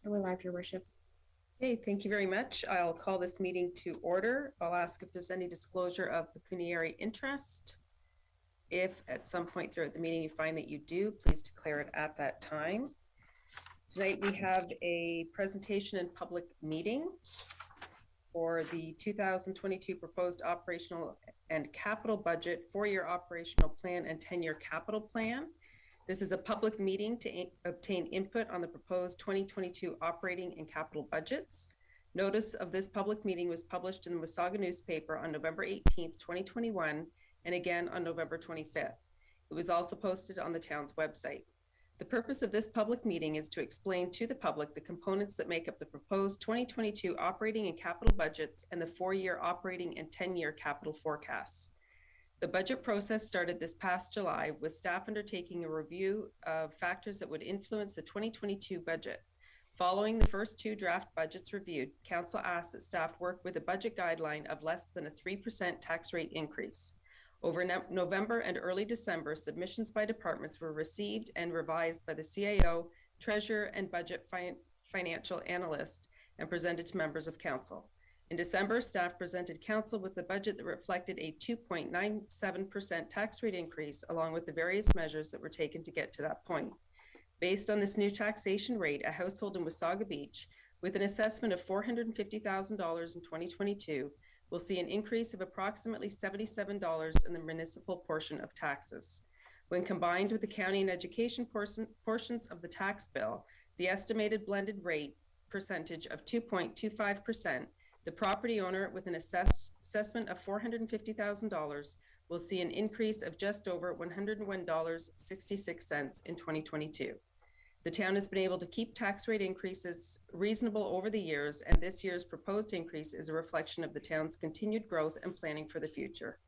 And we're live, Your Worship. Okay, thank you very much. I'll call this meeting to order. I'll ask if there's any disclosure of pecuniary interest. If at some point throughout the meeting you find that you do, please declare it at that time. Tonight we have a presentation and public meeting for the 2022 proposed operational and capital budget, 4-year operational plan and 10-year capital plan. This is a public meeting to obtain input on the proposed 2022 operating and capital budgets. Notice of this public meeting was published in the Wasaga newspaper on November 18th, 2021, and again on November 25th. It was also posted on the town's website. The purpose of this public meeting is to explain to the public the components that make up the proposed 2022 operating and capital budgets and the 4-year operating and 10-year capital forecasts. The budget process started this past July with staff undertaking a review of factors that would influence the 2022 budget. Following the first 2 draft budgets reviewed, Council asked that staff work with a budget guideline of less than a 3% tax rate increase. Over November and early December, submissions by departments were received and revised by the CAO, Treasurer, and Budget Financial Analyst and presented to members of Council. In December, staff presented Council with the budget that reflected a 2.97% tax rate increase, along with the various measures that were taken to get to that point. Based on this new taxation rate, a household in Wasaga Beach with an assessment of $450,000 in 2022 will see an increase of approximately $77 in the municipal portion of taxes. When combined with the county and education portions of the tax bill, the estimated blended rate percentage of 2.25%, the property owner with an assessment of $450,000 will see an increase of just over $101.66 in 2022. The town has been able to keep tax rate increases reasonable over the years, and this year's proposed increase is a reflection of the town's continued growth and planning for the future.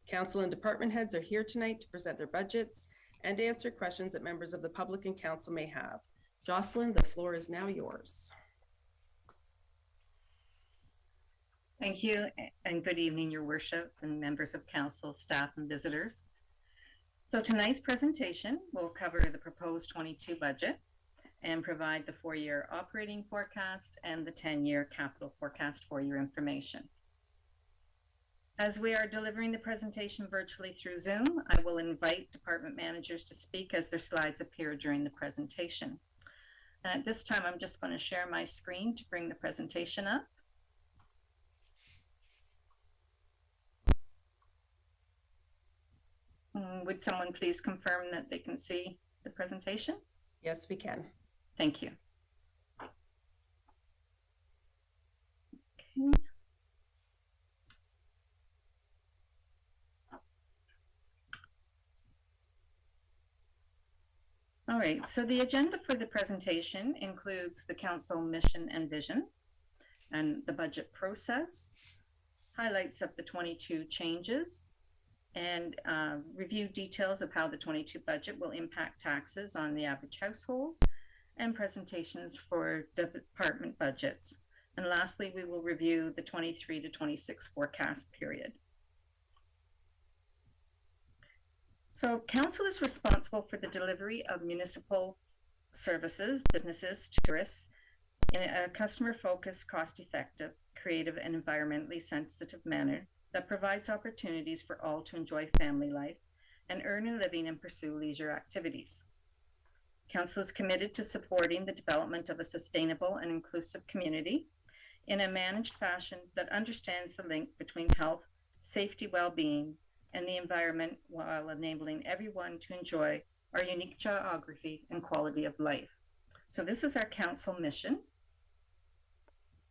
Council and department heads are here tonight to present their budgets and answer questions that members of the public and council may have. Jocelyn, the floor is now yours. Thank you, and good evening, Your Worship, and members of council, staff, and visitors. So tonight's presentation will cover the proposed 22 budget and provide the 4-year operating forecast and the 10-year capital forecast for your information. As we are delivering the presentation virtually through Zoom, I will invite department managers to speak as their slides appear during the presentation. At this time, I'm just going to share my screen to bring the presentation up. Would someone please confirm that they can see the presentation? Yes, we can. Thank you. Okay. All right, so the agenda for the presentation includes the council mission and vision and the budget process, highlights of the 22 changes, and review details of how the 22 budget will impact taxes on the average household, and presentations for department budgets. And lastly, we will review the 23 to 26 forecast period. So council is responsible for the delivery of municipal services, businesses, to tourists in a customer-focused, cost-effective, creative, and environmentally sensitive manner that provides opportunities for all to enjoy family life and earn a living and pursue leisure activities. Council is committed to supporting the development of a sustainable and inclusive community in a managed fashion that understands the link between health, safety, well-being, and the environment while enabling everyone to enjoy our unique geography and quality of life. So this is our council mission.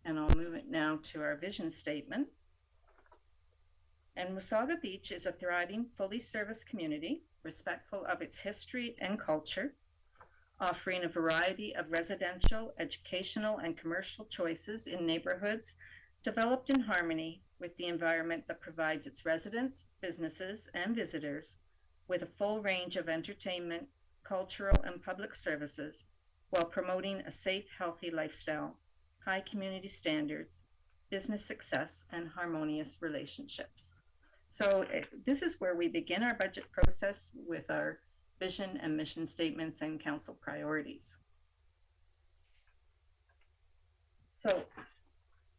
And I'll move it now to our vision statement. And Wasaga Beach is a thriving, fully serviced community, respectful of its history and culture, offering a variety of residential, educational, and commercial choices in neighborhoods developed in harmony with the environment that provides its residents, businesses, and visitors with a full range of entertainment, cultural, and public services while promoting a safe, healthy lifestyle, high community standards, business success, and harmonious relationships. So this is where we begin our budget process with our vision and mission statements and council priorities. So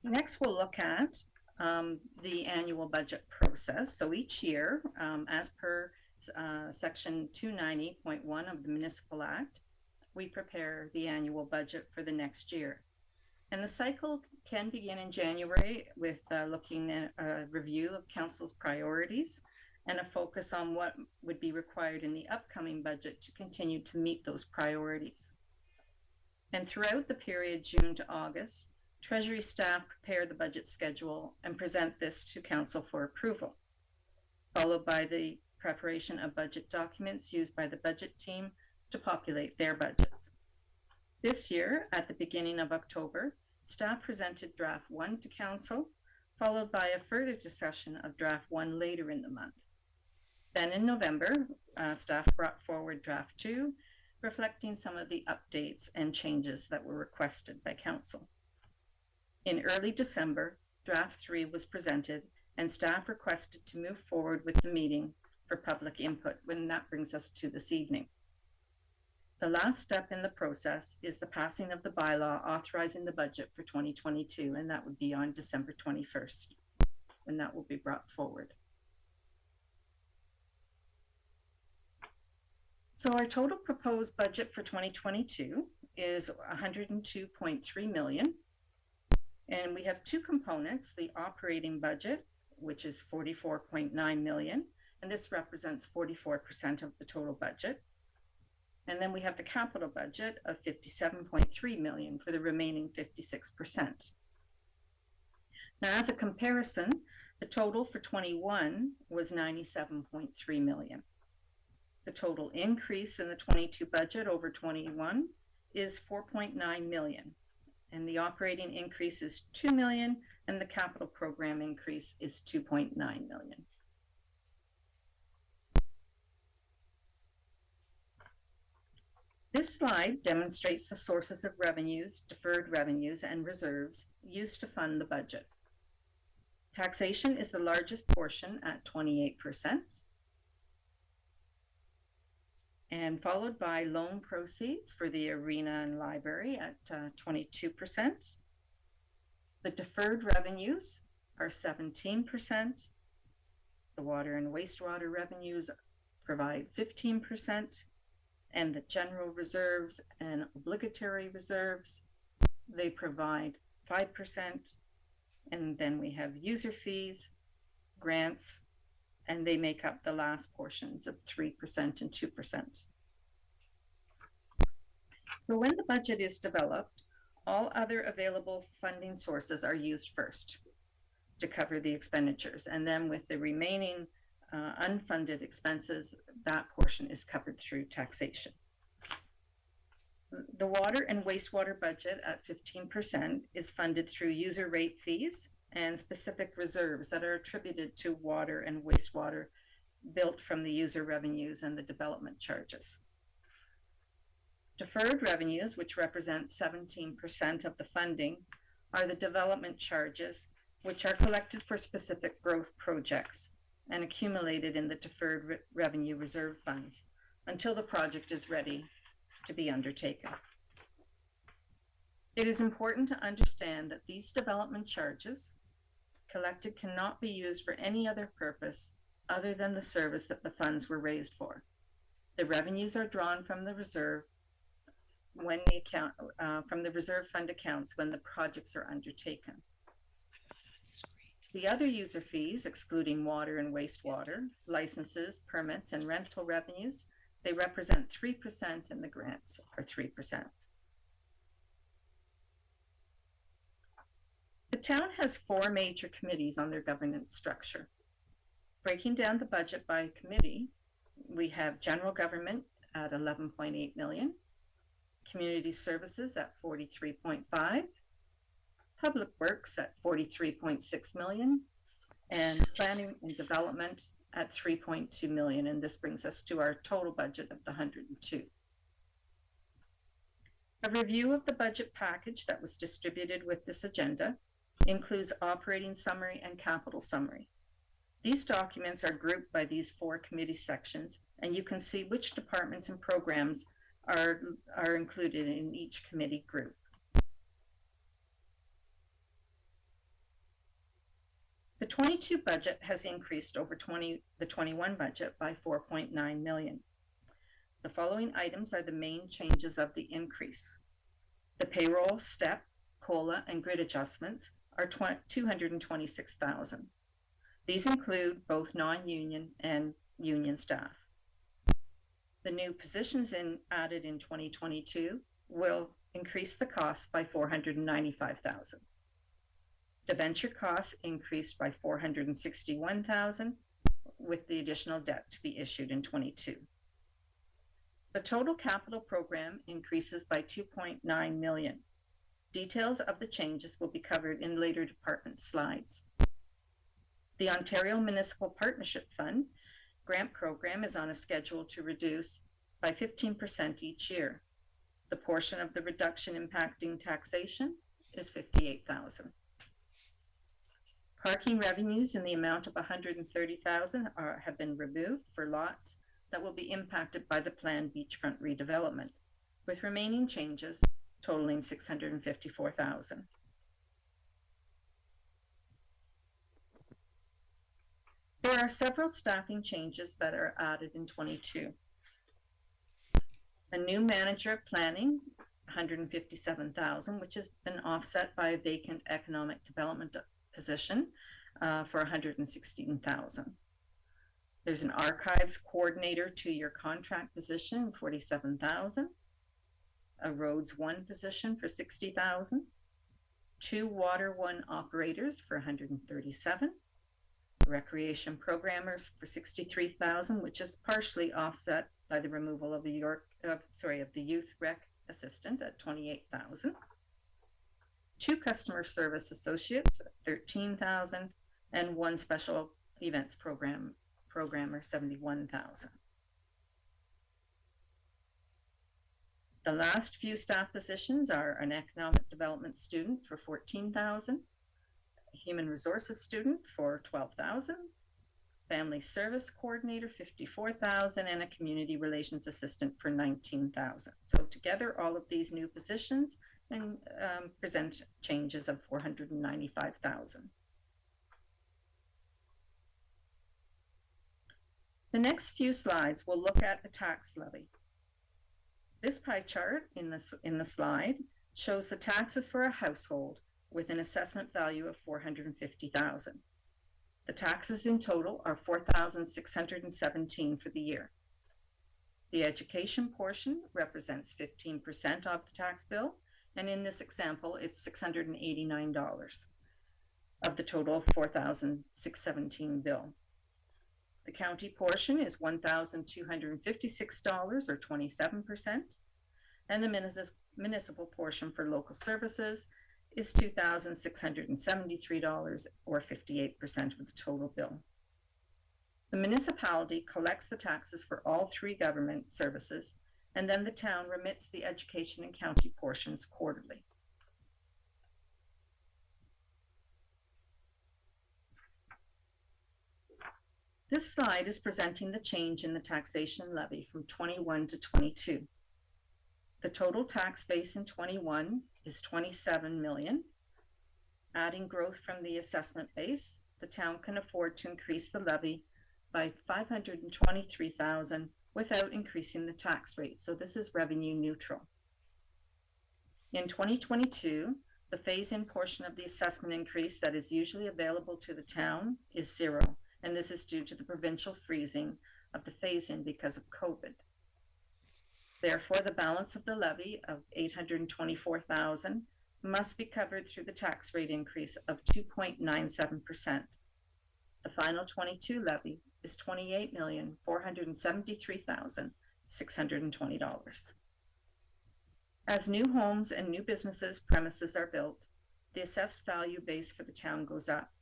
next we'll look at the annual budget process. So each year, as per Section 290.1 of the Municipal Act, we prepare the annual budget for the next year. And the cycle can begin in January with looking at a review of Council's priorities and a focus on what would be required in the upcoming budget to continue to meet those priorities. And throughout the period June to August, Treasury staff prepare the budget schedule and present this to Council for approval, followed by the preparation of budget documents used by the budget team to populate their budgets. This year, at the beginning of October, staff presented Draft 1 to Council, followed by a further discussion of Draft 1 later in the month. Then in November, staff brought forward Draft 2, reflecting some of the updates and changes that were requested by Council. In early December, Draft 3 was presented and staff requested to move forward with the meeting for public input, when that brings us to this evening. The last step in the process is the passing of the bylaw authorizing the budget for 2022, and that would be on December 21st, when that will be brought forward. So our total proposed budget for 2022 is $102.3 million. And we have two components: the operating budget, which is $44.9 million, and this represents 44% of the total budget. And then we have the capital budget of $57.3 million for the remaining 56%. Now, as a comparison, the total for 21 was $97.3 million. The total increase in the 22 budget over 21 is $4.9 million. And the operating increase is $2 million, and the capital program increase is $2.9 million. This slide demonstrates the sources of revenues, deferred revenues, and reserves used to fund the budget. Taxation is the largest portion at 28%, and followed by loan proceeds for the arena and library at 22%. The deferred revenues are 17%. The water and wastewater revenues provide 15%. And the general reserves and obligatory reserves, they provide 5%. And then we have user fees, grants, and they make up the last portions of 3% and 2%. So when the budget is developed, all other available funding sources are used first to cover the expenditures. And then with the remaining unfunded expenses, that portion is covered through taxation. The water and wastewater budget at 15% is funded through user rate fees and specific reserves that are attributed to water and wastewater built from the user revenues and the development charges. Deferred revenues, which represent 17% of the funding, are the development charges, which are collected for specific growth projects and accumulated in the deferred revenue reserve funds until the project is ready to be undertaken. It is important to understand that these development charges collected cannot be used for any other purpose other than the service that the funds were raised for. The revenues are drawn from the reserve when the account from the reserve fund accounts when the projects are undertaken. The other user fees, excluding water and wastewater, licenses, permits, and rental revenues, they represent 3%, and the grants are 3%. The town has 4 major committees on their governance structure. Breaking down the budget by committee, we have general government at 11.8 million, community services at 43.5, public works at 43.6 million, and planning and development at 3.2 million, and this brings us to our total budget of the 102. A review of the budget package that was distributed with this agenda includes operating summary and capital summary. These documents are grouped by these 4 committee sections, and you can see which departments and programs are included in each committee group. 22 budget has increased over the 21 budget by 4.9 million. The following items are the main changes of the increase. The payroll, step, COLA, and grid adjustments are 226,000. These include both non-union and union staff. The new positions added in 2022 will increase the cost by 495,000. Debenture costs increased by 461,000 with the additional debt to be issued in 22. The total capital program increases by 2.9 million. Details of the changes will be covered in later department slides. The Ontario Municipal Partnership Fund grant program is on a schedule to reduce by 15% each year. The portion of the reduction impacting taxation is 58,000. Parking revenues in the amount of 130,000 have been removed for lots that will be impacted by the planned beachfront redevelopment, with remaining changes totaling 654,000. There are several staffing changes that are added in 22. A new manager of planning, 157,000, which has been offset by a vacant economic development position for 116,000. There's an archives coordinator 2-year contract position, 47,000. A roads 1 position for 60,000. 2 water 1 operators for 137. Recreation programmers for 63,000, which is partially offset by the removal of the youth rec assistant at 28,000. 2 customer service associates, 13,000, and 1 special events programmer, 71,000. The last few staff positions are an economic development student for 14,000, a human resources student for 12,000, family service coordinator 54,000, and a community relations assistant for 19,000. So together, all of these new positions and present changes of 495,000. The next few slides will look at the tax levy. This pie chart in the slide shows the taxes for a household with an assessment value of 450,000. The taxes in total are 4,617 for the year. The education portion represents 15% of the tax bill, and in this example, it's $689 of the total 4,617 bill. The county portion is $1,256 or 27%, and the municipal portion for local services is $2,673 or 58% of the total bill. The municipality collects the taxes for all 3 government services, and then the town remits the education and county portions quarterly. This slide is presenting the change in the taxation levy from 21 to 22. The total tax base in 21 is 27 million. Adding growth from the assessment base, the town can afford to increase the levy by 523,000 without increasing the tax rate. So this is revenue neutral. In 2022, the phase-in portion of the assessment increase that is usually available to the town is 0. And this is due to the provincial freezing of the phase-in because of COVID. Therefore, the balance of the levy of 824,000 must be covered through the tax rate increase of 2.97%. The final 22 levy is $28,473,620. As new homes and new businesses premises are built, the assessed value base for the town goes up.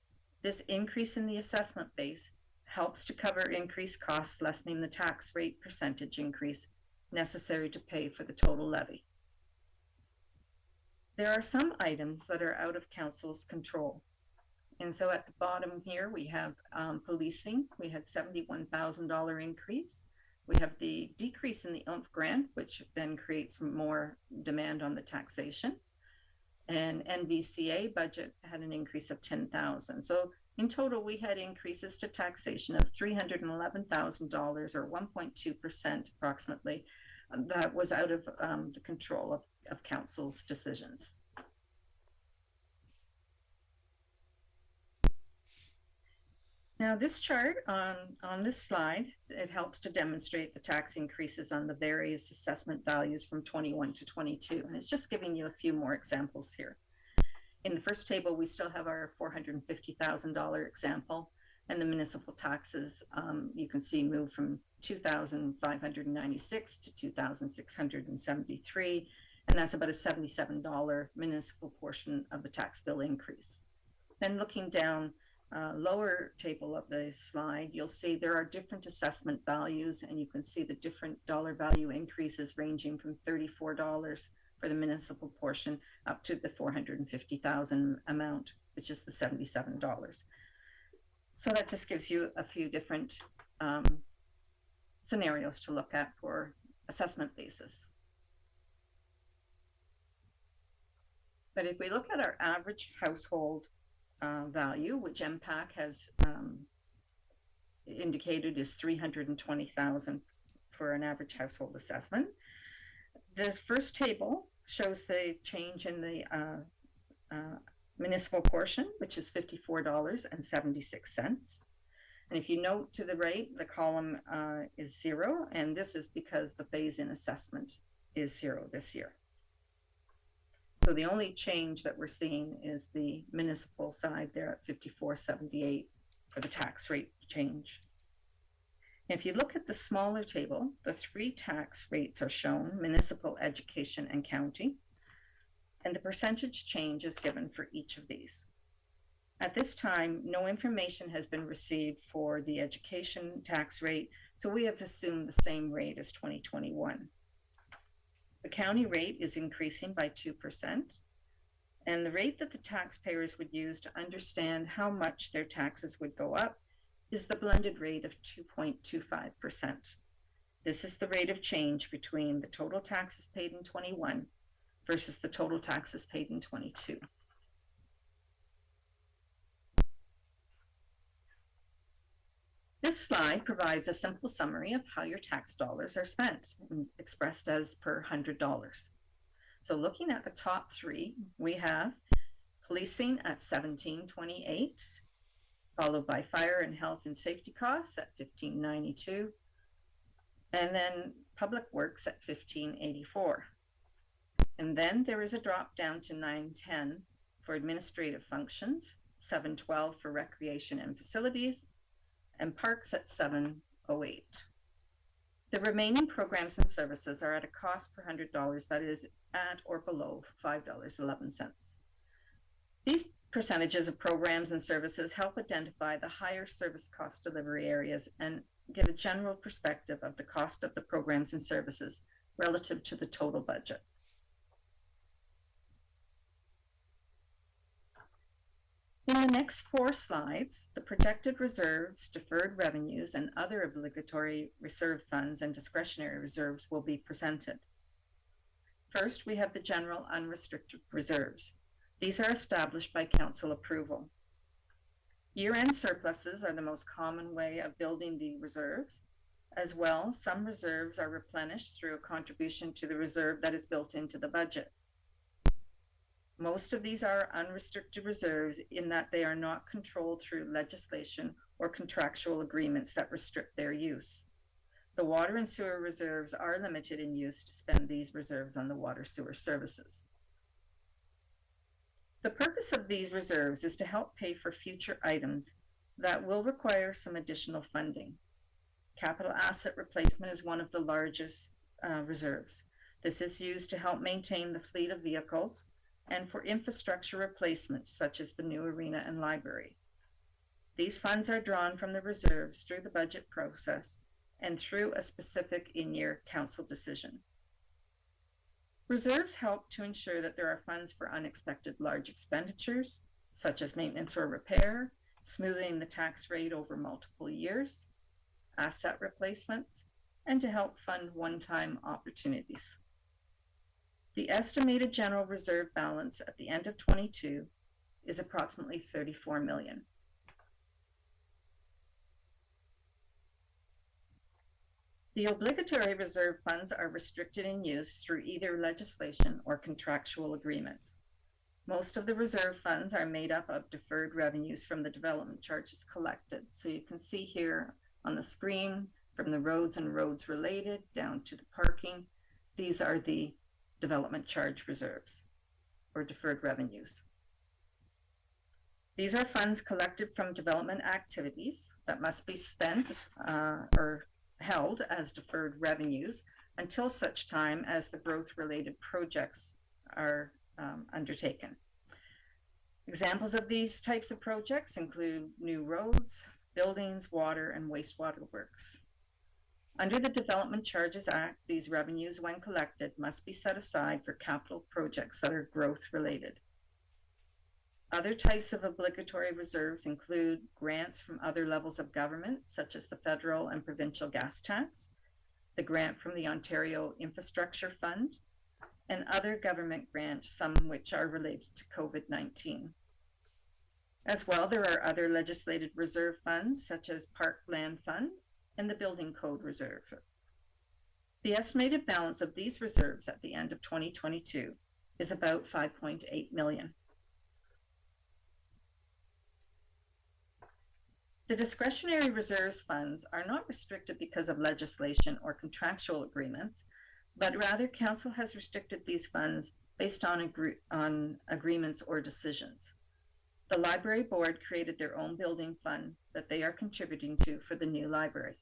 This increase in the assessment base helps to cover increased costs, lessening the tax rate percentage increase necessary to pay for the total levy. There are some items that are out of council's control. And so at the bottom here, we have policing. We had $71,000 increase. We have the decrease in the UMF grant, which then creates more demand on the taxation. And NVCA budget had an increase of 10,000. So In total, we had increases to taxation of $311,000 or 1.2% approximately. That was out of the control of council's decisions. Now this chart on this slide, it helps to demonstrate the tax increases on the various assessment values from 21 to 22. And it's just giving you a few more examples here. In the first table, we still have our $450,000 example, and the municipal taxes, you can see, move from 2,596 to 2,673, and that's about a $77 municipal portion of the tax bill increase. Then looking down, lower table of the slide, you'll see there are different assessment values, and you can see the different dollar value increases ranging from $34 for the municipal portion up to the $450,000 amount, which is the $77. So that just gives you a few different scenarios to look at for assessment basis. But if we look at our average household value, which MPAC has indicated is $320,000 for an average household assessment. The first table shows the change in the municipal portion, which is $54.76. And if you note to the right, the column is 0, and this is because the phase-in assessment is 0 this year. So the only change that we're seeing is the municipal side there at $54.78 for the tax rate change. If you look at the smaller table, the 3 tax rates are shown: municipal, education, and county. And the percentage change is given for each of these. At this time, no information has been received for the education tax rate, so we have assumed the same rate as 2021. The county rate is increasing by 2%, and the rate that the taxpayers would use to understand how much their taxes would go up is the blended rate of 2.25%. This is the rate of change between the total taxes paid in 21 versus the total taxes paid in 22. This slide provides a simple summary of how your tax dollars are spent, expressed as per $100. So looking at the top 3, we have policing at $17.28, followed by fire and health and safety costs at $15.92, and then public works at $15.84. And then there is a drop down to $9.10 for administrative functions, $7.12 for recreation and facilities, and parks at $7.08. The remaining programs and services are at a cost per $100 that is at or below $5.11. These percentages of programs and services help identify the higher service cost delivery areas and give a general perspective of the cost of the programs and services relative to the total budget. In the next 4 slides, the projected reserves, deferred revenues, and other obligatory reserve funds and discretionary reserves will be presented. First, we have the general unrestricted reserves. These are established by council approval. Year-end surpluses are the most common way of building the reserves. As well, some reserves are replenished through a contribution to the reserve that is built into the budget. Most of these are unrestricted reserves in that they are not controlled through legislation or contractual agreements that restrict their use. The water and sewer reserves are limited in use to spend these reserves on the water sewer services. The purpose of these reserves is to help pay for future items that will require some additional funding. Capital asset replacement is one of the largest reserves. This is used to help maintain the fleet of vehicles and for infrastructure replacements such as the new arena and library. These funds are drawn from the reserves through the budget process and through a specific in-year council decision. Reserves help to ensure that there are funds for unexpected large expenditures, such as maintenance or repair, smoothing the tax rate over multiple years, asset replacements, and to help fund one-time opportunities. The estimated general reserve balance at the end of 22 is approximately $34 million. The obligatory reserve funds are restricted in use through either legislation or contractual agreements. Most of the reserve funds are made up of deferred revenues from the development charges collected. So you can see here on the screen, from the roads and roads related down to the parking, these are the development charge reserves or deferred revenues. These are funds collected from development activities that must be spent or held as deferred revenues until such time as the growth-related projects are undertaken. Examples of these types of projects include new roads, buildings, water, and wastewater works. Under the Development Charges Act, these revenues, when collected, must be set aside for capital projects that are growth-related. Other types of obligatory reserves include grants from other levels of government, such as the federal and provincial gas tax, the grant from the Ontario Infrastructure Fund, and other government grants, some which are related to COVID-19. As well, there are other legislated reserve funds, such as Parkland Fund and the Building Code Reserve. The estimated balance of these reserves at the end of 2022 is about $5.8 million. The discretionary reserves funds are not restricted because of legislation or contractual agreements, but rather Council has restricted these funds based on agreements or decisions. The Library Board created their own building fund that they are contributing to for the new library.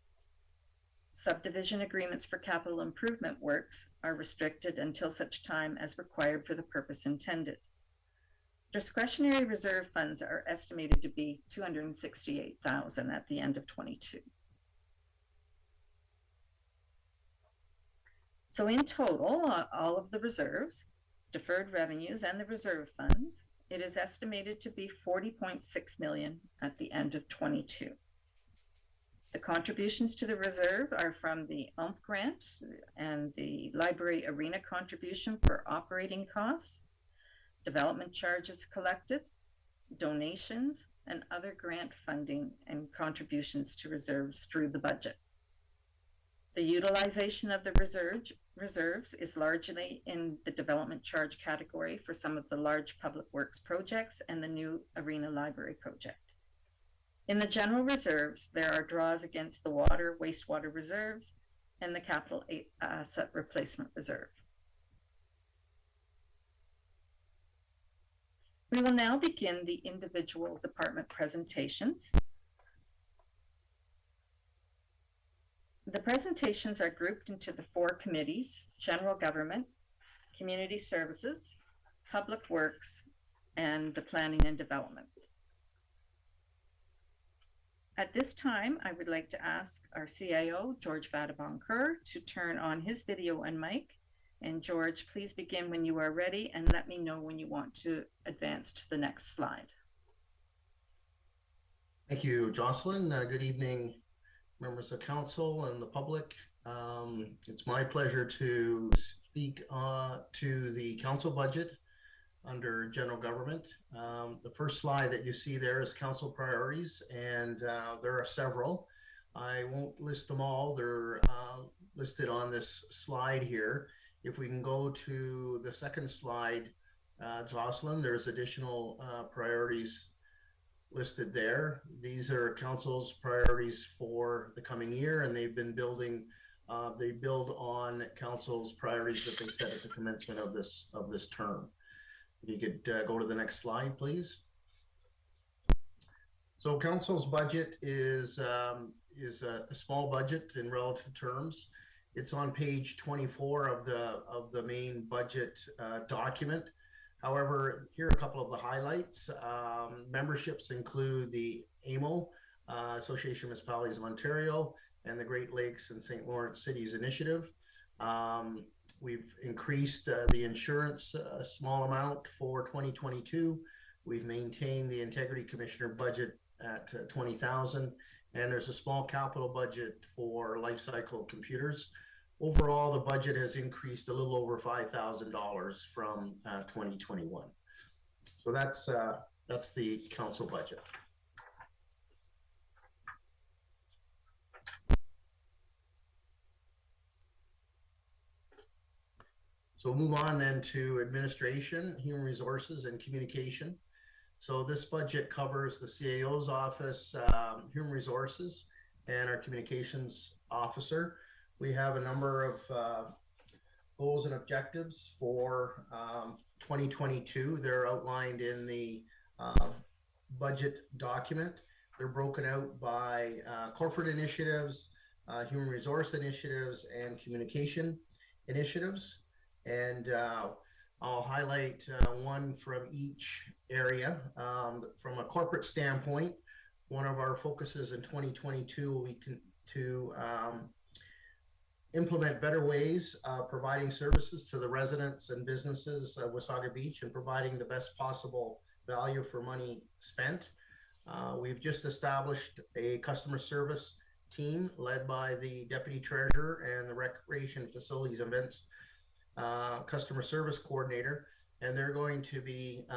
Subdivision agreements for capital improvement works are restricted until such time as required for the purpose intended. Discretionary reserve funds are estimated to be $268,000 at the end of 22. So in total, all of the reserves, deferred revenues, and the reserve funds, it is estimated to be $40.6 million at the end of 22. The contributions to the reserve are from the UMP grant and the library arena contribution for operating costs, development charges collected, donations, and other grant funding and contributions to reserves through the budget. The utilization of the reserves is largely in the development charge category for some of the large public works projects and the new arena library project. In the general reserves, there are draws against the water, wastewater reserves, and the capital asset replacement reserve. We will now begin the individual department presentations. The presentations are grouped into the 4 committees: General Government, Community Services, Public Works, and the Planning and Development. At this time, I would like to ask our CIO, George Vadaboncoeur, to turn on his video and mic. And George, please begin when you are ready and let me know when you want to advance to the next slide. Thank you, Jocelyn. Good evening, members of council and the public. It's my pleasure to speak to the council budget under general government. The first slide that you see there is council priorities, and there are several. I won't list them all. They're listed on this slide here. If we can go to the second slide, Jocelyn, there's additional priorities listed there. These are council's priorities for the coming year, and they've been building, they build on council's priorities that they set at the commencement of this term. If you could go to the next slide, please. So council's budget is a small budget in relative terms. It's on page 24 of the main budget document. However, here are a couple of the highlights. Memberships include the AMO, Association of Municipalities of Ontario, and the Great Lakes and St. Lawrence Cities Initiative. We've increased the insurance a small amount for 2022. We've maintained the Integrity Commissioner budget at $20,000, and there's a small capital budget for life cycle computers. Overall, the budget has increased a little over $5,000 from 2021. So that's the council budget. So we'll move on then to administration, human resources, and communication. So this budget covers the CAO's office, human resources, and our communications officer. We have a number of goals and objectives for 2022. They're outlined in the budget document. They're broken out by corporate initiatives, human resource initiatives, and communication initiatives. And I'll highlight one from each area. From a corporate standpoint, one of our focuses in 2022 will be to implement better ways of providing services to the residents and businesses of Wasaga Beach and providing the best possible value for money spent. We've just established a customer service team led by the Deputy Treasurer and the Recreation Facilities Events Customer Service Coordinator, and they're going to be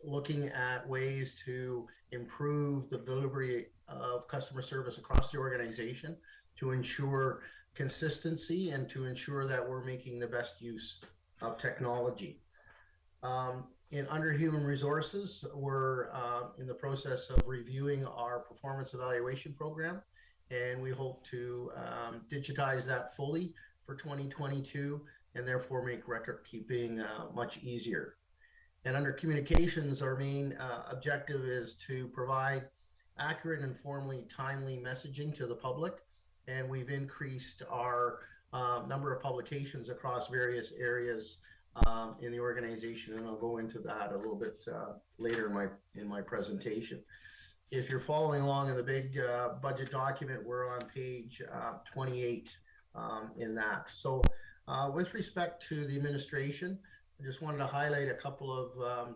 looking at ways to improve the delivery of customer service across the organization to ensure consistency and to ensure that we're making the best use of technology. Under human resources, we're in the process of reviewing our performance evaluation program, and we hope to digitize that fully for 2022 and therefore make record keeping much easier. And under communications, our main objective is to provide accurate and informally timely messaging to the public, and we've increased our number of publications across various areas in the organization, and I'll go into that a little bit later in my presentation. If you're following along in the big budget document, we're on page 28 in that. So with respect to the administration, I just wanted to highlight a couple of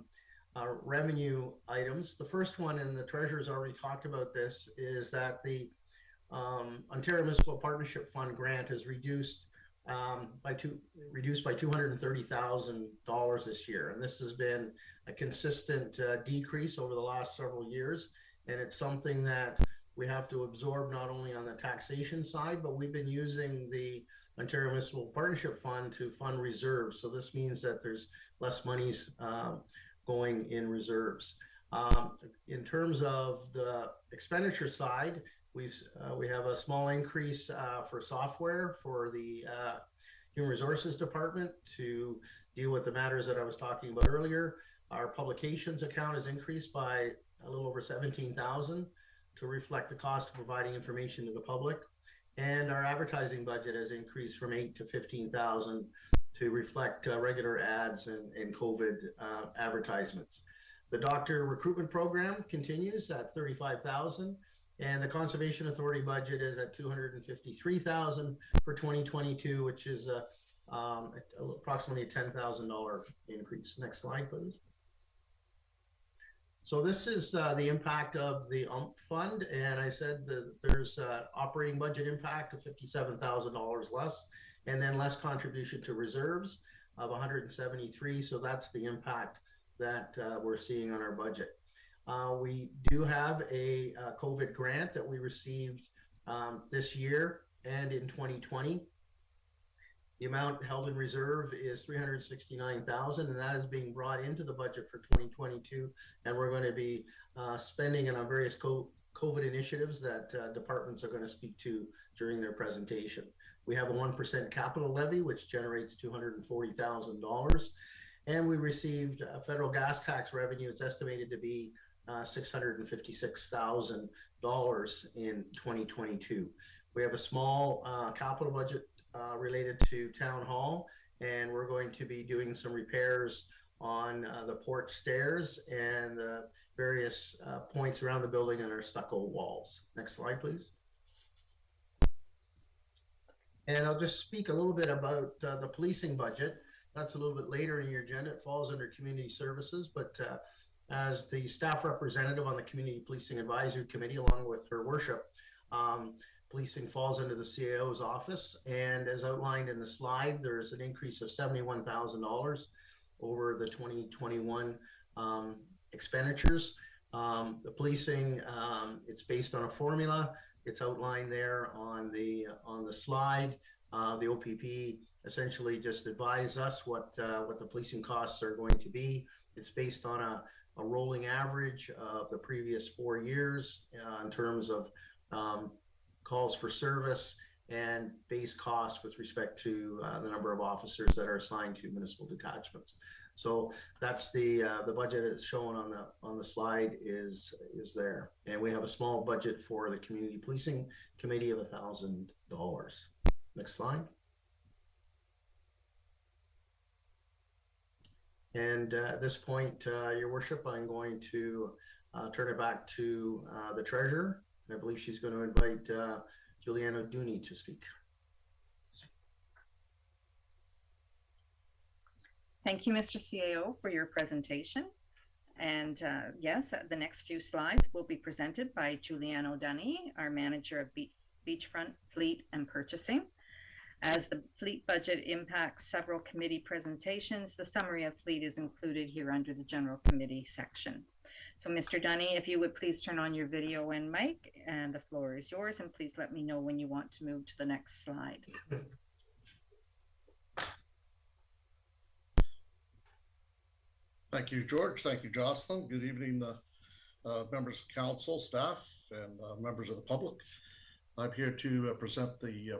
revenue items. The first one, and the Treasurer's already talked about this, is that the Ontario Municipal Partnership Fund grant is reduced by $230,000 this year, and this has been a consistent decrease over the last several years, and it's something that we have to absorb not only on the taxation side, but we've been using the Ontario Municipal Partnership Fund to fund reserves. So this means that there's less monies going in reserves. In terms of the expenditure side, we have a small increase for software for the Human Resources Department to deal with the matters that I was talking about earlier. Our publications account is increased by a little over $17,000 to reflect the cost of providing information to the public. And our advertising budget has increased from $8,000 to $15,000 to reflect regular ads and COVID advertisements. The doctor recruitment program continues at $35,000, and the Conservation Authority budget is at $253,000 for 2022, which is approximately a $10,000 increase. Next slide, please. So this is the impact of the fund, and I said that there's operating budget impact of $57,000 less, and then less contribution to reserves of $173,000. So that's the impact that we're seeing on our budget. We do have a COVID grant that we received this year and in 2020. The amount held in reserve is $369,000, and that is being brought into the budget for 2022. And we're going to be spending it on various COVID initiatives that departments are going to speak to during their presentation. We have a 1% capital levy, which generates $240,000. And we received federal gas tax revenue. It's estimated to be $656,000 in 2022. We have a small capital budget related to Town Hall, and we're going to be doing some repairs on the porch stairs and the various points around the building and our stucco walls. Next slide, please. And I'll just speak a little bit about the policing budget. That's a little bit later in your agenda. It falls under community services, but as the staff representative on the Community Policing Advisory Committee, along with her worship, policing falls under the CAO's office. And as outlined in the slide, there's an increase of $71,000 over the 2021 expenditures. The policing, it's based on a formula. It's outlined there on the slide. The OPP essentially just advise us what the policing costs are going to be. It's based on a rolling average of the previous 4 years in terms of calls for service and base costs with respect to the number of officers that are assigned to municipal detachments. So that's the budget that's shown on the slide is there, and we have a small budget for the community policing committee of $1,000. Next slide. And at this point, Your Worship, I'm going to turn it back to the treasurer. And I believe she's going to invite Juliana Dooney to speak. Thank you, Mr. CAO, for your presentation. And yes, the next few slides will be presented by Juliana O'Donoghue, our manager of Beachfront Fleet and Purchasing. As the fleet budget impacts several committee presentations, the summary of fleet is included here under the general committee section. So Mr. Dooney, if you would please turn on your video and mic, and the floor is yours, and please let me know when you want to move to the next slide. Thank you, George. Thank you, Jocelyn. Good evening, members of council, staff, and members of the public. I'm here to present the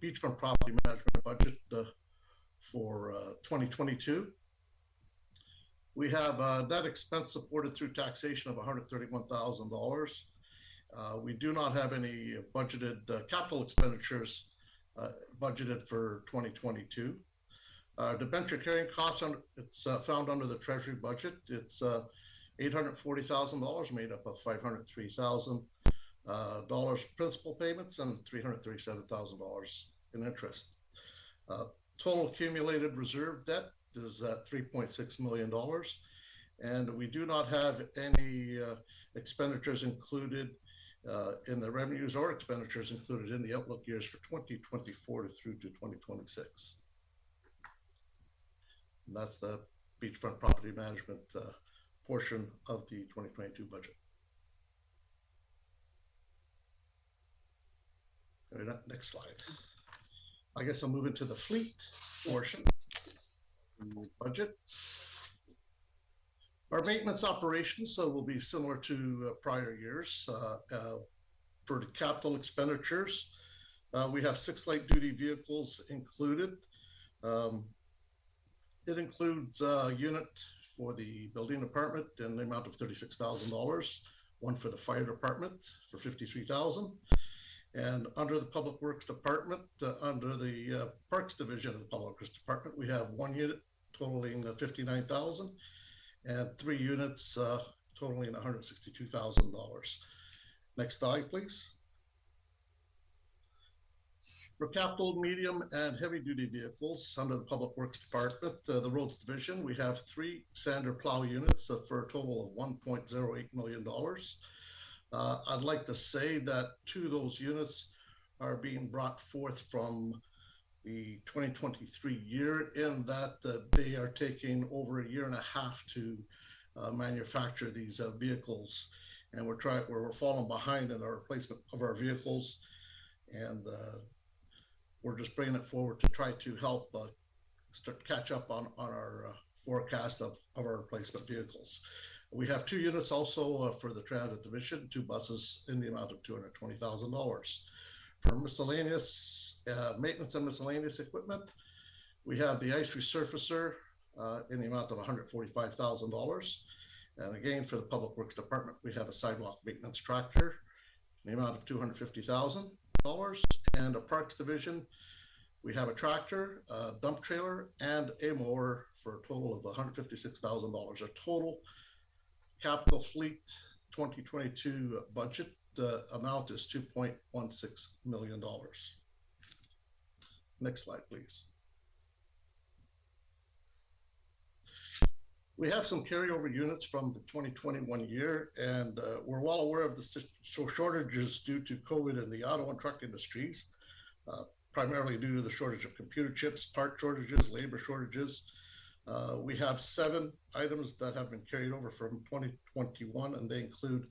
beachfront property management budget for 2022. We have net expense supported through taxation of $131,000. We do not have any budgeted capital expenditures budgeted for 2022. Debenture carrying costs, it's found under the Treasury budget. It's $840,000, made up of $503,000 principal payments and $337,000 in interest. Total accumulated reserve debt is at $3.6 million, and we do not have any expenditures included in the revenues or expenditures included in the outlook years for 2024 through to 2026. And that's the beachfront property management portion of the 2022 budget. Next slide. I guess I'll move into the fleet portion budget. Our maintenance operations will be similar to prior years. For the capital expenditures, we have 6 light duty vehicles included. It includes a unit for the building department in the amount of $36,000, one for the fire department for $53,000, and under the Public Works Department, under the Parks Division of the Public Works Department, we have 1 unit totaling $59,000 and 3 units totaling $162,000. Next slide, please. For capital, medium, and heavy-duty vehicles under the Public Works Department, the Roads Division, we have 3 Sander plow units for a total of $1.08 million. I'd like to say that 2 of those units are being brought forth from the 2023 year, in that they are taking over 1.5 years to manufacture these vehicles, and we're falling behind in the replacement of our vehicles, and we're just bringing it forward to try to help catch up on our forecast of our replacement vehicles. We have 2 units also for the Transit Division, 2 buses in the amount of $220,000. For miscellaneous maintenance and miscellaneous equipment, we have the ice resurfacer in the amount of $145,000. And again, for the Public Works Department, we have a sidewalk maintenance tractor in the amount of $250,000. And a Parks Division, we have a tractor, a dump trailer, and a mower for a total of $156,000. A total capital fleet 2022 budget amount is $2.16 million. Next slide, please. We have some carryover units from the 2021 year, and we're well aware of the shortages due to COVID in the auto and truck industries, primarily due to the shortage of computer chips, part shortages, labor shortages. We have 7 items that have been carried over from 2021, and they include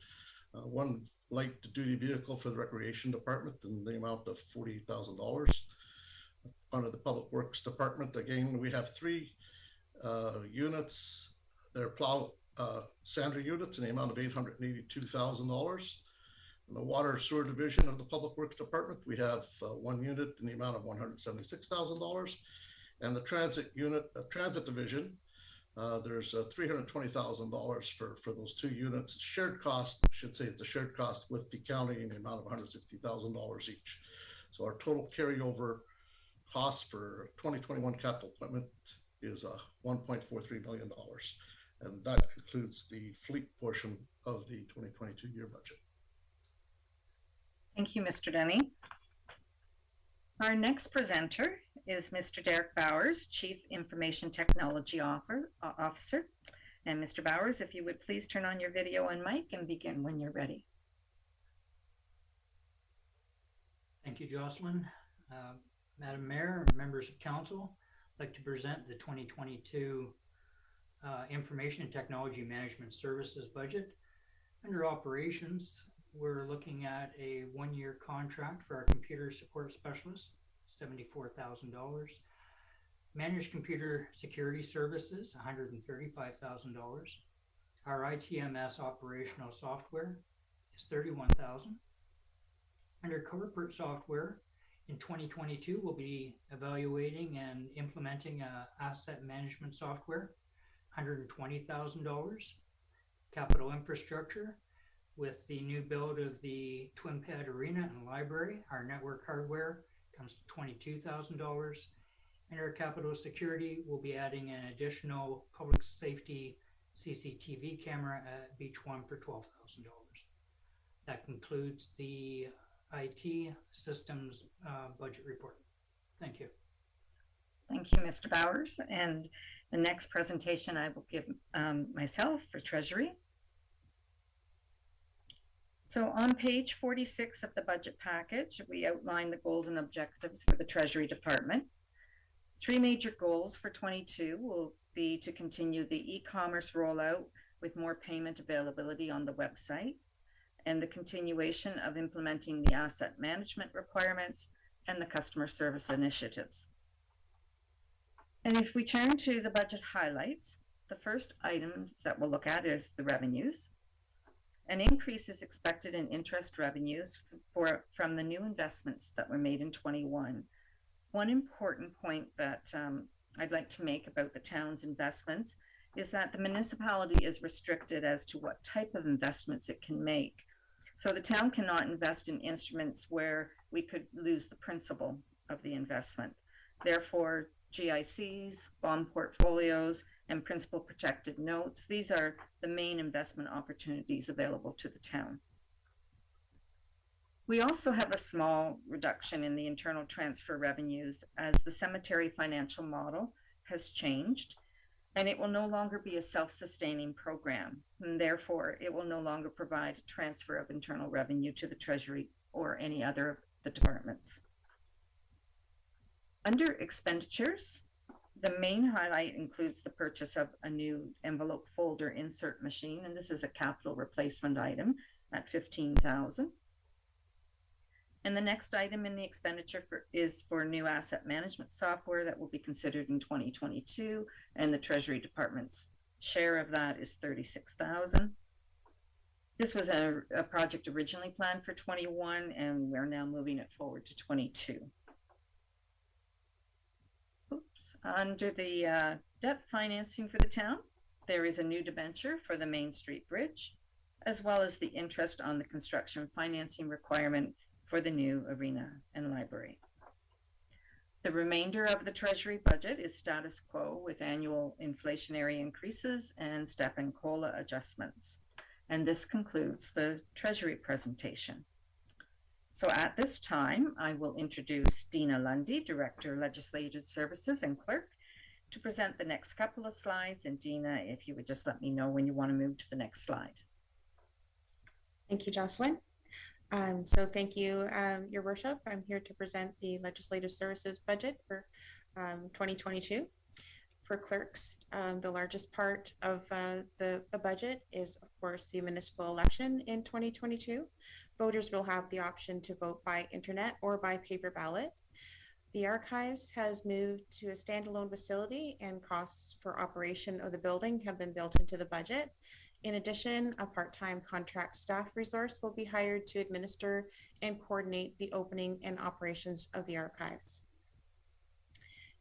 1 light duty vehicle for the recreation department in the amount of $48,000. under the Public Works Department. Again, we have three units. They're plow sander units in the amount of $882,000. In the Water Sewer Division of the Public Works Department, we have one unit in the amount of $176,000. And the Transit unit, Transit Division, there's $320,000 for those two units. Shared cost, I should say it's the shared cost with the county in the amount of $160,000 each. So our total carryover cost for 2021 capital equipment is $1.43 million. And that concludes the fleet portion of the 2022 year budget. Thank you, Mr. Denny. Our next presenter is Mr. Derek Bowers, Chief Information Technology Officer. And Mr. Bowers, if you would please turn on your video and mic and begin when you're ready. Thank you, Jocelyn. Madam Mayor, members of council, I'd like to present the 2022 Information and Technology Management Services budget. Under operations, we're looking at a one-year contract for our computer support specialist, $74,000. Managed computer security services, $135,000. Our ITMS operational software is $31,000. Under corporate software, in 2022, we'll be evaluating and implementing asset management software, $120,000. Capital infrastructure, with the new build of the Twin Pad Arena and Library, our network hardware comes to $22,000. And our capital security will be adding an additional public safety CCTV camera at Beach One for $12,000. That concludes the IT systems budget report. Thank you. Thank you, Mr. Bowers. And the next presentation I will give myself for Treasury. So on page 46 of the budget package, we outline the goals and objectives for the Treasury Department. Three major goals for 22 will be to continue the e-commerce rollout with more payment availability on the website, and the continuation of implementing the asset management requirements and the customer service initiatives. And if we turn to the budget highlights, the first items that we'll look at is the revenues. An increase is expected in interest revenues from the new investments that were made in 21. One important point that I'd like to make about the town's investments is that the municipality is restricted as to what type of investments it can make. So the town cannot invest in instruments where we could lose the principal of the investment. Therefore, GICs, bond portfolios, and principal protected notes, these are the main investment opportunities available to the town. We also have a small reduction in the internal transfer revenues as the cemetery financial model has changed, and it will no longer be a self-sustaining program, and therefore it will no longer provide a transfer of internal revenue to the Treasury or any other of the departments. Under expenditures, the main highlight includes the purchase of a new envelope folder insert machine, and this is a capital replacement item at $15,000. And the next item in the expenditure is for new asset management software that will be considered in 2022, and the Treasury Department's share of that is $36,000. This was a project originally planned for 21, and we're now moving it forward to 22. Under the debt financing for the town, there is a new debenture for the Main Street Bridge, as well as the interest on the construction financing requirement for the new arena and library. The remainder of the Treasury budget is status quo with annual inflationary increases and step and COLA adjustments. And this concludes the Treasury presentation. So at this time, I will introduce Dina Lundy, Director, Legislative Services and Clerk, to present the next couple of slides. And Dina, if you would just let me know when you want to move to the next slide. Thank you, Jocelyn. So thank you, Your Worship. I'm here to present the Legislative Services budget for 2022. For clerks, the largest part of the budget is, of course, the municipal election in 2022. Voters will have the option to vote by internet or by paper ballot. The archives has moved to a standalone facility, and costs for operation of the building have been built into the budget. In addition, a part-time contract staff resource will be hired to administer and coordinate the opening and operations of the archives.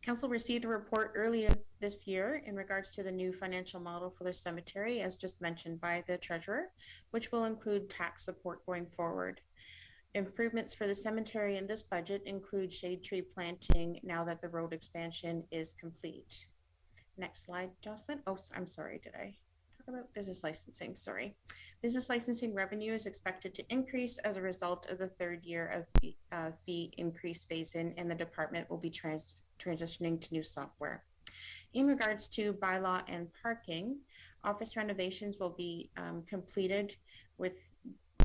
Council received a report earlier this year in regards to the new financial model for the cemetery, as just mentioned by the treasurer, which will include tax support going forward. Improvements for the cemetery in this budget include shade tree planting now that the road expansion is complete. Next slide, Jocelyn. Oh, I'm sorry, did I talk about business licensing? Sorry. Business licensing revenue is expected to increase as a result of the third year of fee increase phase-in, and the department will be transitioning to new software. In regards to bylaw and parking, office renovations will be completed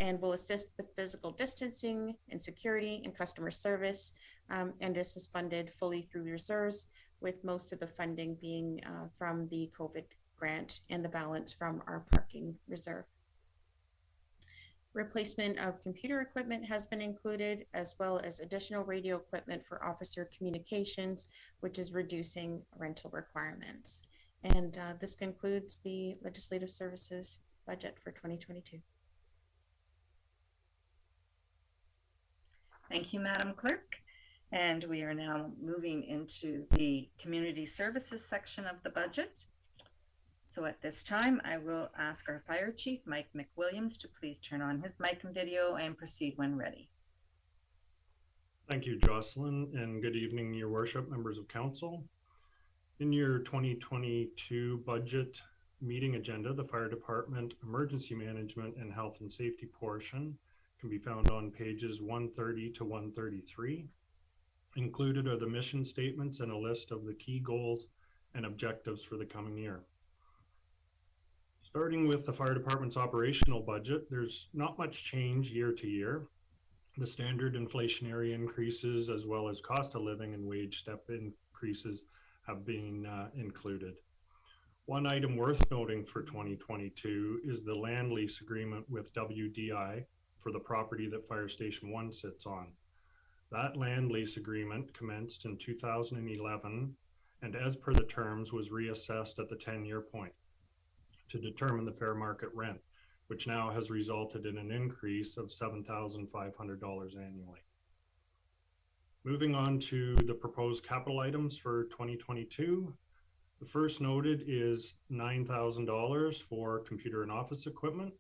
and will assist with physical distancing and security and customer service, and this is funded fully through reserves, with most of the funding being from the COVID grant and the balance from our parking reserve. Replacement of computer equipment has been included, as well as additional radio equipment for officer communications, which is reducing rental requirements. And this concludes the legislative services budget for 2022. Thank you, Madam Clerk. And we are now moving into the community services section of the budget. So at this time, I will ask our Fire Chief, Mike McWilliams, to please turn on his mic and video and proceed when ready. Thank you, Jocelyn, and good evening, Your Worship, members of council. In your 2022 budget meeting agenda, the Fire Department Emergency Management and Health and Safety portion can be found on pages 130 to 133. Included are the mission statements and a list of the key goals and objectives for the coming year. Starting with the fire department's operational budget, there's not much change year to year. The standard inflationary increases, as well as cost of living and wage step increases, have been included. One item worth noting for 2022 is the land lease agreement with WDI for the property that Fire Station 1 sits on. That land lease agreement commenced in 2011, and as per the terms was reassessed at the 10-year point to determine the fair market rent, which now has resulted in an increase of $7,500 annually. Moving on to the proposed capital items for 2022. The first noted is $9,000 for computer and office equipment.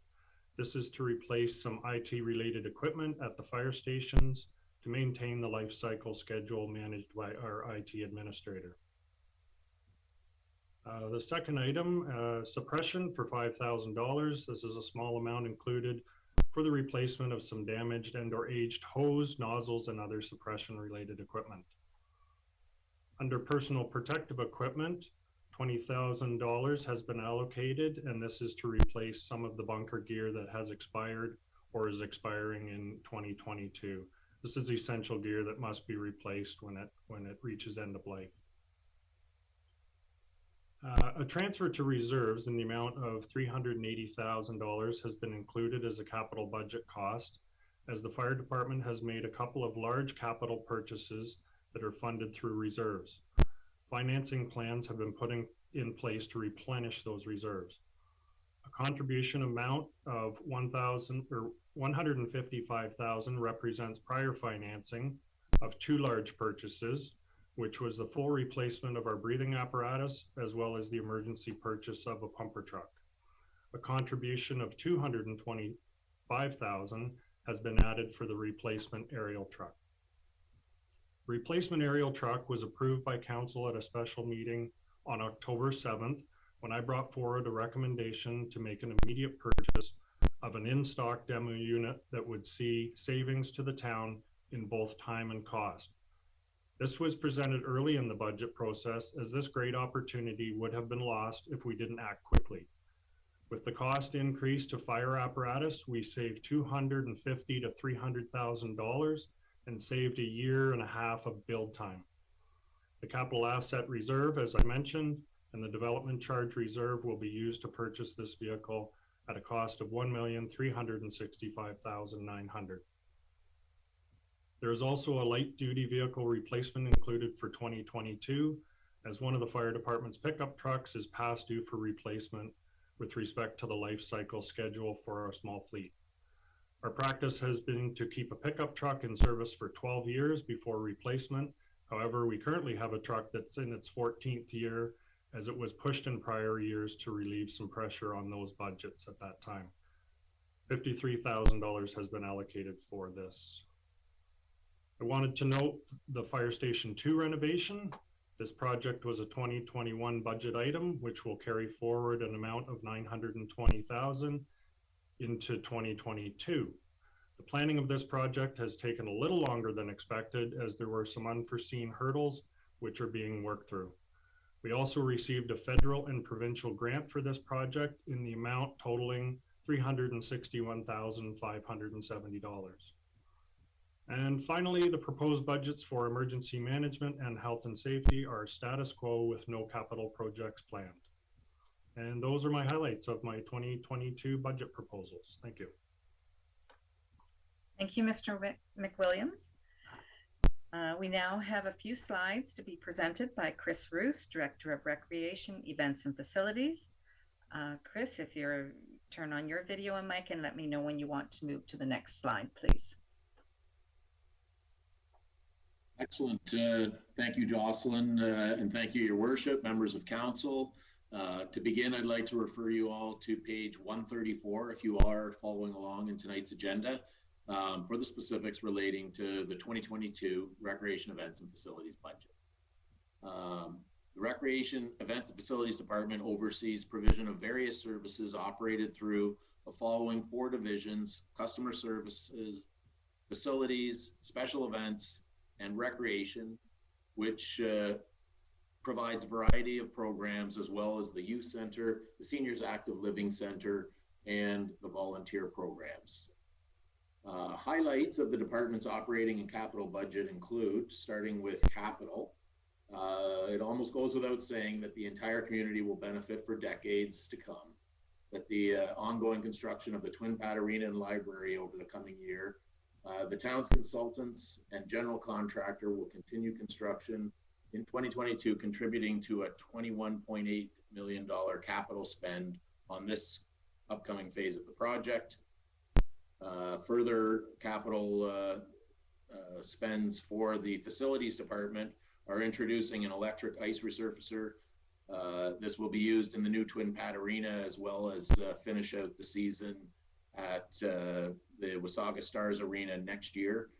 This is to replace some IT related equipment at the fire stations to maintain the life cycle schedule managed by our IT administrator. The second item, suppression for $5,000. This is a small amount included for the replacement of some damaged and or aged hose, nozzles, and other suppression related equipment. Under personal protective equipment, $20,000 has been allocated, and this is to replace some of the bunker gear that has expired or is expiring in 2022. This is essential gear that must be replaced when it reaches end of life. A transfer to reserves in the amount of $380,000 has been included as a capital budget cost, as the fire department has made a couple of large capital purchases that are funded through reserves. Financing plans have been put in place to replenish those reserves. A contribution amount of $155,000 represents prior financing of two large purchases, which was the full replacement of our breathing apparatus, as well as the emergency purchase of a pumper truck. A contribution of $225,000 has been added for the replacement aerial truck. The replacement aerial truck was approved by council at a special meeting on October 7th, when I brought forward a recommendation to make an immediate purchase of an in-stock demo unit that would see savings to the town in both time and cost. This was presented early in the budget process, as this great opportunity would have been lost if we didn't act quickly. With the cost increase to fire apparatus, we saved $250,000 to $300,000 and saved a year and a half of build time. The capital asset reserve, as I mentioned, and the development charge reserve will be used to purchase this vehicle at a cost of $1,365,900. There is also a light duty vehicle replacement included for 2022, as one of the fire department's pickup trucks is past due for replacement with respect to the life cycle schedule for our small fleet. Our practice has been to keep a pickup truck in service for 12 years before replacement. However, we currently have a truck that's in its 14th year, as it was pushed in prior years to relieve some pressure on those budgets at that time. $53,000 has been allocated for this. I wanted to note the Fire Station 2 renovation. This project was a 2021 budget item, which will carry forward an amount of $920,000 into 2022. The planning of this project has taken a little longer than expected, as there were some unforeseen hurdles which are being worked through. We also received a federal and provincial grant for this project in the amount totaling $361,570. And finally, the proposed budgets for emergency management and health and safety are status quo with no capital projects planned. And those are my highlights of my 2022 budget proposals. Thank you. Thank you, Mr. McWilliams. We now have a few slides to be presented by Chris Roos, Director of Recreation, Events and Facilities. Chris, if you're turn on your video and mic and let me know when you want to move to the next slide, please. Excellent. Thank you, Jocelyn, and thank you, Your Worship, members of council. To begin, I'd like to refer you all to page 134 if you are following along in tonight's agenda for the specifics relating to the 2022 Recreation Events and Facilities budget. The Recreation Events and Facilities Department oversees provision of various services operated through the following 4 divisions: customer services, facilities, special events, and recreation, which provides a variety of programs, as well as the youth center, the seniors active living center, and the volunteer programs. Highlights of the department's operating and capital budget include, starting with capital, it almost goes without saying that the entire community will benefit for decades to come, that the ongoing construction of the Twin Pad Arena and Library over the coming year, the town's consultants and general contractor will continue construction in 2022, contributing to a $21.8 million capital spend on this upcoming phase of the project. Further capital spends for the facilities department are introducing an electric ice resurfacer. This will be used in the new Twin Pad Arena, as well as finish out the season at the Wasaga Stars Arena next year.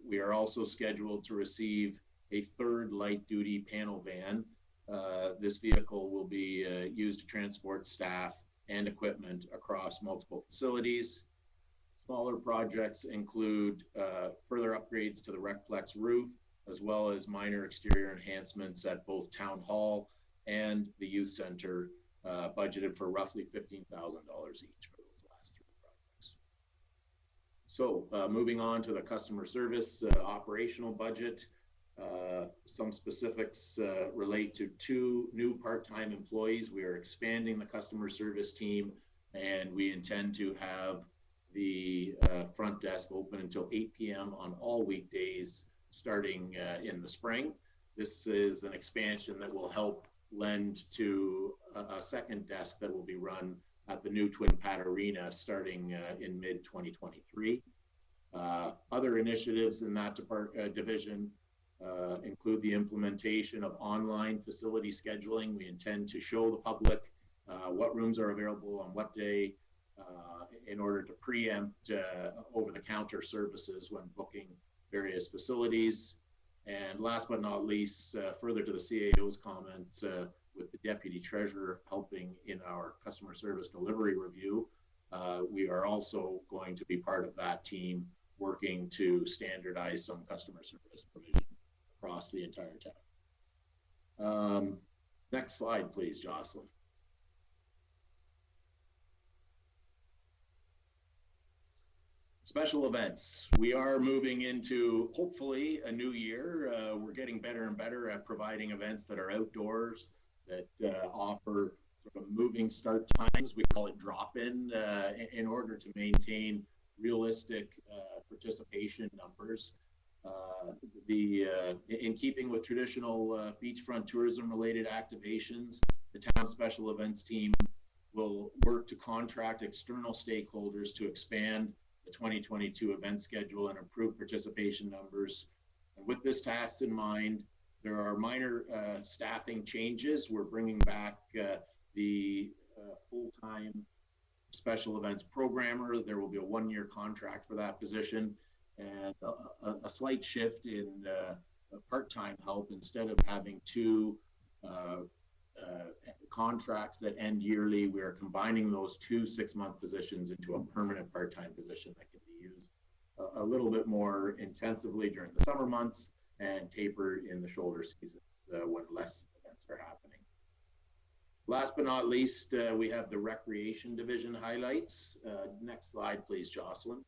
We are also scheduled to receive a 3rd light-duty panel van. This vehicle will be used to transport staff and equipment across multiple facilities. Smaller projects include further upgrades to the Recplex roof, as well as minor exterior enhancements at both Town Hall and the Youth Center, budgeted for roughly $15,000 each for those last 3 projects. So moving on to the customer service operational budget. Some specifics relate to 2 new part-time employees. We are expanding the customer service team, and we intend to have the front desk open until 8 p.m. on all weekdays starting in the spring. This is an expansion that will help lend to a second desk that will be run at the new Twin Pad Arena starting in mid-2023. Other initiatives in that division include the implementation of online facility scheduling. We intend to show the public what rooms are available on what day in order to preempt over-the-counter services when booking various facilities. And last but not least, further to the CAO's comment, with the Deputy Treasurer helping in our customer service delivery review, we are also going to be part of that team working to standardize some customer service provision across the entire town. Next slide, please, Jocelyn. Special events. We are moving into, hopefully, a new year. We're getting better and better at providing events that are outdoors, that offer sort of moving start times. We call it drop-in, in order to maintain realistic participation numbers. In keeping with traditional beachfront tourism-related activations, the town special events team will work to contract external stakeholders to expand the 2022 event schedule and improve participation numbers. And with this task in mind, there are minor staffing changes. We're bringing back the full-time special events programmer. There will be a one-year contract for that position, and a slight shift in part-time help. Instead of having two contracts that end yearly, we are combining those two 6-month positions into a permanent part-time position that can be used a little bit more intensively during the summer months and tapered in the shoulder seasons when less events are happening. Last but not least, we have the Recreation Division highlights. Next slide, please, Jocelyn.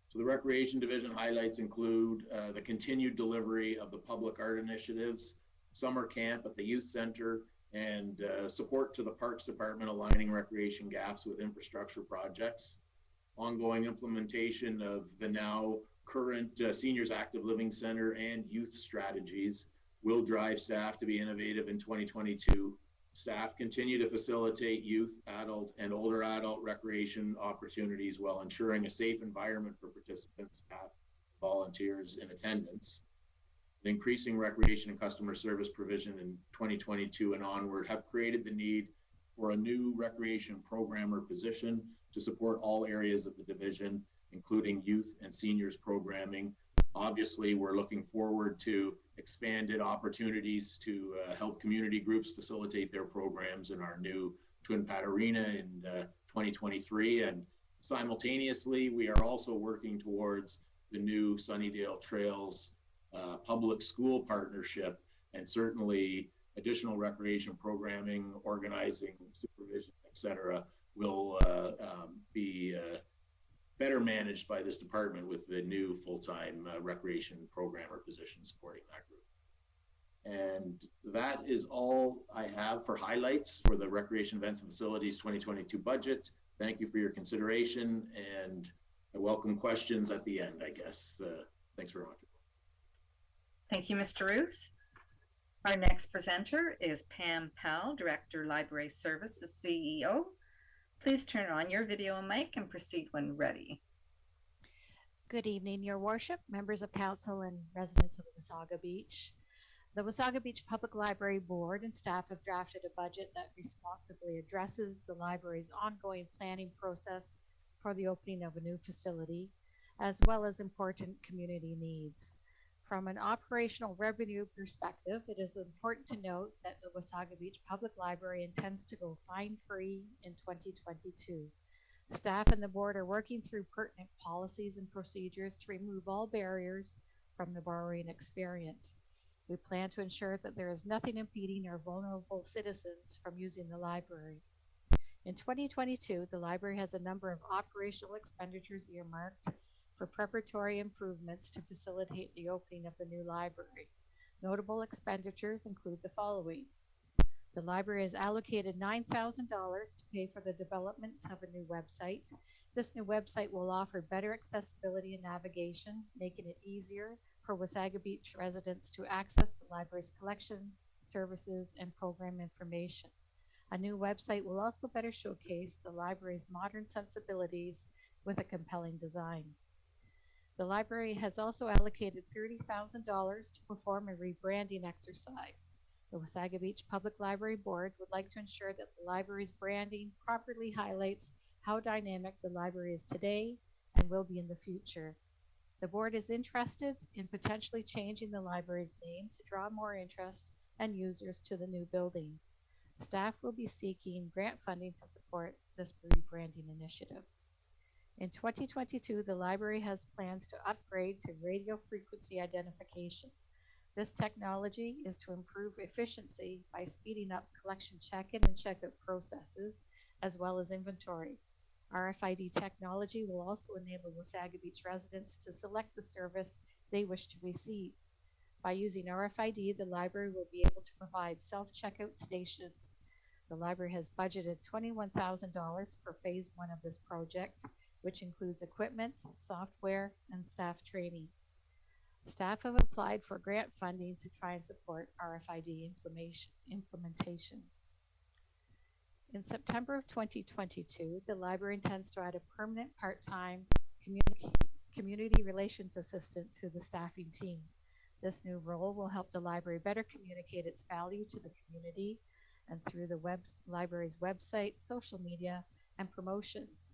So the Recreation Division highlights include the continued delivery of the public art initiatives, summer camp at the youth center, and support to the Parks Department aligning recreation gaps with infrastructure projects, ongoing implementation of the now current Seniors Active Living Center and youth strategies will drive staff to be innovative in 2022. Staff continue to facilitate youth, adult, and older adult recreation opportunities while ensuring a safe environment for participants, staff, volunteers in attendance. The increasing recreation and customer service provision in 2022 and onward have created the need for a new recreation programmer position to support all areas of the division, including youth and seniors programming. Obviously, we're looking forward to expanded opportunities to help community groups facilitate their programs in our new Twin Pad Arena in 2023. And simultaneously, we are also working towards the new Sunnydale Trails public school partnership, and certainly additional recreation programming, organizing, supervision, etc., will be better managed by this department with the new full-time recreation programmer position supporting that group. And that is all I have for highlights for the Recreation Events and Facilities 2022 budget. Thank you for your consideration, and I welcome questions at the end, I guess. Thanks very much. Thank you, Mr. Roos. Our next presenter is Pam Powell, Director, Library Services, CEO. Please turn on your video and mic and proceed when ready. Good evening, Your Worship, members of council, and residents of Wasaga Beach. The Wasaga Beach Public Library Board and staff have drafted a budget that responsibly addresses the library's ongoing planning process for the opening of a new facility, as well as important community needs. From an operational revenue perspective, it is important to note that the Wasaga Beach Public Library intends to go fine-free in 2022. Staff and the board are working through pertinent policies and procedures to remove all barriers from the borrowing experience. We plan to ensure that there is nothing impeding our vulnerable citizens from using the library. In 2022, the library has a number of operational expenditures earmarked for preparatory improvements to facilitate the opening of the new library. Notable expenditures include the following. The library has allocated $9,000 to pay for the development of a new website. This new website will offer better accessibility and navigation, making it easier for Wasaga Beach residents to access the library's collection, services, and program information. A new website will also better showcase the library's modern sensibilities with a compelling design. The library has also allocated $30,000 to perform a rebranding exercise. The Wasaga Beach Public Library Board would like to ensure that the library's branding properly highlights how dynamic the library is today and will be in the future. The board is interested in potentially changing the library's name to draw more interest and users to the new building. Staff will be seeking grant funding to support this rebranding initiative. In 2022, the library has plans to upgrade to radio frequency identification. This technology is to improve efficiency by speeding up collection check-in and check-out processes, as well as inventory. RFID technology will also enable Wasaga Beach residents to select the service they wish to receive. By using RFID, the library will be able to provide self-checkout stations. The library has budgeted $21,000 for phase 1 of this project, which includes equipment, software, and staff training. Staff have applied for grant funding to try and support RFID implementation. In September of 2022, the library intends to add a permanent part-time community relations assistant to the staffing team. This new role will help the library better communicate its value to the community and through the library's website, social media, and promotions.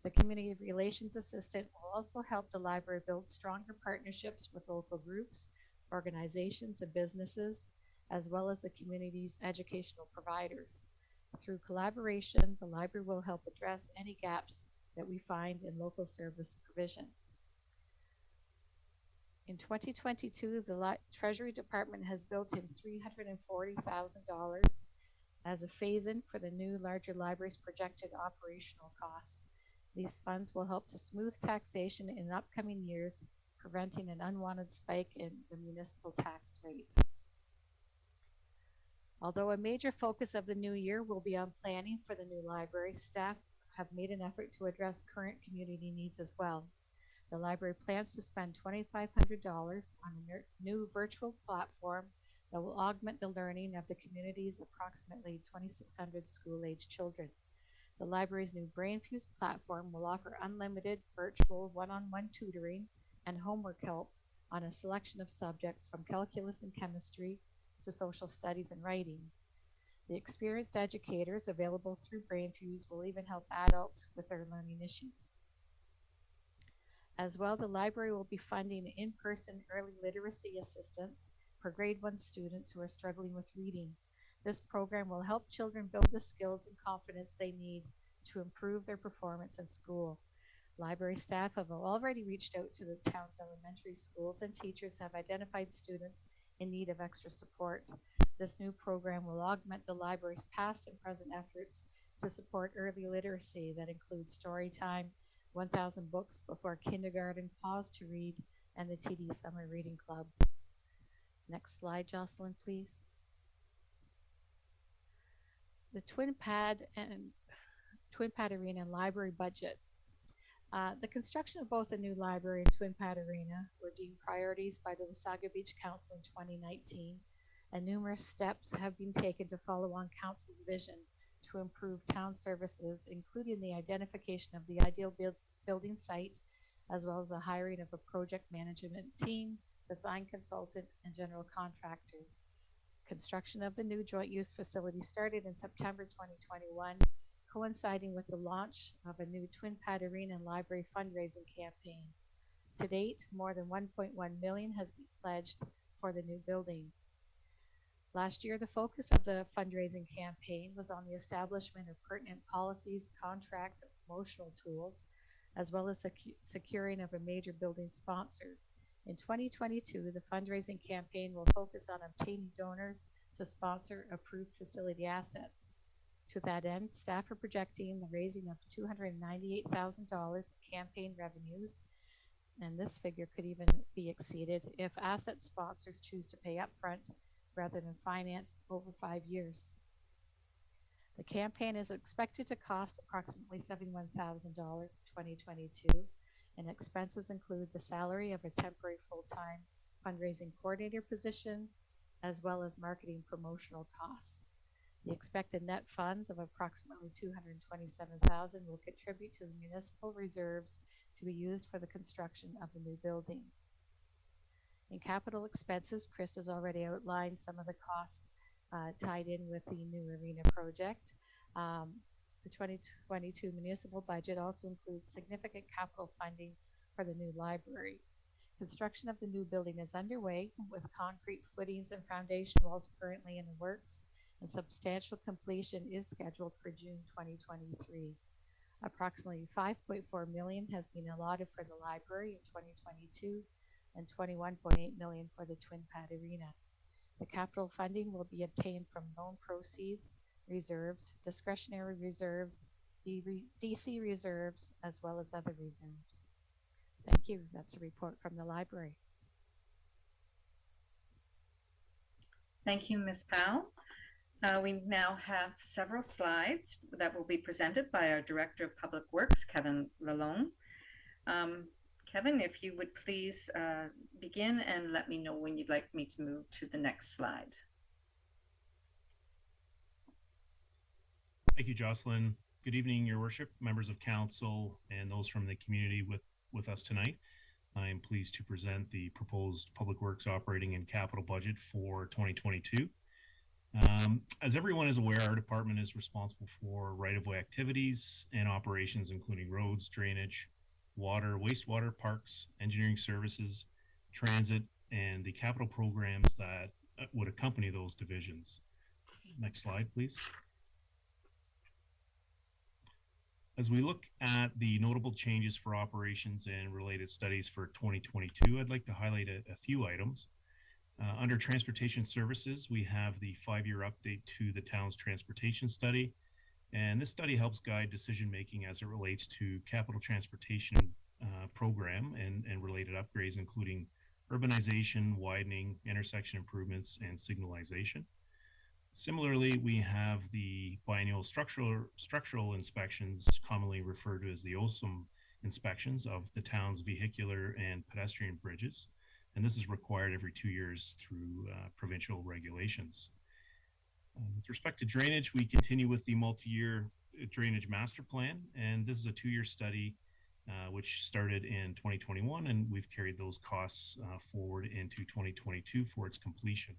The community relations assistant will also help the library build stronger partnerships with local groups, organizations, and businesses, as well as the community's educational providers. Through collaboration, the library will help address any gaps that we find in local service provision. In 2022, the Treasury Department has built in $340,000 as a phase-in for the new larger library's projected operational costs. These funds will help to smooth taxation in upcoming years, preventing an unwanted spike in the municipal tax rate. Although a major focus of the new year will be on planning for the new library, staff have made an effort to address current community needs as well. The library plans to spend $2,500 on a new virtual platform that will augment the learning of the community's approximately 2,600 school-age children. The library's new BrainFuse platform will offer unlimited virtual one-on-one tutoring and homework help on a selection of subjects from calculus and chemistry to social studies and writing. The experienced educators available through BrainFuse will even help adults with their learning issues. As well, the library will be funding in-person early literacy assistance for grade 1 students who are struggling with reading. This program will help children build the skills and confidence they need to improve their performance in school. Library staff have already reached out to the town's elementary schools, and teachers have identified students in need of extra support. This new program will augment the library's past and present efforts to support early literacy that includes story time, 1,000 books before kindergarten, pause to read, and the TD Summer Reading Club. Next slide, Jocelyn, please. The Twin Pad Arena and library budget. The construction of both the new library and Twin Pad Arena were deemed priorities by the Wasaga Beach Council in 2019, and numerous steps have been taken to follow on Council's vision to improve town services, including the identification of the ideal building site, as well as the hiring of a project management team, design consultant, and general contractor. Construction of the new joint use facility started in September 2021, coinciding with the launch of a new Twin Pad Arena and Library fundraising campaign. To date, more than $1.1 million has been pledged for the new building. Last year, the focus of the fundraising campaign was on the establishment of pertinent policies, contracts, and promotional tools, as well as securing of a major building sponsor. In 2022, the fundraising campaign will focus on obtaining donors to sponsor approved facility assets. To that end, staff are projecting the raising of $298,000 in campaign revenues, and this figure could even be exceeded if asset sponsors choose to pay upfront rather than finance over 5 years. The campaign is expected to cost approximately $71,000 in 2022, and expenses include the salary of a temporary full-time fundraising coordinator position, as well as marketing promotional costs. The expected net funds of approximately $227,000 will contribute to the municipal reserves to be used for the construction of the new building. In capital expenses, Chris has already outlined some of the costs tied in with the new arena project. The 2022 municipal budget also includes significant capital funding for the new library. Construction of the new building is underway, with concrete footings and foundation walls currently in the works, and substantial completion is scheduled for June 2023. Approximately $5.4 million has been allotted for the library in 2022 and $21.8 million for the Twin Pad Arena. The capital funding will be obtained from loan proceeds, reserves, discretionary reserves, DC reserves, as well as other reserves. Thank you. That's a report from the library. Thank you, Ms. Powell. We now have several slides that will be presented by our Director of Public Works, Kevin Lalone. Kevin, if you would please begin and let me know when you'd like me to move to the next slide. Thank you, Jocelyn. Good evening, Your Worship, members of council, and those from the community with us tonight. I am pleased to present the proposed Public Works operating and capital budget for 2022. As everyone is aware, our department is responsible for right-of-way activities and operations, including roads, drainage, water, wastewater, parks, engineering services, transit, and the capital programs that would accompany those divisions. Next slide, please. As we look at the notable changes for operations and related studies for 2022, I'd like to highlight a few items. Under transportation services, we have the 5-year update to the town's transportation study. And this study helps guide decision-making as it relates to capital transportation program and related upgrades, including urbanization, widening, intersection improvements, and signalization. Similarly, we have the biennial structural inspections, commonly referred to as the OSUM inspections of the town's vehicular and pedestrian bridges. And this is required every 2 years through provincial regulations. With respect to drainage, we continue with the multi-year drainage master plan, and this is a 2-year study which started in 2021, and we've carried those costs forward into 2022 for its completion.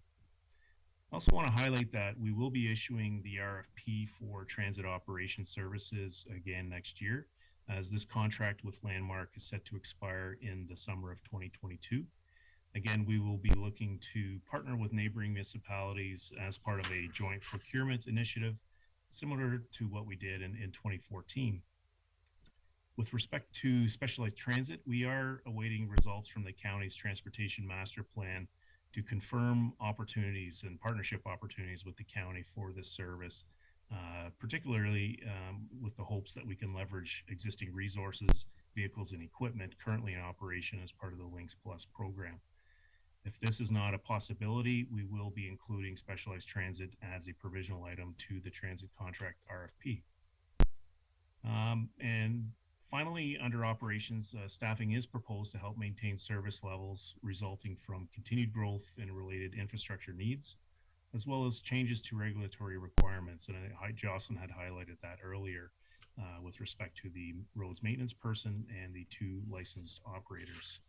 I also want to highlight that we will be issuing the RFP for transit operation services again next year, as this contract with Landmark is set to expire in the summer of 2022. Again, we will be looking to partner with neighboring municipalities as part of a joint procurement initiative, similar to what we did in 2014. With respect to specialized transit, we are awaiting results from the county's transportation master plan to confirm opportunities and partnership opportunities with the county for this service, particularly with the hopes that we can leverage existing resources, vehicles, and equipment currently in operation as part of the Links Plus program. If this is not a possibility, we will be including specialized transit as a provisional item to the transit contract RFP. And finally, under operations, staffing is proposed to help maintain service levels resulting from continued growth in related infrastructure needs, as well as changes to regulatory requirements. And Jocelyn had highlighted that earlier with respect to the roads maintenance person and the 2 licensed operators.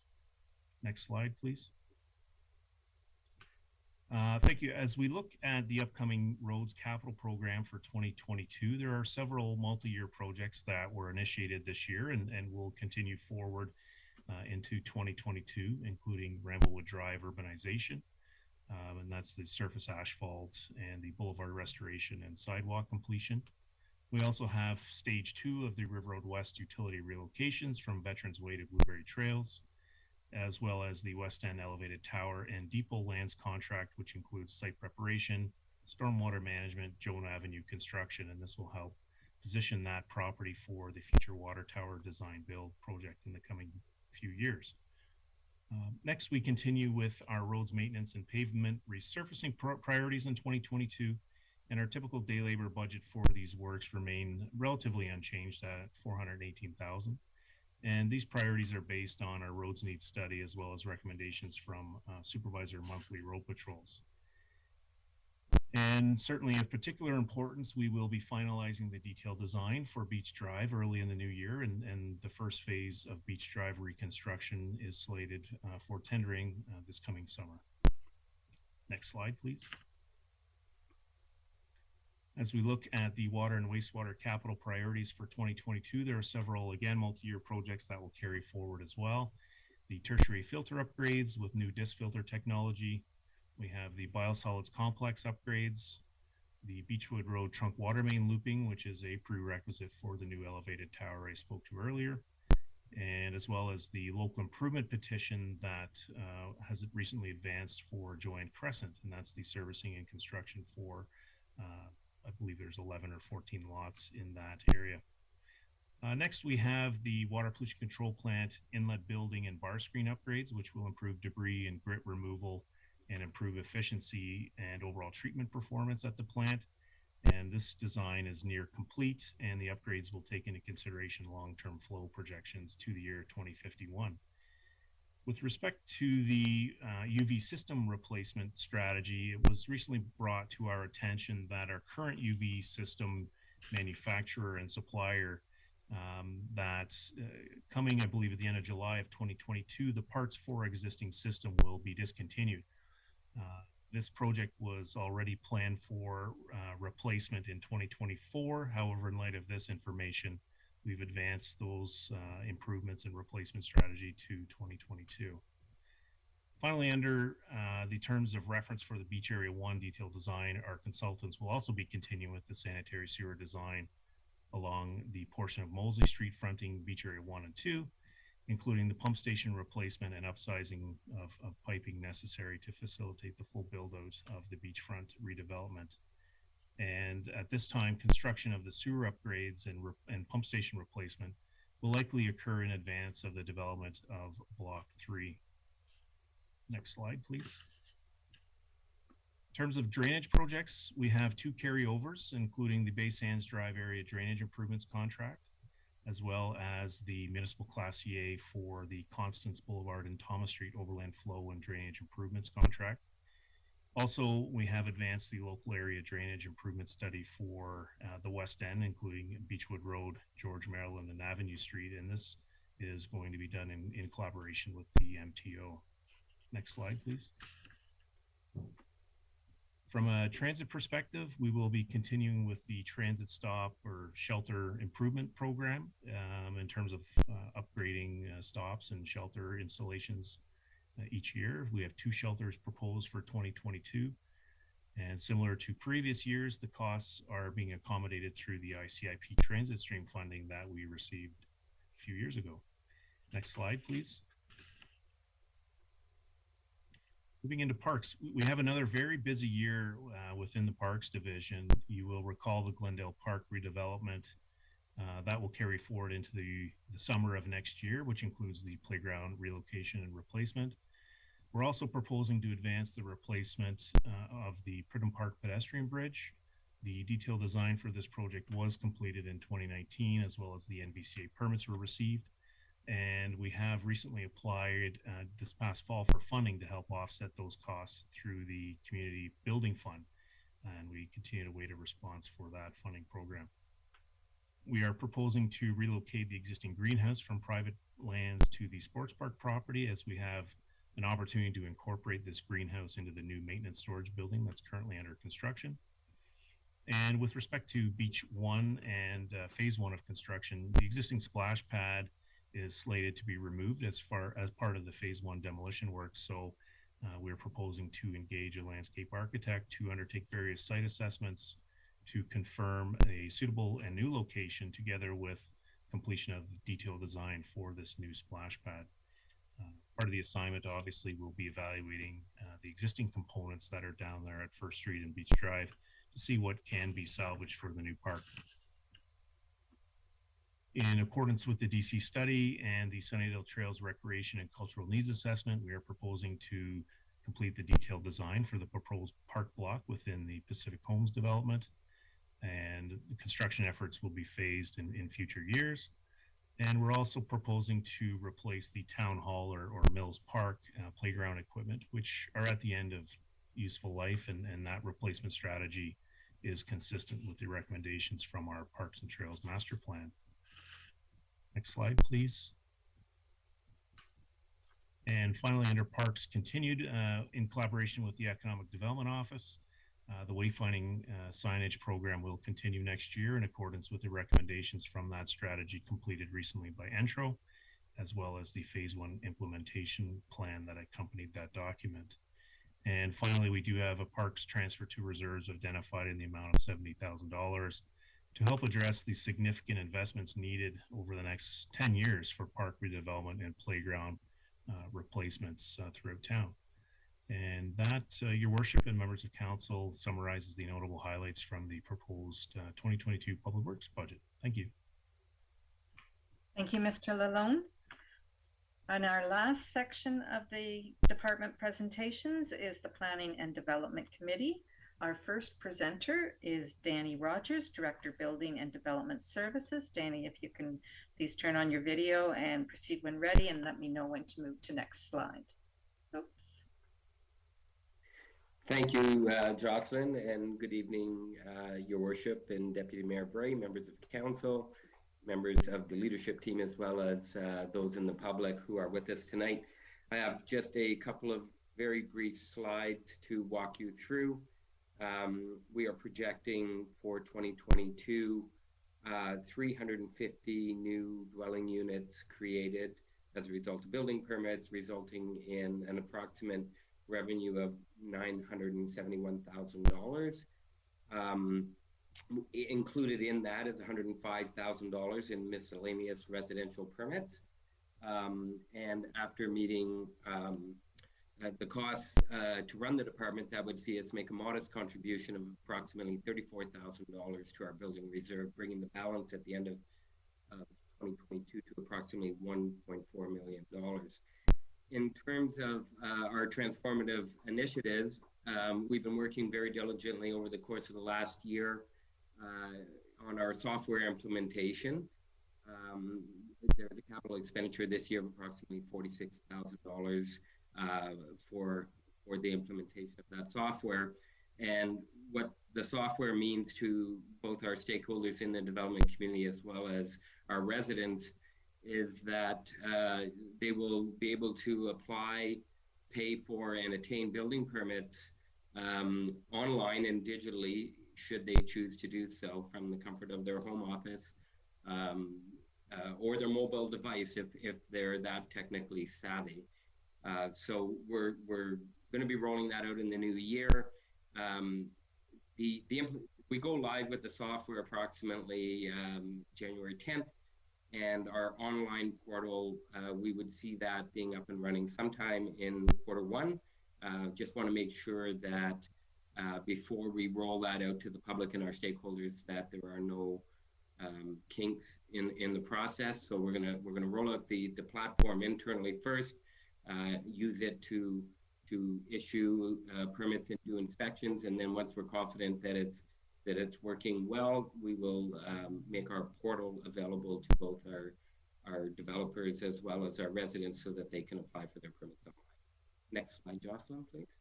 Next slide, please. Thank you. As we look at the upcoming roads capital program for 2022, there are several multi-year projects that were initiated this year and will continue forward into 2022, including Ramblewood Drive urbanization, and that's the surface asphalt and the boulevard restoration and sidewalk completion. We also have stage 2 of the River Road West utility relocations from Veterans Way to Blueberry Trails, as well as the West End Elevated Tower and Depot Lands contract, which includes site preparation, stormwater management, Joan Avenue construction, and this will help position that property for the future water tower design build project in the coming few years. Next, we continue with our roads maintenance and pavement resurfacing priorities in 2022, and our typical day labor budget for these works remain relatively unchanged at $418,000. And these priorities are based on our roads needs study as well as recommendations from supervisor monthly road patrols. And certainly of particular importance, we will be finalizing the detailed design for Beach Drive early in the new year, and the first phase of Beach Drive reconstruction is slated for tendering this coming summer. Next slide, please. As we look at the water and wastewater capital priorities for 2022, there are several, again, multi-year projects that will carry forward as well. The tertiary filter upgrades with new disc filter technology. We have the biosolids complex upgrades, the Beechwood Road trunk water main looping, which is a prerequisite for the new elevated tower I spoke to earlier, and as well as the local improvement petition that has recently advanced for Joanne Crescent, and that's the servicing and construction for I believe there's 11 or 14 lots in that area. Next, we have the water pollution control plant inlet building and bar screen upgrades, which will improve debris and grit removal and improve efficiency and overall treatment performance at the plant. And this design is near complete, and the upgrades will take into consideration long-term flow projections to the year 2051. With respect to the UV system replacement strategy, it was recently brought to our attention that our current UV system manufacturer and supplier, that's coming, I believe, at the end of July of 2022, the parts for our existing system will be discontinued. This project was already planned for replacement in 2024. However, in light of this information, we've advanced those improvements and replacement strategy to 2022. Finally, under the terms of reference for the Beach Area 1 detailed design, our consultants will also be continuing with the sanitary sewer design along the portion of Moseley Street fronting Beach Area 1 and 2, including the pump station replacement and upsizing of piping necessary to facilitate the full build-out of the beachfront redevelopment. And at this time, construction of the sewer upgrades and pump station replacement will likely occur in advance of the development of Block 3. Next slide, please. In terms of drainage projects, we have 2 carryovers, including the Bay Sands Drive area drainage improvements contract, as well as the municipal Class EA for the Constance Boulevard and Thomas Street overland flow and drainage improvements contract. Also, we have advanced the local area drainage improvement study for the West End, including Beechwood Road, George Maryland, and Avenue Street, and this is going to be done in collaboration with the MTO. Next slide, please. From a transit perspective, we will be continuing with the transit stop or shelter improvement program in terms of upgrading stops and shelter installations each year. We have 2 shelters proposed for 2022. And similar to previous years, the costs are being accommodated through the ICIP transit stream funding that we received a few years ago. Next slide, please. Moving into parks, we have another very busy year within the Parks Division. You will recall the Glendale Park redevelopment that will carry forward into the summer of next year, which includes the playground relocation and replacement. We're also proposing to advance the replacement of the Pridham Park pedestrian bridge. The detailed design for this project was completed in 2019, as well as the NVCA permits were received. And we have recently applied this past fall for funding to help offset those costs through the Community Building Fund. And we continue to wait a response for that funding program. We are proposing to relocate the existing greenhouse from private lands to the sports park property, as we have an opportunity to incorporate this greenhouse into the new maintenance storage building that's currently under construction. And with respect to Beach 1 and Phase 1 of construction, the existing splash pad is slated to be removed as part of the Phase 1 demolition work. So we're proposing to engage a landscape architect to undertake various site assessments to confirm a suitable and new location, together with completion of the detailed design for this new splash pad. Part of the assignment, obviously, will be evaluating the existing components that are down there at First Street and Beach Drive to see what can be salvaged for the new park. In accordance with the DC study and the Sunnydale Trails Recreation and Cultural Needs Assessment, we are proposing to complete the detailed design for the proposed park block within the Pacific Homes development. And the construction efforts will be phased in future years. And we're also proposing to replace the Town Hall or Mills Park playground equipment, which are at the end of useful life, and that replacement strategy is consistent with the recommendations from our Parks and Trails Master Plan. Next slide, please. And finally, under Parks continued, in collaboration with the Economic Development Office, the wayfinding signage program will continue next year in accordance with the recommendations from that strategy completed recently by Entro, as well as the Phase 1 implementation plan that accompanied that document. And finally, we do have a parks transfer to reserves identified in the amount of $70,000 to help address the significant investments needed over the next 10 years for park redevelopment and playground replacements throughout town. And that, Your Worship and members of council, summarizes the notable highlights from the proposed 2022 Public Works budget. Thank you. Thank you, Mr. Lalonde. And our last section of the department presentations is the Planning and Development Committee. Our first presenter is Danny Rogers, Director, Building and Development Services. Danny, if you can please turn on your video and proceed when ready, and let me know when to move to next slide. Oops. Thank you, Jocelyn, and good evening, Your Worship and Deputy Mayor Bray, members of council, members of the leadership team, as well as those in the public who are with us tonight. I have just a couple of very brief slides to walk you through. We are projecting for 2022 350 new dwelling units created as a result of building permits, resulting in an approximate revenue of $971,000. Included in that is $105,000 in miscellaneous residential permits. And after meeting the costs to run the department, that would see us make a modest contribution of approximately $34,000 to our building reserve, bringing the balance at the end of 2022 to approximately $1.4 million. In terms of our transformative initiatives, we've been working very diligently over the course of the last year on our software implementation. There's a capital expenditure this year of approximately $46,000 for the implementation of that software. And what the software means to both our stakeholders in the development community as well as our residents is that they will be able to apply, pay for, and attain building permits online and digitally, should they choose to do so from the comfort of their home office or their mobile device if they're that technically savvy. So we're going to be rolling that out in the new year. We go live with the software approximately January 10th, and our online portal, we would see that being up and running sometime in Q1. Just want to make sure that before we roll that out to the public and our stakeholders, that there are no kinks in the process. So we're gonna roll out the platform internally first, use it to issue permits and do inspections, and then once we're confident that it's working well, we will make our portal available to both our developers as well as our residents so that they can apply for their permits online. Next slide, Jocelyn, please.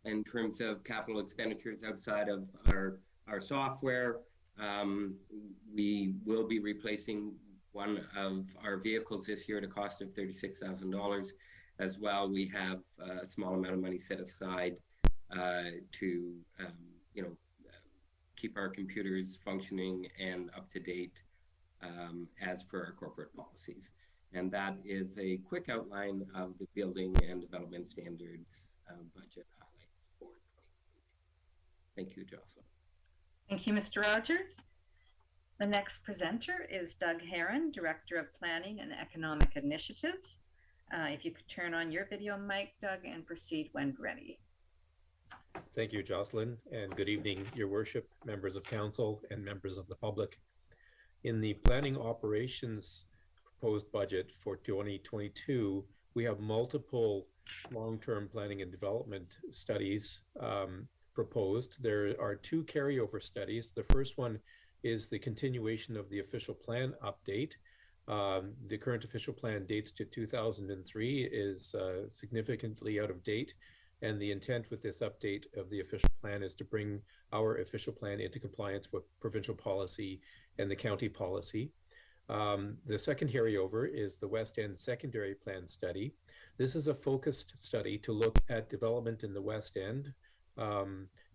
In terms of capital expenditures outside of our software, we will be replacing one of our vehicles this year at a cost of $36,000. As well, we have a small amount of money set aside to keep our computers functioning and up to date as per our corporate policies. And that is a quick outline of the building and development standards budget highlights for 2022. Thank you, Jocelyn. Thank you, Mr. Rogers. The next presenter is Doug Herron, Director of Planning and Economic Initiatives. If you could turn on your video mic, Doug, and proceed when ready. Thank you, Jocelyn, and good evening, Your Worship, members of council, and members of the public. In the planning operations proposed budget for 2022, we have multiple long-term planning and development studies proposed. There are two carryover studies. The first one is the continuation of the official plan update. The current official plan dates to 2003, is significantly out of date. And the intent with this update of the official plan is to bring our official plan into compliance with provincial policy and the county policy. The second carryover is the West End Secondary Plan Study. This is a focused study to look at development in the West End,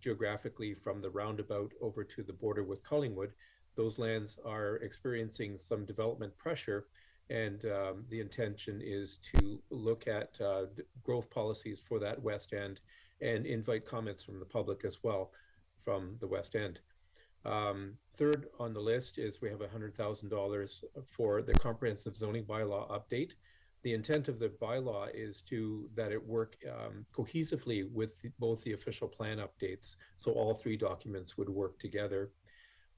geographically from the roundabout over to the border with Collingwood. Those lands are experiencing some development pressure, and the intention is to look at growth policies for that West End and invite comments from the public as well from the West End. Third on the list is we have $100,000 for the comprehensive zoning bylaw update. The intent of the bylaw is that it work cohesively with both the official plan updates, so all three documents would work together.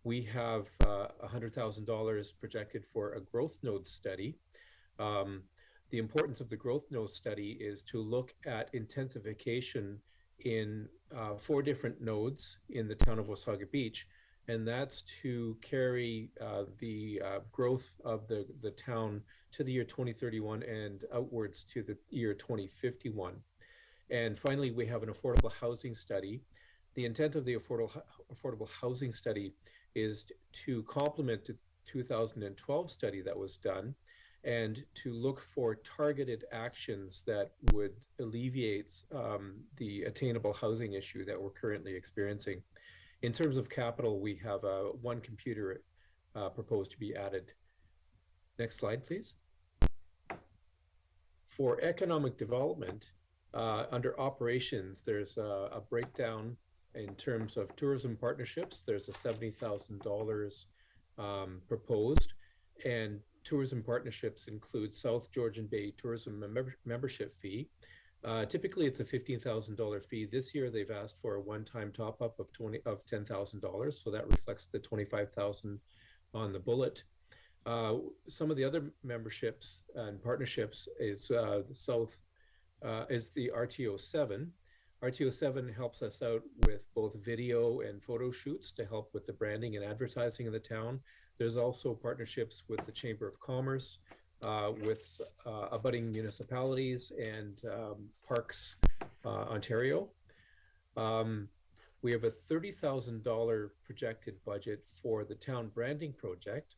we have $100,000 projected for a growth node study. The importance of the growth node study is to look at intensification in 4 different nodes in the town of Wasaga Beach, and that's to carry the growth of the town to the year 2031 and outwards to the year 2051. And finally, we have an affordable housing study. The intent of the affordable housing study is to complement the 2012 study that was done and to look for targeted actions that would alleviate the attainable housing issue that we're currently experiencing. In terms of capital, we have 1 computer proposed to be added. Next slide, please. For economic development, under operations, there's a breakdown in terms of tourism partnerships. There's a $70,000 proposed, and tourism partnerships include South Georgian Bay Tourism membership fee. Typically, it's a $15,000 fee. This year, they've asked for a one-time top-up of $10,000, so that reflects the $25,000 on the bullet. Some of the other memberships and partnerships is the RTO 7. RTO 7 helps us out with both video and photo shoots to help with the branding and advertising of the town. There's also partnerships with the Chamber of Commerce, with abutting municipalities and Parks Ontario. We have a $30,000 projected budget for the town branding project.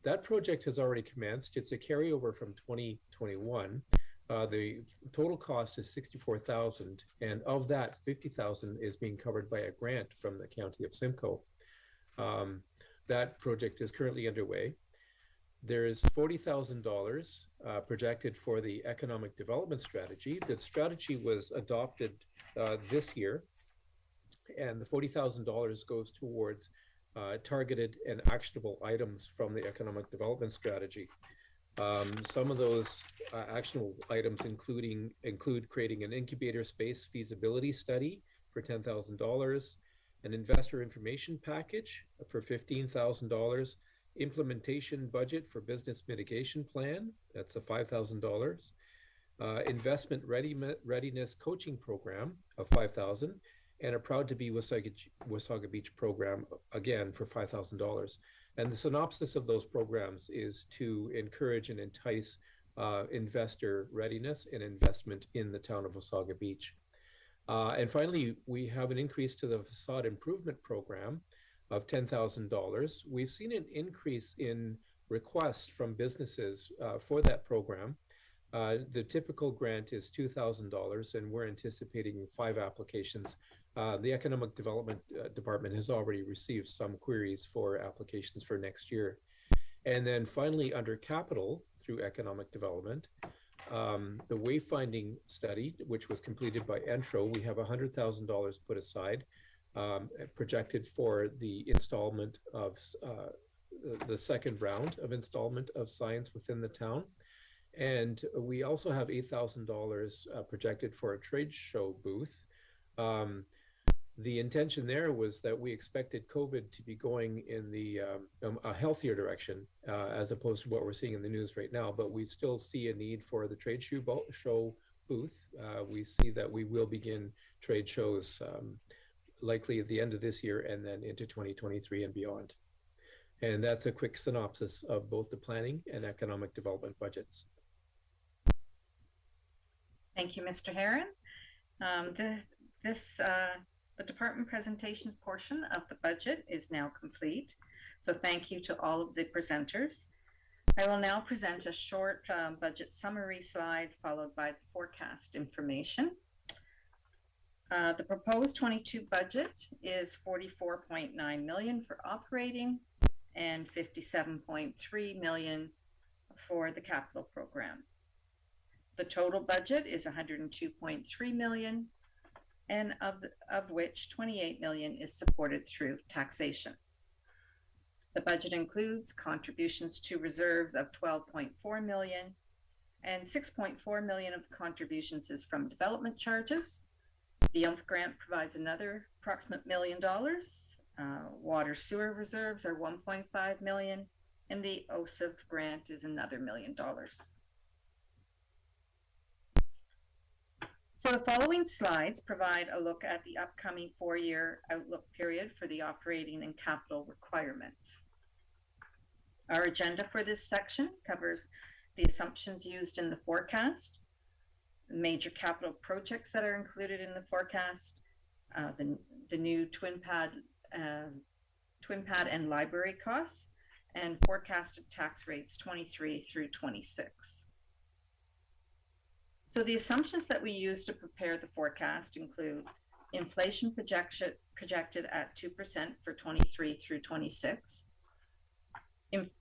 That project has already commenced. It's a carryover from 2021. The total cost is $64,000, and of that, $50,000 is being covered by a grant from the County of Simcoe. That project is currently underway. There is $40,000 projected for the economic development strategy. That strategy was adopted this year, and the $40,000 goes towards targeted and actionable items from the economic development strategy. Some of those actionable items include creating an incubator space feasibility study for $10,000, an investor information package for $15,000, implementation budget for business mitigation plan, that's a $5,000, investment readiness coaching program of $5,000, and a Proud to Be Wasaga Beach program, again, for $5,000. And the synopsis of those programs is to encourage and entice investor readiness and investment in the town of Wasaga Beach. And finally, we have an increase to the facade improvement program of $10,000. We've seen an increase in requests from businesses for that program. The typical grant is $2,000, and we're anticipating 5 applications. The Economic Development Department has already received some queries for applications for next year. And then finally, under capital through economic development, the wayfinding study, which was completed by Entro, we have $100,000 put aside, projected for the installment of the second round of installment of signs within the town. And we also have $8,000 projected for a trade show booth. The intention there was that we expected COVID to be going in the a healthier direction as opposed to what we're seeing in the news right now, but we still see a need for the trade show booth. We see that we will begin trade shows likely at the end of this year and then into 2023 and beyond. And that's a quick synopsis of both the planning and economic development budgets. Thank you, Mr. Herron. The department presentations portion of the budget is now complete. So thank you to all of the presenters. I will now present a short budget summary slide followed by the forecast information. The proposed 22 budget is $44.9 million for operating and $57.3 million for the capital program. The total budget is $102.3 million, and of which $28 million is supported through taxation. The budget includes contributions to reserves of $12.4 million, and $6.4 million of the contributions is from development charges. The UMF grant provides another approximate $1 million, Water sewer reserves are 1.5 million, and the OSIF grant is another $1 million. So the following slides provide a look at the upcoming 4-year outlook period for the operating and capital requirements. Our agenda for this section covers the assumptions used in the forecast, the major capital projects that are included in the forecast, the new twin pad and library costs, and forecasted tax rates 23 through 26. So the assumptions that we use to prepare the forecast include inflation projected at 2% for 23 through 26,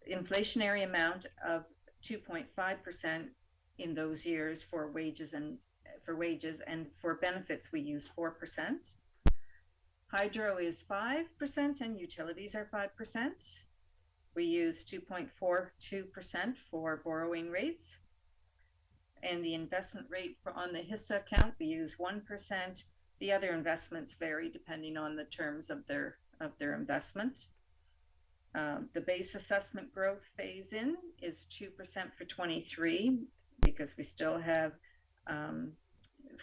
inflationary amount of 2.5% in those years for wages, and for benefits we use 4%. Hydro is 5% and utilities are 5%. We use 2.42% for borrowing rates. And the investment rate on the HISA account, we use 1%. The other investments vary depending on the terms of their investment. The base assessment growth phase in is 2% for 23 because we still have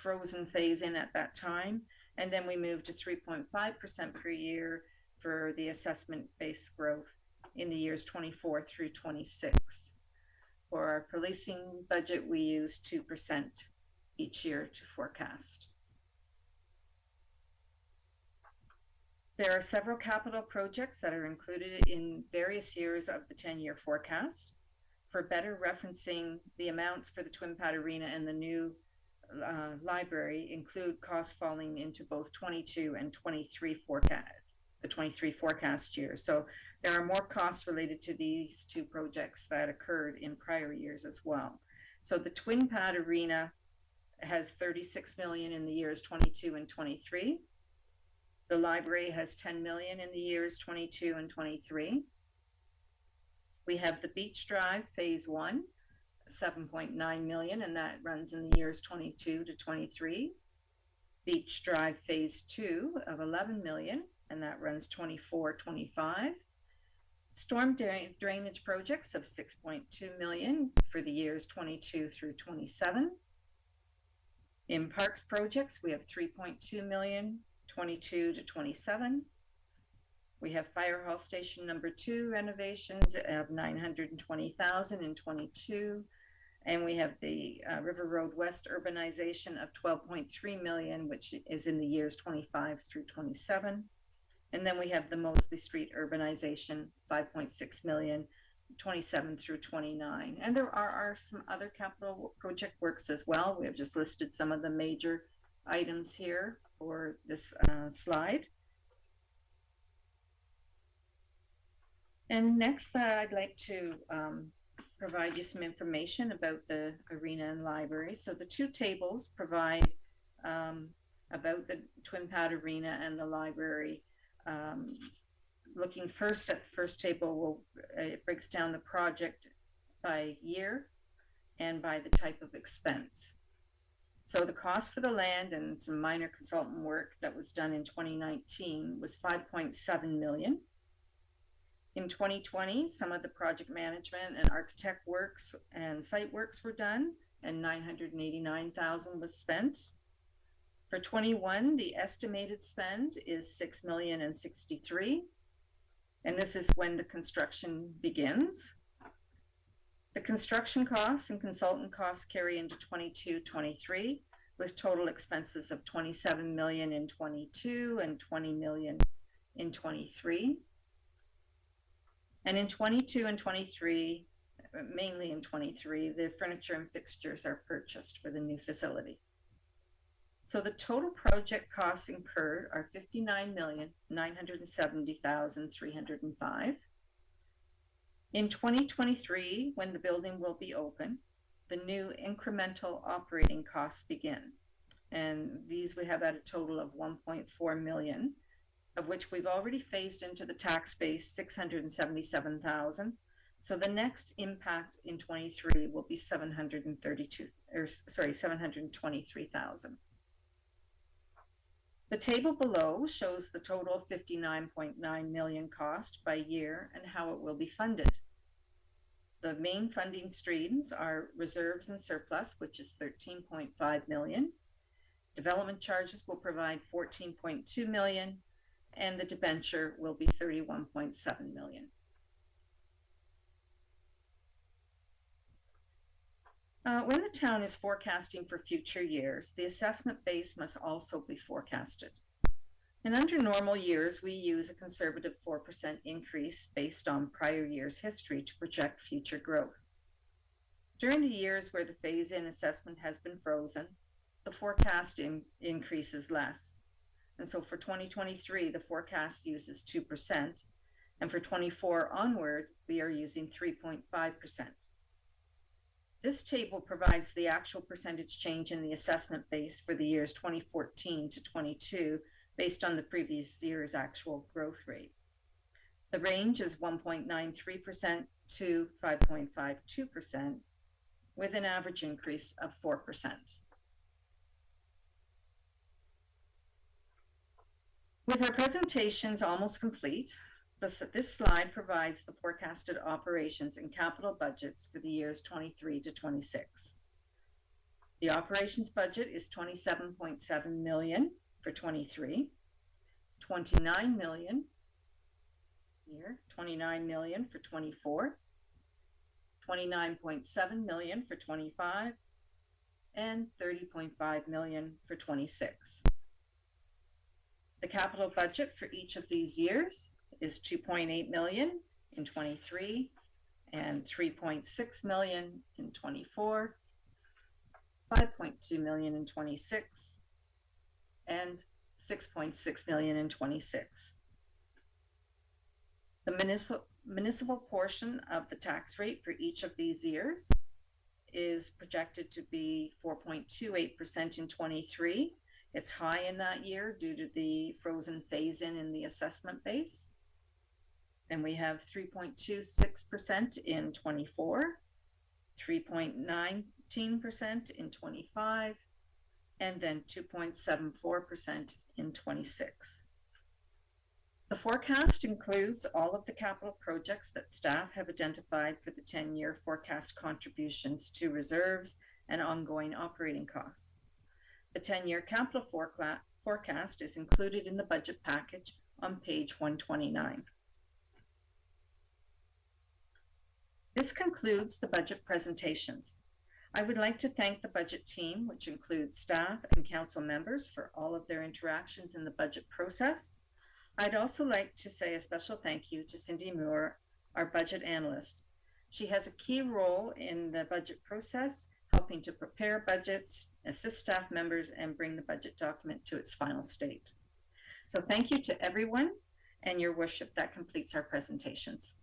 frozen phase in at that time. And then we move to 3.5% per year for the assessment base growth in the years 24 through 26. For our policing budget, we use 2% each year to forecast. There are several capital projects that are included in various years of the 10-year forecast. For better referencing, the amounts for the Twin Pad Arena and the new library include costs falling into both 22 and 23 the 23 forecast year. So there are more costs related to these two projects that occurred in prior years as well. So the Twin Pad Arena has 36 million in the years 22 and 23. The library has 10 million in the years 22 and 23. We have the Beach Drive Phase 1, 7.9 million, and that runs in the years 22 to 23. Beach Drive Phase 2 of 11 million, and that runs 24-25. Storm drainage projects of 6.2 million for the years 22 through 27. In parks projects, we have 3.2 million, 22 to 27. We have Fire Hall Station number 2 renovations of 920,000 in 22. And we have the River Road West urbanization of 12.3 million, which is in the years 25 through 27. And then we have the Mosley Street urbanization, 5.6 million, 27 through 29. And there are some other capital project works as well. We have just listed some of the major items here for this slide. And next, I'd like to provide you some information about the arena and library. So the two tables provide about the Twin Pad Arena and the library. Looking first at the first table, it breaks down the project by year and by the type of expense. So the cost for the land and some minor consultant work that was done in 2019 was 5.7 million. In 2020, some of the project management and architect works and site works were done, and 989,000 was spent. For 21, the estimated spend is 6,063,000, and this is when the construction begins. The construction costs and consultant costs carry into 22-23, with total expenses of 27 million in 22 and 20 million in 23. And in 22 and 23, mainly in 23, the furniture and fixtures are purchased for the new facility. So the total project costs incurred are 59,970,305. In 2023, when the building will be open, the new incremental operating costs begin. And these we have at a total of 1.4 million, of which we've already phased into the tax base 677,000. So the next impact in 23 will be 723,000. The table below shows the total 59.9 million cost by year and how it will be funded. The main funding streams are reserves and surplus, which is 13.5 million. Development charges will provide 14.2 million, and the debenture will be 31.7 million. When the town is forecasting for future years, the assessment base must also be forecasted. And under normal years, we use a conservative 4% increase based on prior year's history to project future growth. During the years where the phase-in assessment has been frozen, the forecast increases less. And so for 2023, the forecast uses 2%, and for 24 onward, we are using 3.5%. This table provides the actual percentage change in the assessment base for the years 2014 to 22 based on the previous year's actual growth rate. The range is 1.93% to 5.52%, with an average increase of 4%. With our presentations almost complete, this slide provides the forecasted operations and capital budgets for the years 23 to 26. The operations budget is 27.7 million for 23, 29 million here, 29 million for 24, 29.7 million for 25, and 30.5 million for 26. The capital budget for each of these years is 2.8 million in 23 and 3.6 million in 24, 5.2 million in 26, and 6.6 million in 26. The municipal portion of the tax rate for each of these years is projected to be 4.28% in 23. It's high in that year due to the frozen phase-in in the assessment base. Then we have 3.26% in 24, 3.19% in 25, and then 2.74% in 26. The forecast includes all of the capital projects that staff have identified for the 10-year forecast contributions to reserves and ongoing operating costs. The 10-year capital forecast is included in the budget package on page 129. This concludes the budget presentations. I would like to thank the budget team, which includes staff and council members, for all of their interactions in the budget process. I'd also like to say a special thank you to Cindy Moore, our budget analyst. She has a key role in the budget process, helping to prepare budgets, assist staff members, and bring the budget document to its final state. So thank you to everyone, and your worship, that completes our presentations.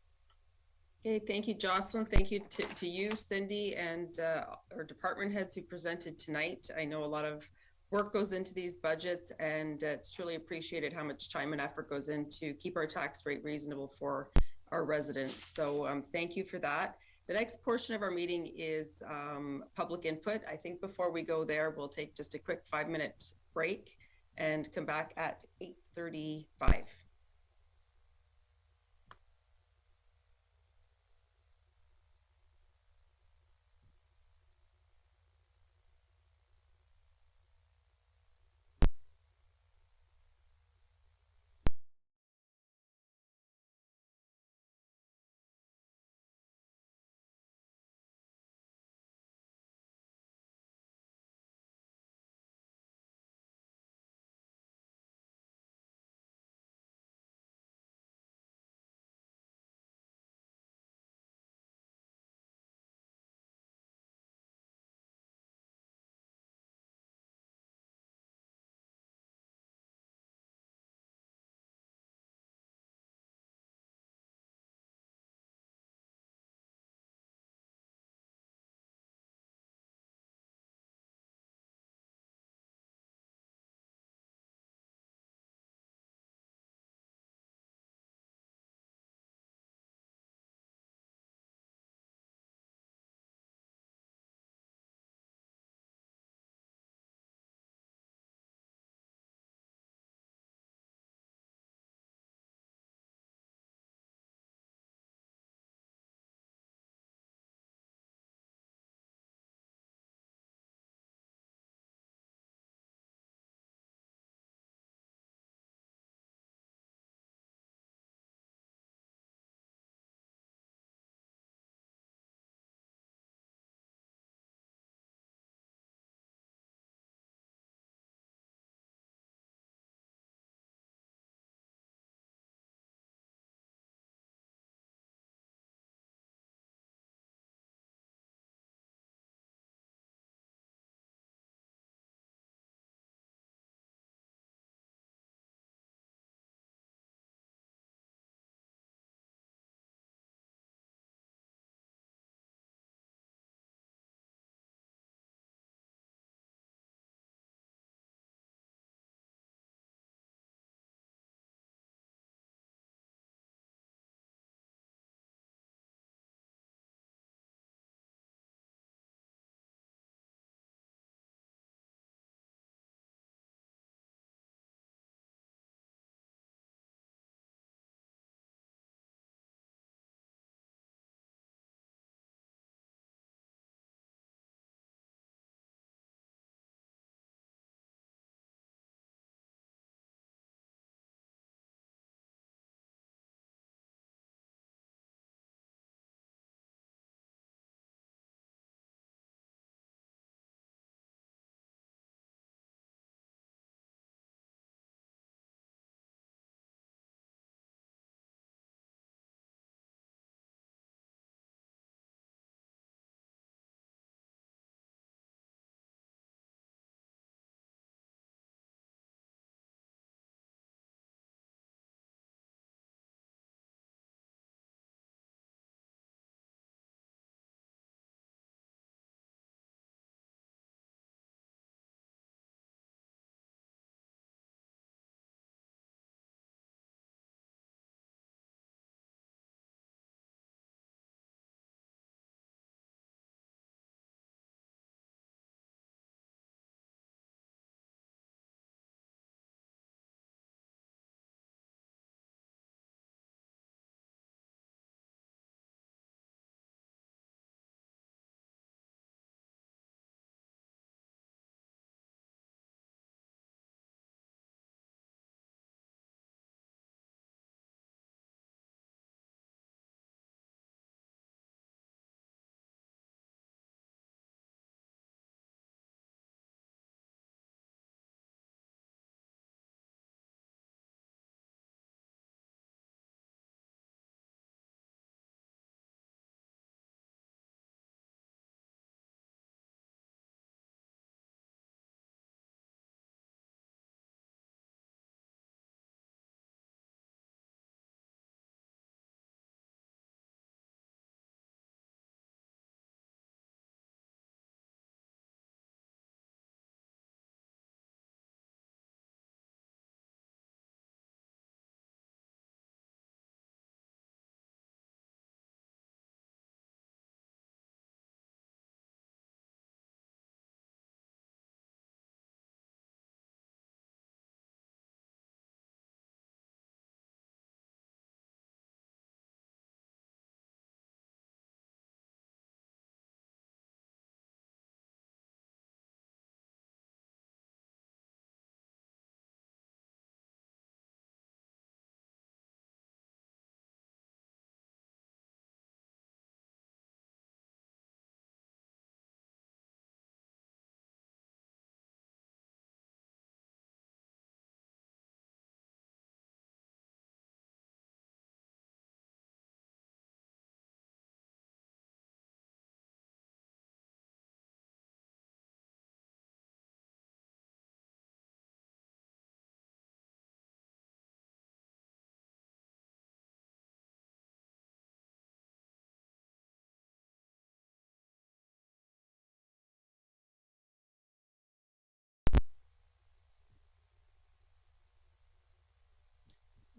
Okay, thank you, Jocelyn. Thank you to you, Cindy, and our department heads who presented tonight. I know a lot of work goes into these budgets, and it's truly appreciated how much time and effort goes into keep our tax rate reasonable for our residents. So thank you for that. The next portion of our meeting is public input. I think before we go there, we'll take just a quick 5-minute break and come back at 8:35.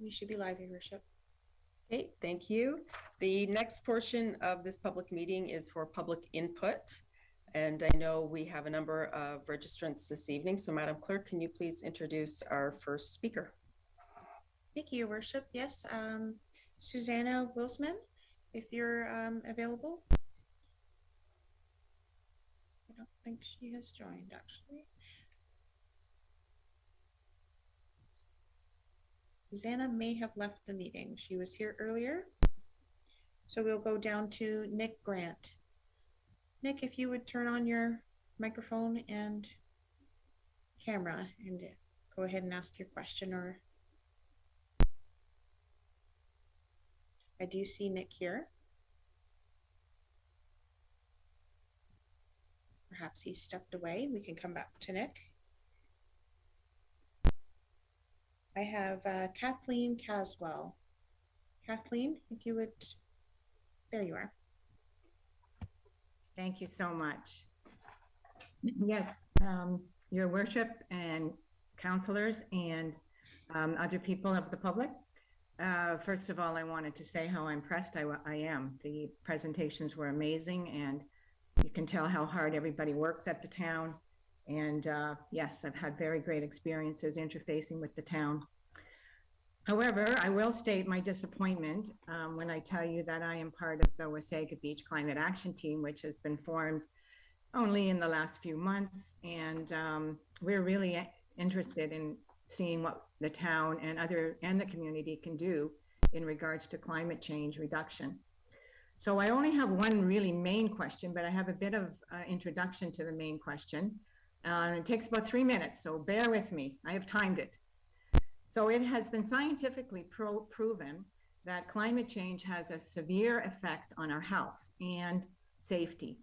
You should be live, Your Worship. Okay, thank you. The next portion of this public meeting is for public input. And I know we have a number of registrants this evening. So Madam Clerk, can you please introduce our first speaker? Thank you, Your Worship. Yes, Susanna Wilsman, if you're available. I don't think she has joined, actually. Susanna may have left the meeting. She was here earlier. So we'll go down to Nick Grant. Nick, if you would turn on your microphone and camera and go ahead and ask your question. Or I do see Nick here. Perhaps he stepped away. We can come back to Nick. I have Kathleen Caswell. Kathleen, if you would, there you are. Thank you so much. Yes, Your Worship and councillors and other people of the public. First of all, I wanted to say how impressed I am. The presentations were amazing, and you can tell how hard everybody works at the town. And yes, I've had very great experiences interfacing with the town. However, I will state my disappointment when I tell you that I am part of the Wasaga Beach Climate Action Team, which has been formed only in the last few months. And we're really interested in seeing what the town and the community can do in regards to climate change reduction. So I only have one really main question, but I have a bit of introduction to the main question. It takes about 3 minutes, so bear with me. I have timed it. So it has been scientifically proven that climate change has a severe effect on our health and safety.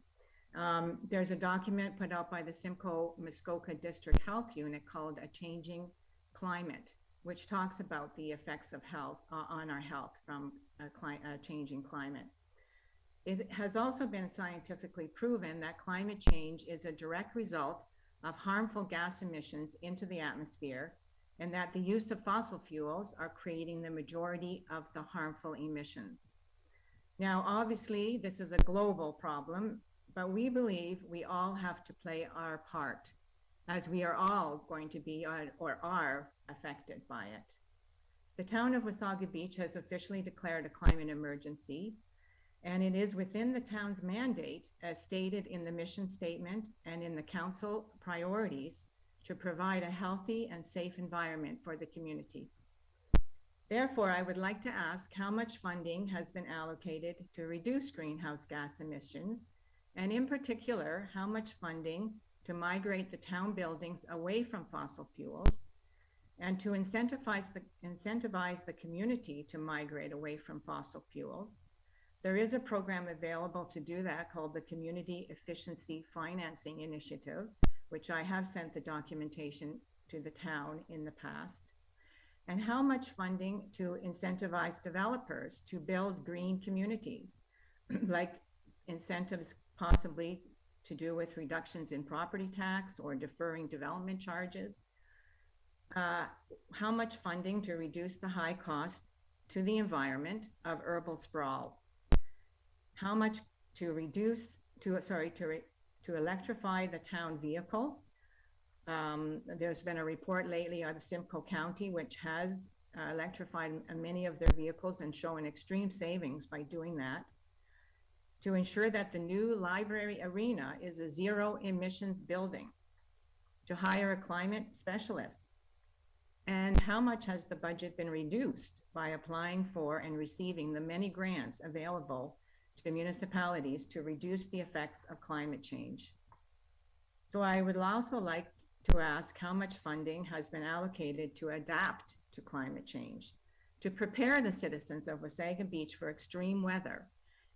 There's a document put out by the Simcoe Muskoka District Health Unit called A Changing Climate, which talks about the effects of health on our health from a changing climate. It has also been scientifically proven that climate change is a direct result of harmful gas emissions into the atmosphere, and that the use of fossil fuels are creating the majority of the harmful emissions. Now, obviously, this is a global problem, but we believe we all have to play our part, as we are all going to be or are affected by it. The town of Wasaga Beach has officially declared a climate emergency, and it is within the town's mandate, as stated in the mission statement and in the council priorities, to provide a healthy and safe environment for the community. Therefore, I would like to ask how much funding has been allocated to reduce greenhouse gas emissions, and in particular, how much funding to migrate the town buildings away from fossil fuels, and to incentivize the community to migrate away from fossil fuels. There is a program available to do that called the Community Efficiency Financing Initiative, which I have sent the documentation to the town in the past. And how much funding to incentivize developers to build green communities, like incentives possibly to do with reductions in property tax or deferring development charges. How much funding to reduce the high cost to the environment of urban sprawl. How much to electrify the town vehicles. There's been a report lately out of Simcoe County, which has electrified many of their vehicles and shown extreme savings by doing that. To ensure that the new library arena is a zero emissions building. To hire a climate specialist. And how much has the budget been reduced by applying for and receiving the many grants available to municipalities to reduce the effects of climate change? So I would also like to ask how much funding has been allocated to adapt to climate change, to prepare the citizens of Wasaga Beach for extreme weather,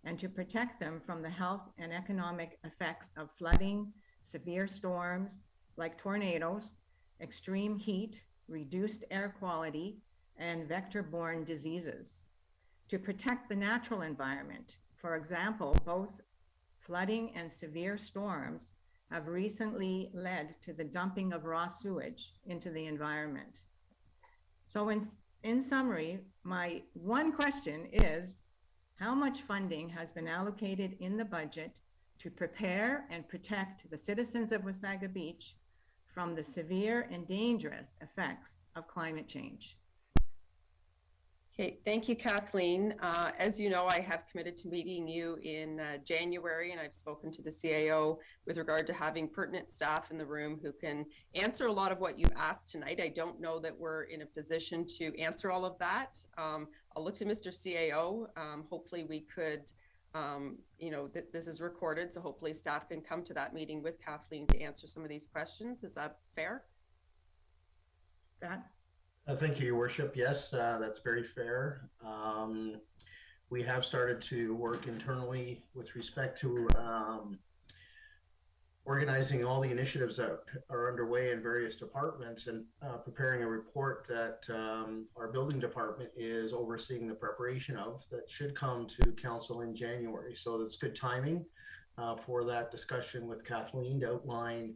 and to protect them from the health and economic effects of flooding, severe storms like tornadoes, extreme heat, reduced air quality, and vector-borne diseases. To protect the natural environment. For example, both flooding and severe storms have recently led to the dumping of raw sewage into the environment. So in summary, my one question is, how much funding has been allocated in the budget to prepare and protect the citizens of Wasaga Beach from the severe and dangerous effects of climate change? Okay, thank you, Kathleen. As you know, I have committed to meeting you in January, and I've spoken to the CAO with regard to having pertinent staff in the room who can answer a lot of what you asked tonight. I don't know that we're in a position to answer all of that. I'll look to Mr. CAO. Hopefully we could, this is recorded, so hopefully staff can come to that meeting with Kathleen to answer some of these questions. Is that fair? Thank you, Your Worship. Yes, that's very fair. We have started to work internally with respect to organizing all the initiatives that are underway in various departments and preparing a report that our building department is overseeing the preparation of that should come to council in January. So that's good timing for that discussion with Kathleen to outline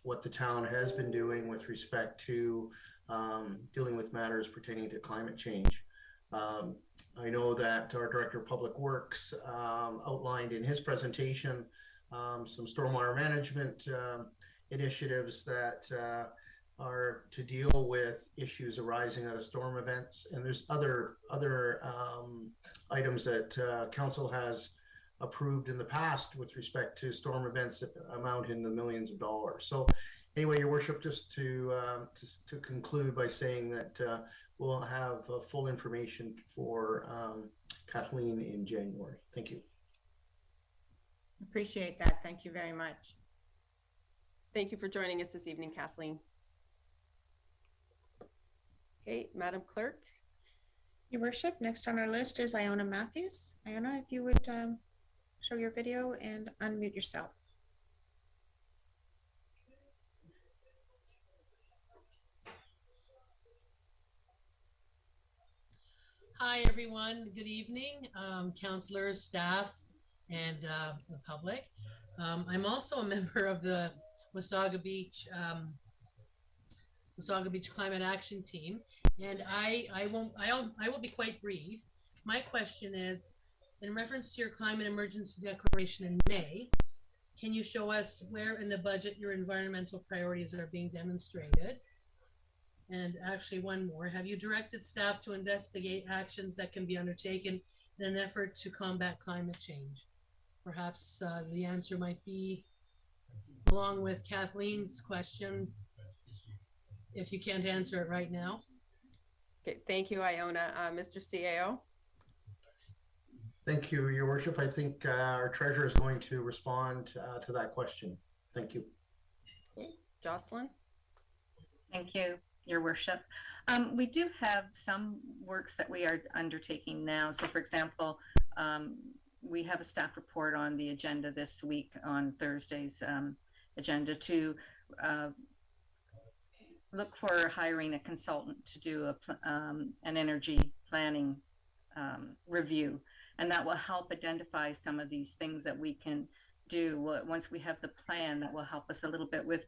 what the town has been doing with respect to dealing with matters pertaining to climate change. I know that our Director of Public Works outlined in his presentation some stormwater management initiatives that are to deal with issues arising out of storm events. And there's other items that council has approved in the past with respect to storm events that amount in the millions of dollars. So anyway, Your Worship, just to conclude by saying that we'll have full information for Kathleen in January. Thank you. Appreciate that. Thank you very much. Thank you for joining us this evening, Kathleen. Okay, Madam Clerk. Your Worship, next on our list is Iona Matthews. Iona, if you would show your video and unmute yourself. Hi, everyone. Good evening, councilors, staff, and the public. I'm also a member of the Wasaga Beach Climate Action Team, and I will be quite brief. My question is, in reference to your climate emergency declaration in May, can you show us where in the budget your environmental priorities are being demonstrated? And actually one more, have you directed staff to investigate actions that can be undertaken in an effort to combat climate change? Perhaps the answer might be, along with Kathleen's question, if you can't answer it right now. Okay, thank you, Iona. Mr. CAO. Thank you, Your Worship. I think our treasurer is going to respond to that question. Thank you. Okay. Jocelyn. Thank you, Your Worship. We do have some works that we are undertaking now. So for example, we have a staff report on the agenda this week on Thursday's agenda to look for hiring a consultant to do an energy planning review. And that will help identify some of these things that we can do. Once we have the plan, that will help us a little bit with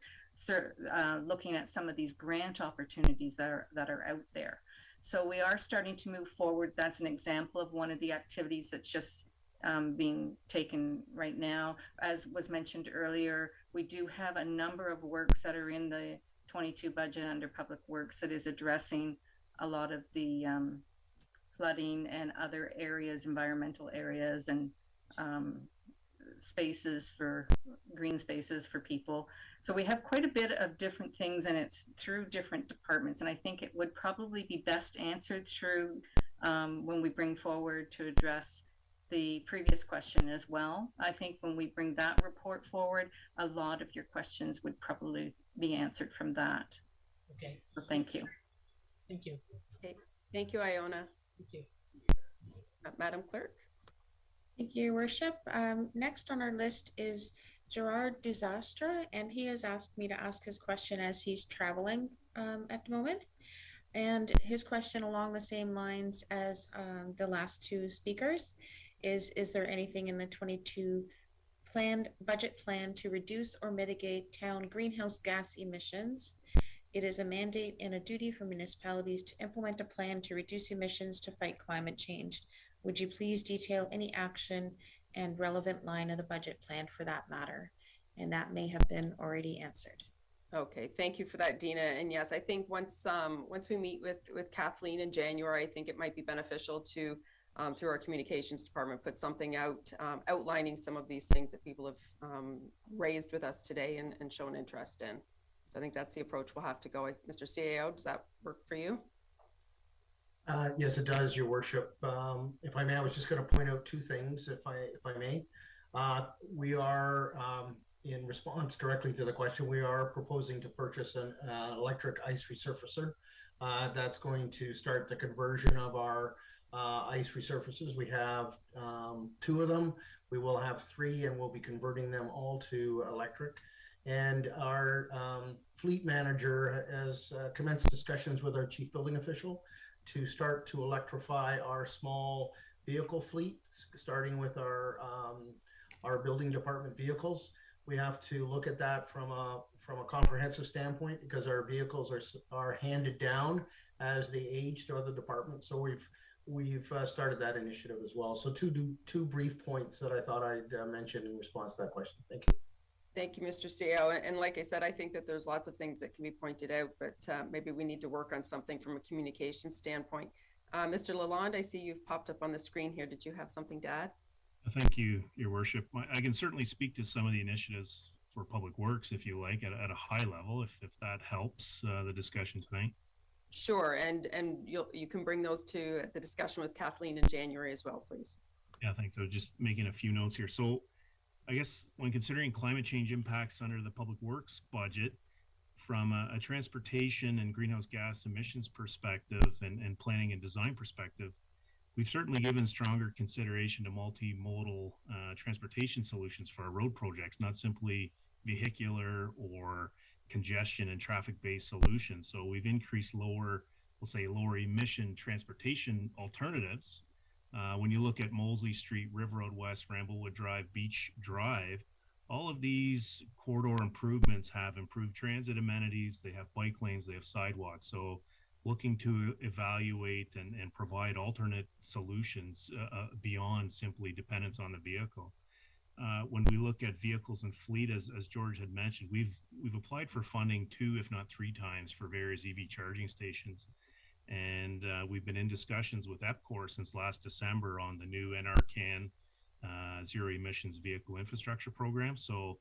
looking at some of these grant opportunities that are out there. So we are starting to move forward. That's an example of one of the activities that's just being taken right now. As was mentioned earlier, we do have a number of works that are in the 22 budget under Public Works that is addressing a lot of the flooding and other areas, environmental areas, and spaces for green spaces for people. So we have quite a bit of different things, and it's through different departments. And I think it would probably be best answered through when we bring forward to address the previous question as well. I think when we bring that report forward, a lot of your questions would probably be answered from that. Okay. So thank you. Thank you. Okay. Thank you, Iona. Thank you. Madam Clerk. Thank you, Your Worship. Next on our list is Gerard Duzastra, and he has asked me to ask his question as he's traveling at the moment. And his question, along the same lines as the last two speakers, is there anything in the 22 budget plan to reduce or mitigate town greenhouse gas emissions? It is a mandate and a duty for municipalities to implement a plan to reduce emissions to fight climate change. Would you please detail any action and relevant line of the budget plan for that matter? And that may have been already answered. Okay, thank you for that, Dina. And yes, I think once we meet with Kathleen in January, I think it might be beneficial to through our communications department put something out outlining some of these things that people have raised with us today and shown interest in. So I think that's the approach we'll have to go. Mr. CAO, does that work for you? Yes, it does, Your Worship. If I may, I was just going to point out two things, if I may. We are, in response directly to the question, we are proposing to purchase an electric ice resurfacer. That's going to start the conversion of our ice resurfacers. We have 2 of them. We will have 3, and we'll be converting them all to electric. And our fleet manager has commenced discussions with our chief building official to start to electrify our small vehicle fleet, starting with our building department vehicles. We have to look at that from a comprehensive standpoint because our vehicles are handed down as they age to other departments. So we've started that initiative as well. So two brief points that I thought I'd mention in response to that question. Thank you. Thank you, Mr. CEO. And like I said, I think that there's lots of things that can be pointed out, but maybe we need to work on something from a communication standpoint. Mr. Lalonde, I see you've popped up on the screen here. Did you have something to add? Thank you, Your Worship. I can certainly speak to some of the initiatives for Public Works, if you like, at a high level, if that helps the discussion tonight. Sure, and you can bring those to the discussion with Kathleen in January as well, please. Yeah, thanks. So just making a few notes here. So I guess when considering climate change impacts under the Public Works budget, from a transportation and greenhouse gas emissions perspective and planning and design perspective, we've certainly given stronger consideration to multimodal transportation solutions for our road projects, not simply vehicular or congestion and traffic-based solutions. So we've increased lower emission transportation alternatives. When you look at Molesley Street, River Road West, Ramblewood Drive, Beach Drive, all of these corridor improvements have improved transit amenities, they have bike lanes, they have sidewalks. So looking to evaluate and provide alternate solutions beyond simply dependence on the vehicle. When we look at vehicles and fleet, as George had mentioned, we've applied for funding 2, if not 3 times for various EV charging stations. And we've been in discussions with EPCOR since last December on the new NRCan Zero Emissions Vehicle Infrastructure Program. So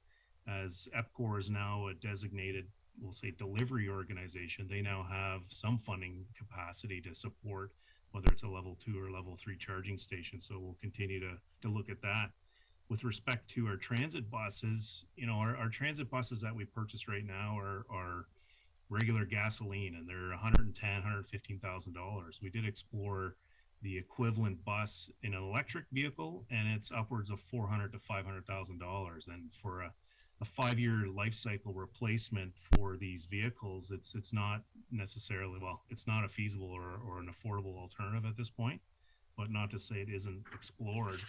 as EPCOR is now a designated, we'll say, delivery organization, they now have some funding capacity to support whether it's a level 2 or level 3 charging station. So we'll continue to look at that. With respect to our transit buses, our transit buses that we purchase right now are regular gasoline, and they're $115,000. We did explore the equivalent bus in an electric vehicle, and it's upwards of $400,000 to $500,000. And for a 5-year life cycle replacement for these vehicles, it's not necessarily, it's not a feasible or an affordable alternative at this point, but not to say it isn't explored.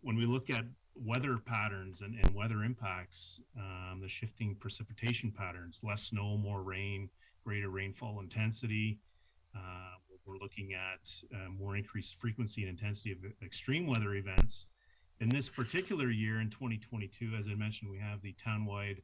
When we look at weather patterns and weather impacts, the shifting precipitation patterns, less snow, more rain, greater rainfall intensity. We're looking at more increased frequency and intensity of extreme weather events. In this particular year, in 2022, as I mentioned, we have the townwide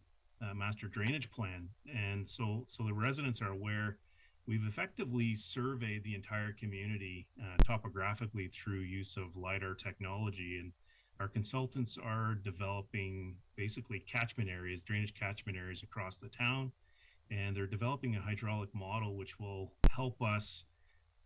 master drainage plan. And so the residents are aware. We've effectively surveyed the entire community topographically through use of LiDAR technology. And our consultants are developing basically catchment areas, drainage catchment areas across the town. And they're developing a hydraulic model which will help us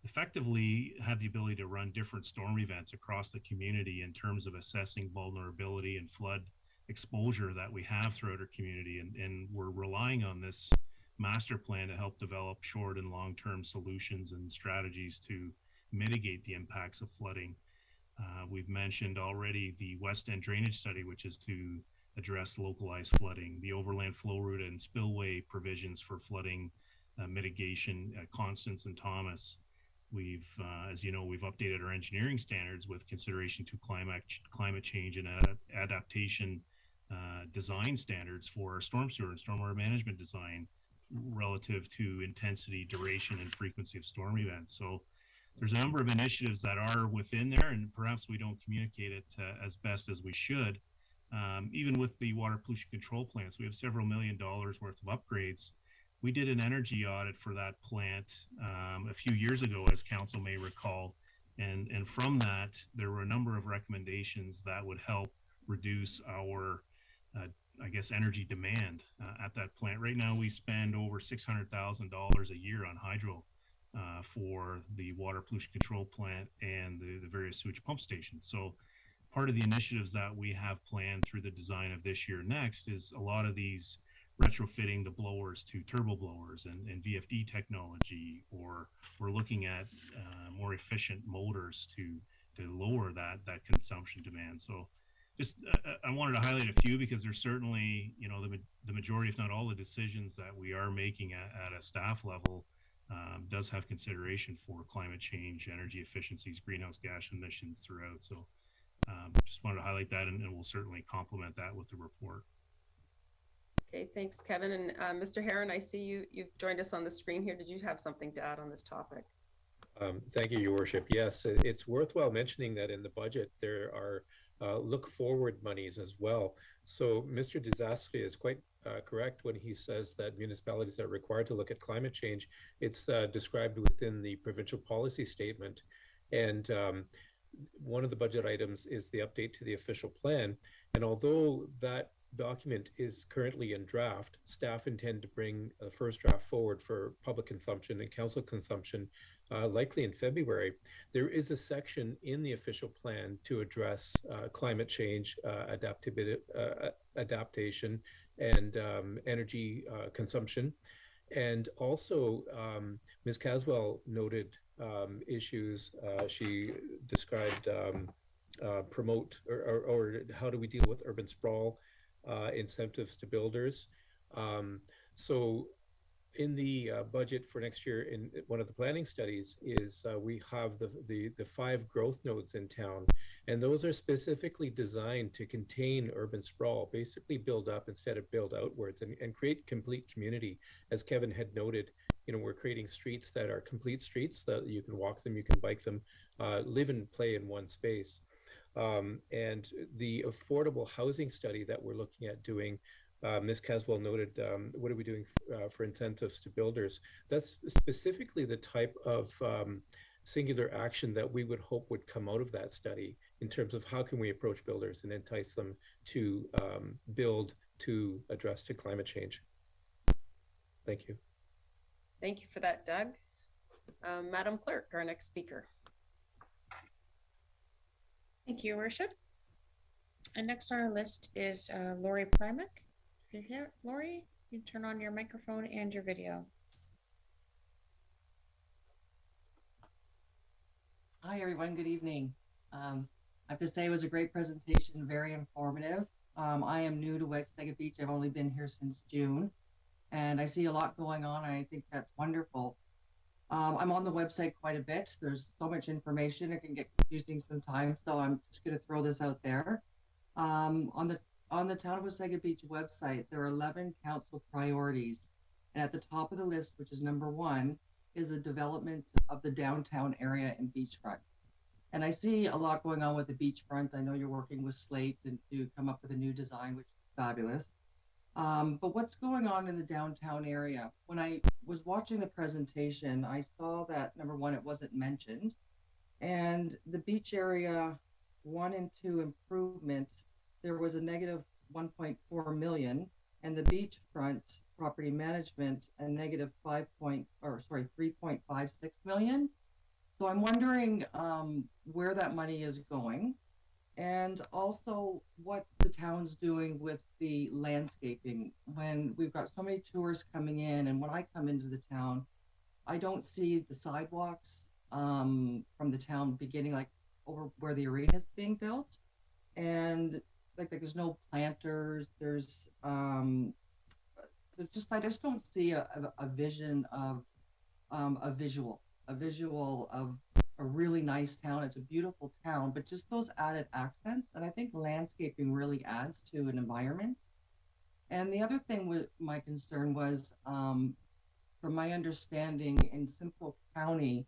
effectively have the ability to run different storm events across the community in terms of assessing vulnerability and flood exposure that we have throughout our community. And we're relying on this master plan to help develop short and long-term solutions and strategies to mitigate the impacts of flooding. We've mentioned already the West End drainage study, which is to address localized flooding, the overland flow route and spillway provisions for flooding mitigation at Constance and Thomas. We've, as you know, we've updated our engineering standards with consideration to climate change and adaptation design standards for storm sewer and stormwater management design relative to intensity, duration, and frequency of storm events. So there's a number of initiatives that are within there, and perhaps we don't communicate it as best as we should. Even with the water pollution control plants, we have several $1 million worth of upgrades. We did an energy audit for that plant a few years ago, as council may recall. And from that, there were a number of recommendations that would help reduce our, I guess, energy demand at that plant. Right now, we spend over $600,000 a year on hydro for the water pollution control plant and the various sewage pump stations. So part of the initiatives that we have planned through the design of this year next is a lot of these retrofitting the blowers to turbo blowers and VFD technology, or we're looking at more efficient motors to lower that consumption demand. So just I wanted to highlight a few because there's certainly, you know, the majority, if not all, the decisions that we are making at a staff level does have consideration for climate change, energy efficiencies, greenhouse gas emissions throughout. So just wanted to highlight that, and we'll certainly complement that with the report. Okay, thanks, Kevin. And Mr. Heron, I see you've joined us on the screen here. Did you have something to add on this topic? Thank you, Your Worship. Yes, it's worthwhile mentioning that in the budget there are look forward monies as well. So Mr. Desastre is quite correct when he says that municipalities are required to look at climate change. It's described within the provincial policy statement. And one of the budget items is the update to the official plan. And although that document is currently in draft, staff intend to bring the first draft forward for public consumption and council consumption likely in February. There is a section in the official plan to address climate change, adaptation, and energy consumption. And also, Ms. Caswell noted issues. She described promote or how do we deal with urban sprawl, incentives to builders. So in the budget for next year, in one of the planning studies is we have the 5 growth nodes in town, and those are specifically designed to contain urban sprawl, basically build up instead of build outwards, and create complete community. As Kevin had noted, you know, we're creating streets that are complete streets that you can walk them, you can bike them, live and play in one space. And the affordable housing study that we're looking at doing, Ms. Caswell noted, what are we doing for incentives to builders? That's specifically the type of singular action that we would hope would come out of that study in terms of how can we approach builders and entice them to build to address to climate change. Thank you. Thank you for that, Doug. Madam Clerk, our next speaker. Thank you, Your Worship. And next on our list is Lori Primack. If you're here, Lori, you turn on your microphone and your video. Hi, everyone. Good evening. I have to say it was a great presentation, very informative. I am new to Wasaga Beach. I've only been here since June, and I see a lot going on, and I think that's wonderful. I'm on the website quite a bit. There's so much information, it can get confusing sometimes, so I'm just going to throw this out there. On the Town of Wasaga Beach website, there are 11 council priorities, and at the top of the list, which is number 1, is the development of the downtown area and beachfront. And I see a lot going on with the beachfront. I know you're working with Slate to come up with a new design, which is fabulous. But what's going on in the downtown area? When I was watching the presentation, I saw that, number 1, it wasn't mentioned. And the beach area 1 and 2 improvement, there was a negative 1.4 million, and the beachfront property management a negative 3.56 million. So I'm wondering where that money is going, and also what the town's doing with the landscaping. When we've got so many tourists coming in, and when I come into the town, I don't see the sidewalks from the town beginning, like over where the arena is being built, and like there's no planters. There's just, I just don't see a vision of a visual of a really nice town. It's a beautiful town, but just those added accents, and I think landscaping really adds to an environment. And the other thing with my concern was, from my understanding, in Simcoe County,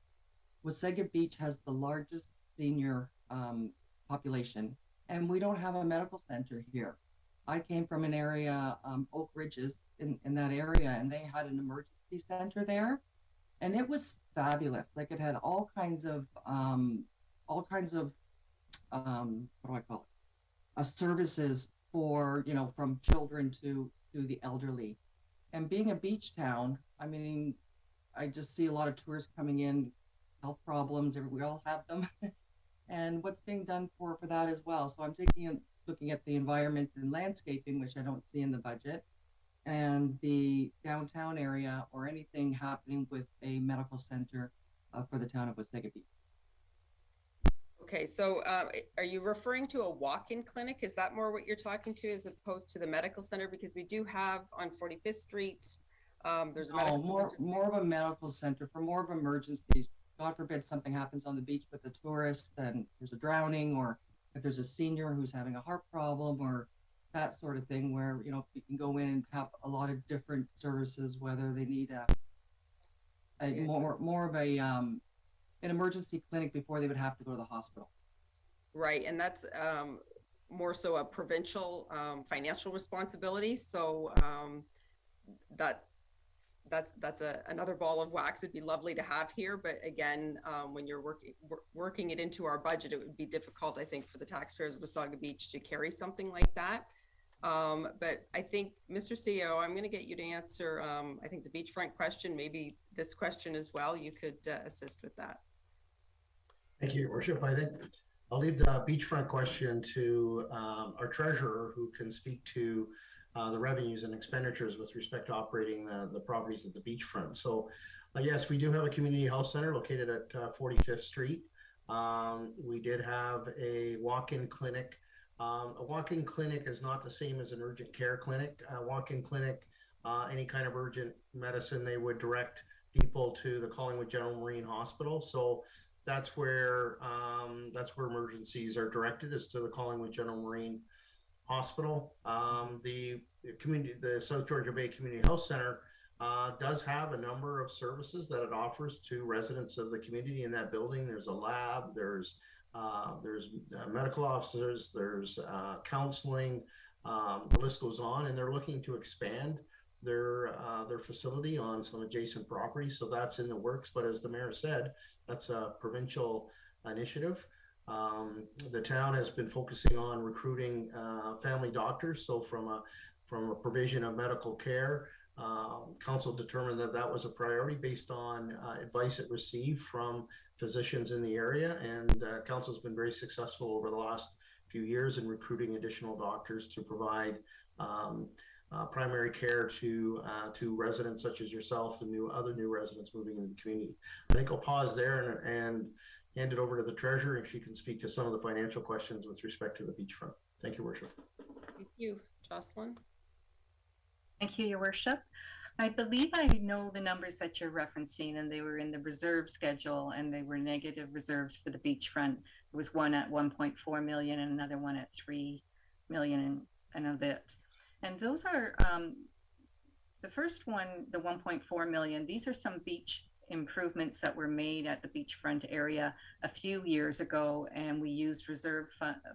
Wasaga Beach has the largest senior population, and we don't have a medical center here. I came from an area, Oak Ridges, in that area, and they had an emergency center there, and it was fabulous. Like, it had all kinds of what do I call it? Services for, you know, from children to the elderly. And being a beach town, I mean, I just see a lot of tourists coming in, health problems, we all have them. And what's being done for that as well. So I'm looking at the environment and landscaping, which I don't see in the budget, and the downtown area, or anything happening with a medical center for the town of Wasaga Beach. Okay, so are you referring to a walk-in clinic? Is that more what you're talking to, as opposed to the medical center? Because we do have on 45th Street, there's a medical more of a medical center for more of emergencies. God forbid something happens on the beach with a tourist and there's a drowning, or if there's a senior who's having a heart problem, or that sort of thing, where, you know, you can go in and have a lot of different services, whether they need more of an emergency clinic before they would have to go to the hospital. Right, and that's more so a provincial financial responsibility. So that's another ball of wax. It'd be lovely to have here, but again, when you're working it into our budget, it would be difficult, I think, for the taxpayers of Wasaga Beach to carry something like that. But I think, Mr. CEO, I'm going to get you to answer, I think, the beachfront question, maybe this question as well. You could assist with that. Thank you, Your Worship. I think I'll leave the beachfront question to our treasurer, who can speak to the revenues and expenditures with respect to operating the properties at the beachfront. So yes, we do have a community health center located at 45th Street. We did have a walk-in clinic. A walk-in clinic is not the same as an urgent care clinic. A walk-in clinic, any kind of urgent medicine, they would direct people to the Collingwood General Marine Hospital. So that's where emergencies are directed, is to the Collingwood General Marine Hospital. The South Georgia Bay Community Health Center does have a number of services that it offers to residents of the community in that building. There's a lab, there's medical officers, there's counseling, the list goes on, and they're looking to expand their facility on some adjacent properties. So that's in the works. But as the mayor said, that's a provincial initiative. The town has been focusing on recruiting family doctors. So from a provision of medical care, council determined that was a priority based on advice it received from physicians in the area, and council has been very successful over the last few years in recruiting additional doctors to provide primary care to residents such as yourself and other new residents moving into the community. I think I'll pause there and hand it over to the treasurer, and she can speak to some of the financial questions with respect to the beachfront. Thank you, Worship. Thank you, Jocelyn. Thank you, Your Worship. I believe I know the numbers that you're referencing, and they were in the reserve schedule, and they were negative reserves for the beachfront. There was one at 1.4 million and another one at 3 million and a bit. And those are, the first one, the 1.4 million, these are some beach improvements that were made at the beachfront area a few years ago, and we used reserve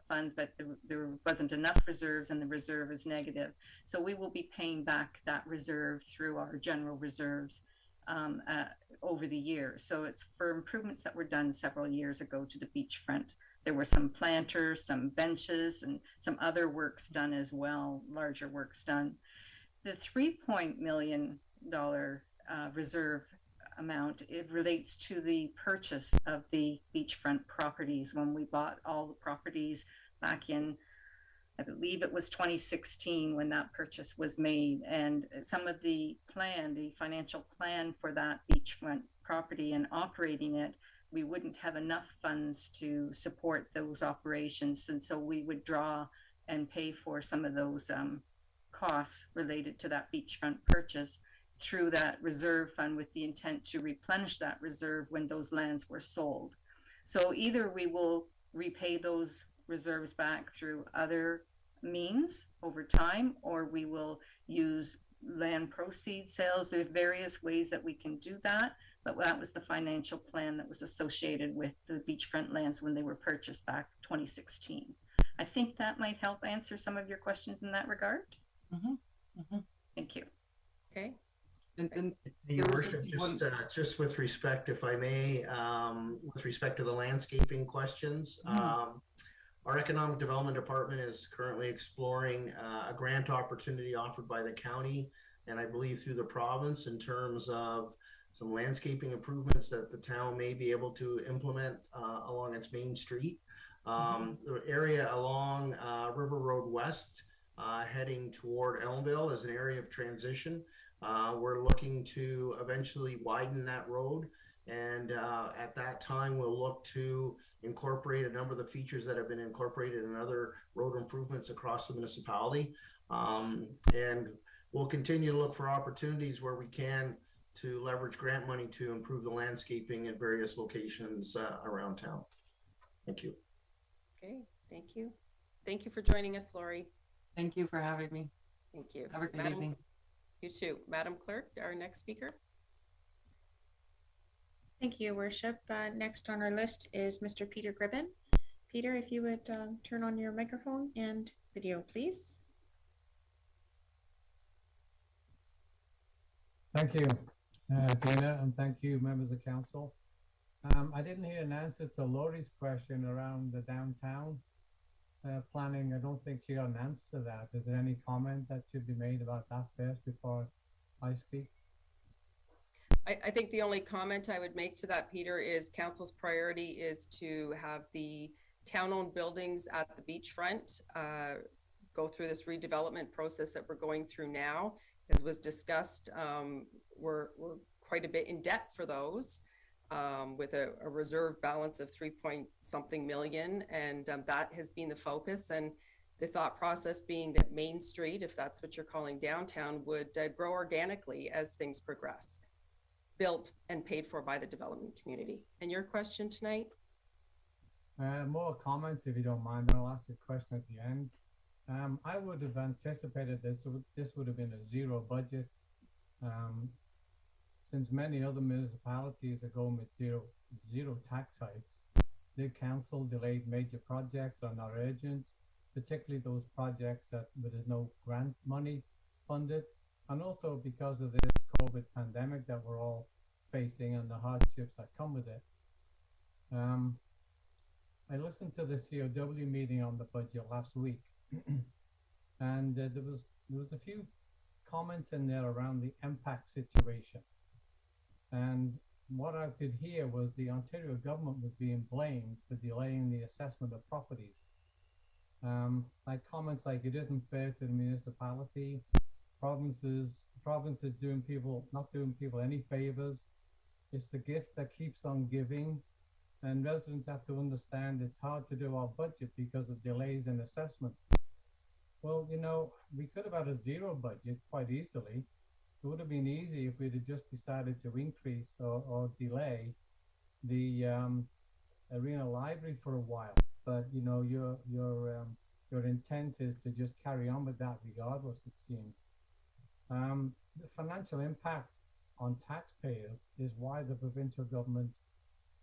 funds, but there wasn't enough reserves, and the reserve is negative. So we will be paying back that reserve through our general reserves over the years. So it's for improvements that were done several years ago to the beachfront. There were some planters, some benches, and some other works done as well, larger works done. The $3 million reserve amount, it relates to the purchase of the beachfront properties. When we bought all the properties back in, I believe it was 2016 when that purchase was made, and some of the financial plan for that beachfront property and operating it, we wouldn't have enough funds to support those operations, and so we would draw and pay for some of those costs related to that beachfront purchase through that reserve fund, with the intent to replenish that reserve when those lands were sold. So either we will repay those reserves back through other means over time, or we will use land proceed sales. There's various ways that we can do that, but that was the financial plan that was associated with the beachfront lands when they were purchased back 2016. I think that might help answer some of your questions in that regard. Thank you. Okay. Your worship, just with respect, if I may, with respect to the landscaping questions, our economic development department is currently exploring a grant opportunity offered by the county and I believe through the province in terms of some landscaping improvements that the town may be able to implement along its main street. The area along River Road West heading toward Elmville is an area of transition. We're looking to eventually widen that road, and at that time we'll look to incorporate a number of the features that have been incorporated in other road improvements across the municipality, and we'll continue to look for opportunities where we can to leverage grant money to improve the landscaping at various locations around town. Thank you. Okay, thank you. Thank you for joining us, Lori. Thank you for having me. Thank you. Have a good evening. You too. Madam Clerk, our next speaker. Thank you, Worship. Next on our list is Mr. Peter Gribben. Peter, if you would turn on your microphone and video, please. Thank you, Dana, and thank you, members of council. I didn't hear an answer to Laurie's question around the downtown planning. I don't think she got an answer to that. Is there any comment that should be made about that first before I speak? I think the only comment I would make to that, Peter, is council's priority is to have the town-owned buildings at the beachfront go through this redevelopment process that we're going through now. As was discussed, we're quite a bit in debt for those with a reserve balance of 3-point-something million, and that has been the focus. And the thought process being that Main Street, if that's what you're calling downtown, would grow organically as things progress, built and paid for by the development community. And your question tonight? More comments, if you don't mind, and I'll ask a question at the end. I would have anticipated this would have been a zero budget, since many other municipalities are going with zero tax hikes. The council delayed major projects are not urgent, particularly those projects that where there's no grant money funded, and also because of this COVID pandemic that we're all facing and the hardships that come with it. I listened to the COW meeting on the budget last week, and there was a few comments in there around the impact situation. And what I could hear was the Ontario government was being blamed for delaying the assessment of properties. Like comments like it isn't fair to the municipality, provinces not doing people any favors. It's the gift that keeps on giving, and residents have to understand it's hard to do our budget because of delays in assessments. Well, you know, we could have had a zero budget quite easily. It would have been easy if we'd have just decided to increase or delay the arena library for a while. But you know, your intent is to just carry on with that regardless, it seems. The financial impact on taxpayers is why the provincial government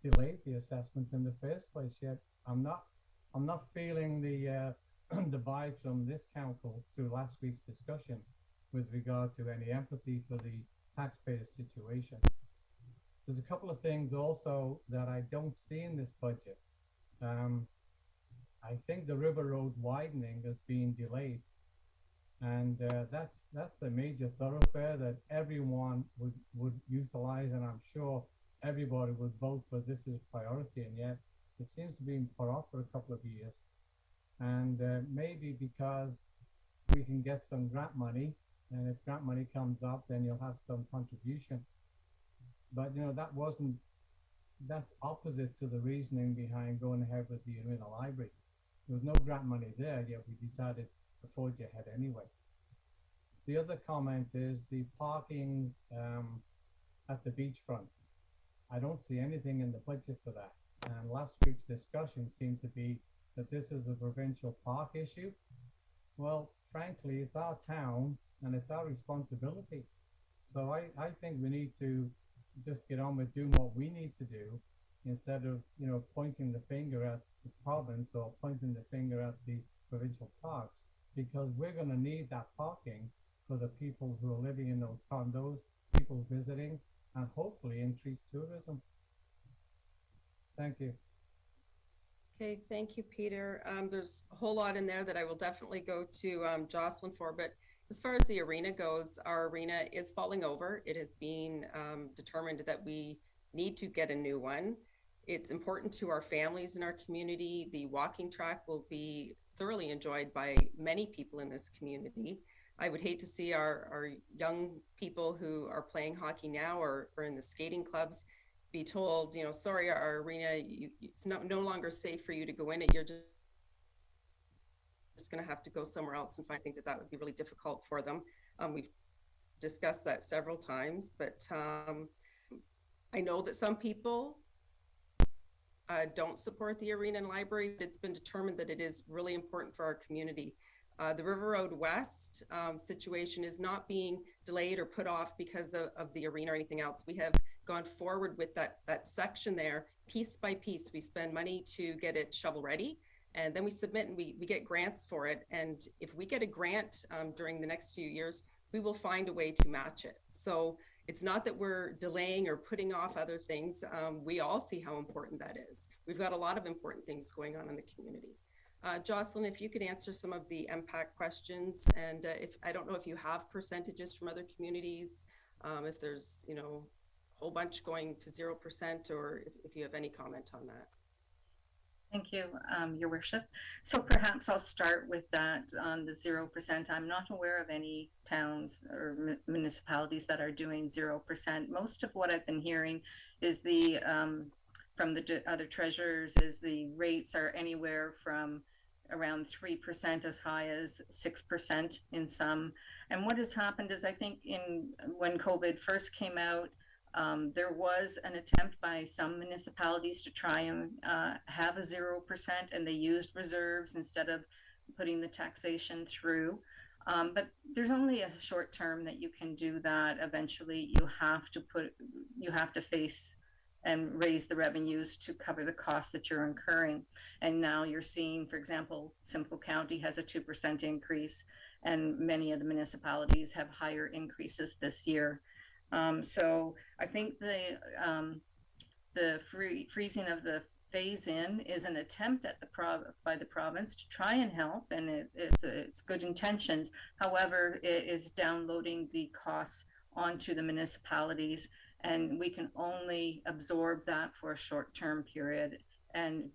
delayed the assessments in the first place. Yet I'm not feeling the the vibe from this council through last week's discussion with regard to any empathy for the taxpayer situation. There's a couple of things also that I don't see in this budget. I think the River Road widening has been delayed, and that's a major thoroughfare that everyone would utilize, and I'm sure everybody would vote for this as priority, and yet it seems to be put off for a couple of years. And maybe because we can get some grant money, and if grant money comes up, then you'll have some contribution. But you know, that's opposite to the reasoning behind going ahead with the arena library. There was no grant money there, yet we decided to forge ahead anyway. The other comment is the parking at the beachfront. I don't see anything in the budget for that. And last week's discussion seemed to be that this is a provincial park issue. well, frankly, it's our town and it's our responsibility. So I think we need to just get on with doing what we need to do instead of, pointing the finger at the province or pointing the finger at the provincial parks, because we're going to need that parking for the people who are living in those condos, people visiting, and hopefully increase tourism. Thank you. Okay, thank you, Peter. There's a whole lot in there that I will definitely go to Jocelyn for, but as far as the arena goes, our arena is falling over. It has been determined that we need to get a new one. It's important to our families in our community. The walking track will be thoroughly enjoyed by many people in this community. I would hate to see our young people who are playing hockey now or in the skating clubs be told, sorry, our arena, it's no longer safe for you to go in it. You're just going to have to go somewhere else. And I think that would be really difficult for them. We've discussed that several times, but I know that some people don't support the arena and library. It's been determined that it is really important for our community. The River Road West situation is not being delayed or put off because of the arena or anything else. We have gone forward with that section there piece by piece. We spend money to get it shovel ready, and then we submit and we get grants for it. And if we get a grant during the next few years, we will find a way to match it. So it's not that we're delaying or putting off other things. We all see how important that is. We've got a lot of important things going on in the community. Jocelyn, if you could answer some of the MPAC questions, and if I don't know if you have percentages from other communities, if there's a whole bunch going to 0%, or if you have any comment on that. Thank you, Your Worship. So perhaps I'll start with that on the 0%. I'm not aware of any towns or municipalities that are doing 0%. Most of what I've been hearing is from the other treasurers is the rates are anywhere from around 3% as high as 6% in some. And what has happened is, I think when COVID first came out, there was an attempt by some municipalities to try and have a 0%, and they used reserves instead of putting the taxation through. But there's only a short term that you can do that. Eventually you have to face and raise the revenues to cover the costs that you're incurring. And now you're seeing, for example, Simcoe County has a 2% increase, and many of the municipalities have higher increases this year. So I think the freezing of the phase-in is an attempt at by the province to try and help, and it's good intentions. However, it is downloading the costs onto the municipalities, and we can only absorb that for a short-term period. And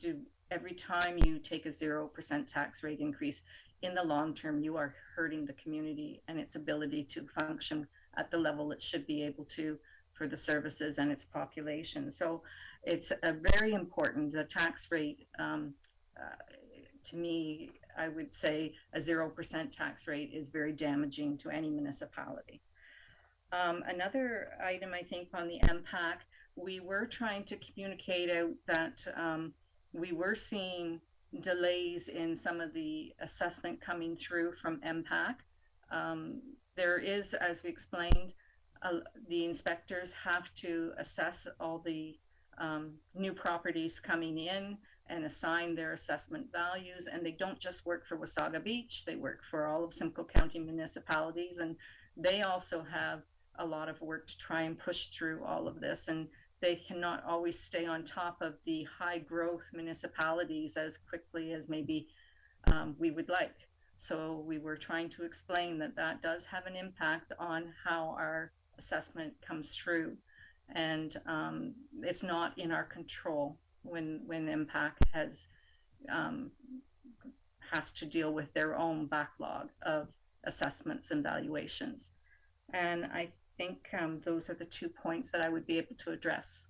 every time you take a 0% tax rate increase, in the long term, you are hurting the community and its ability to function at the level it should be able to for the services and its population. So it's very important. The tax rate, to me, I would say a 0% tax rate is very damaging to any municipality. Another item, I think, on the MPAC, we were trying to communicate out that we were seeing delays in some of the assessment coming through from MPAC. There is, as we explained, the inspectors have to assess all the new properties coming in and assign their assessment values. And they don't just work for Wasaga Beach, they work for all of Simcoe County municipalities. And they also have a lot of work to try and push through all of this. And they cannot always stay on top of the high growth municipalities as quickly as maybe we would like. So we were trying to explain that that does have an impact on how our assessment comes through. And it's not in our control when MPAC has to deal with their own backlog of assessments and valuations. And I think those are the 2 points that I would be able to address.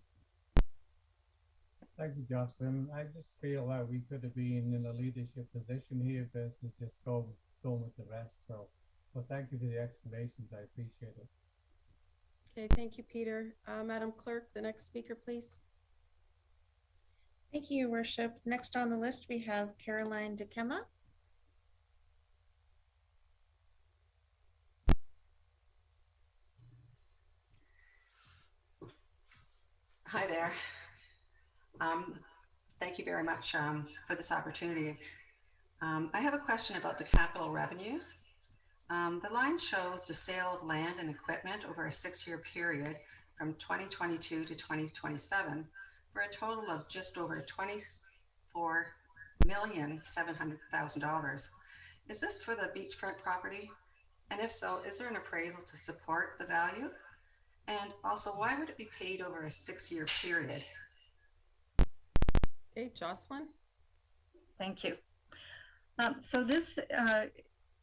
Thank you, Jocelyn. I just feel that we could have been in a leadership position here versus just going with the rest. So thank you for the explanations. I appreciate it. Okay, thank you, Peter. Madam Clerk, the next speaker, please. Thank you, Your Worship. Next on the list, we have Caroline DeKema. Hi there. Thank you very much for this opportunity. I have a question about the capital revenues. The line shows the sale of land and equipment over a 6-year period from 2022 to 2027 for a total of just over $24,700,000. Is this for the beachfront property? And if so, is there an appraisal to support the value? And also, why would it be paid over a 6-year period? Okay, Jocelyn? Thank you. So this,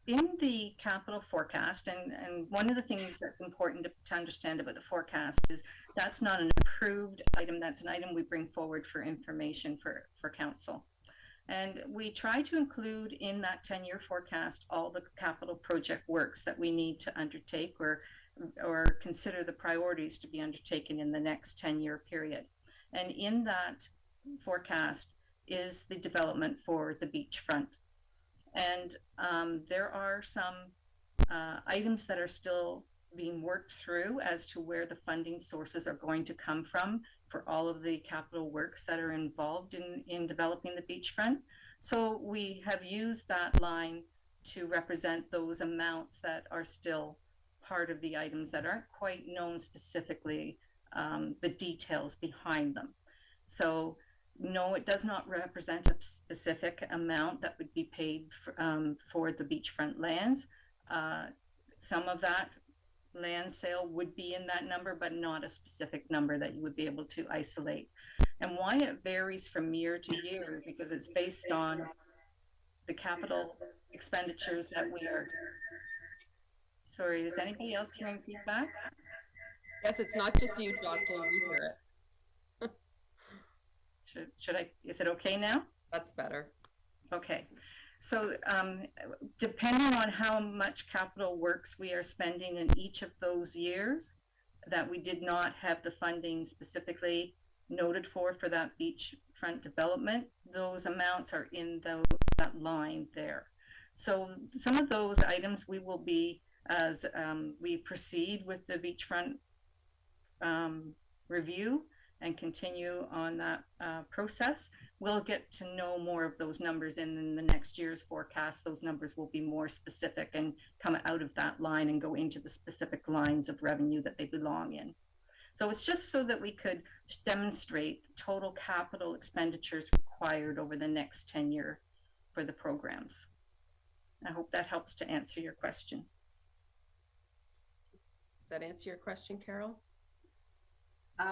in the capital forecast, and one of the things that's important to understand about the forecast is that's not an approved item, that's an item we bring forward for information for council. And we try to include in that 10-year forecast all the capital project works that we need to undertake or consider the priorities to be undertaken in the next 10-year period. And in that forecast is the development for the beachfront. And there are some items that are still being worked through as to where the funding sources are going to come from for all of the capital works that are involved in developing the beachfront. So we have used that line to represent those amounts that are still part of the items that aren't quite known specifically, the details behind them. So no, it does not represent a specific amount that would be paid for the beachfront lands. Some of that land sale would be in that number, but not a specific number that you would be able to isolate. And why it varies from year to year is because it's based on the capital expenditures that we are. Sorry, is anybody else hearing feedback? Yes, it's not just you, Jocelyn, we hear it. Should I, is it okay now? That's better. Okay. So depending on how much capital works we are spending in each of those years that we did not have the funding specifically noted for that beachfront development, those amounts are in that line there. So some of those items we will be, as we proceed with the beachfront review and continue on that process, we'll get to know more of those numbers, and in the next year's forecast, those numbers will be more specific and come out of that line and go into the specific lines of revenue that they belong in. So it's just so that we could demonstrate total capital expenditures required over the next 10 years for the programs. I hope that helps to answer your question. Does that answer your question, Carol?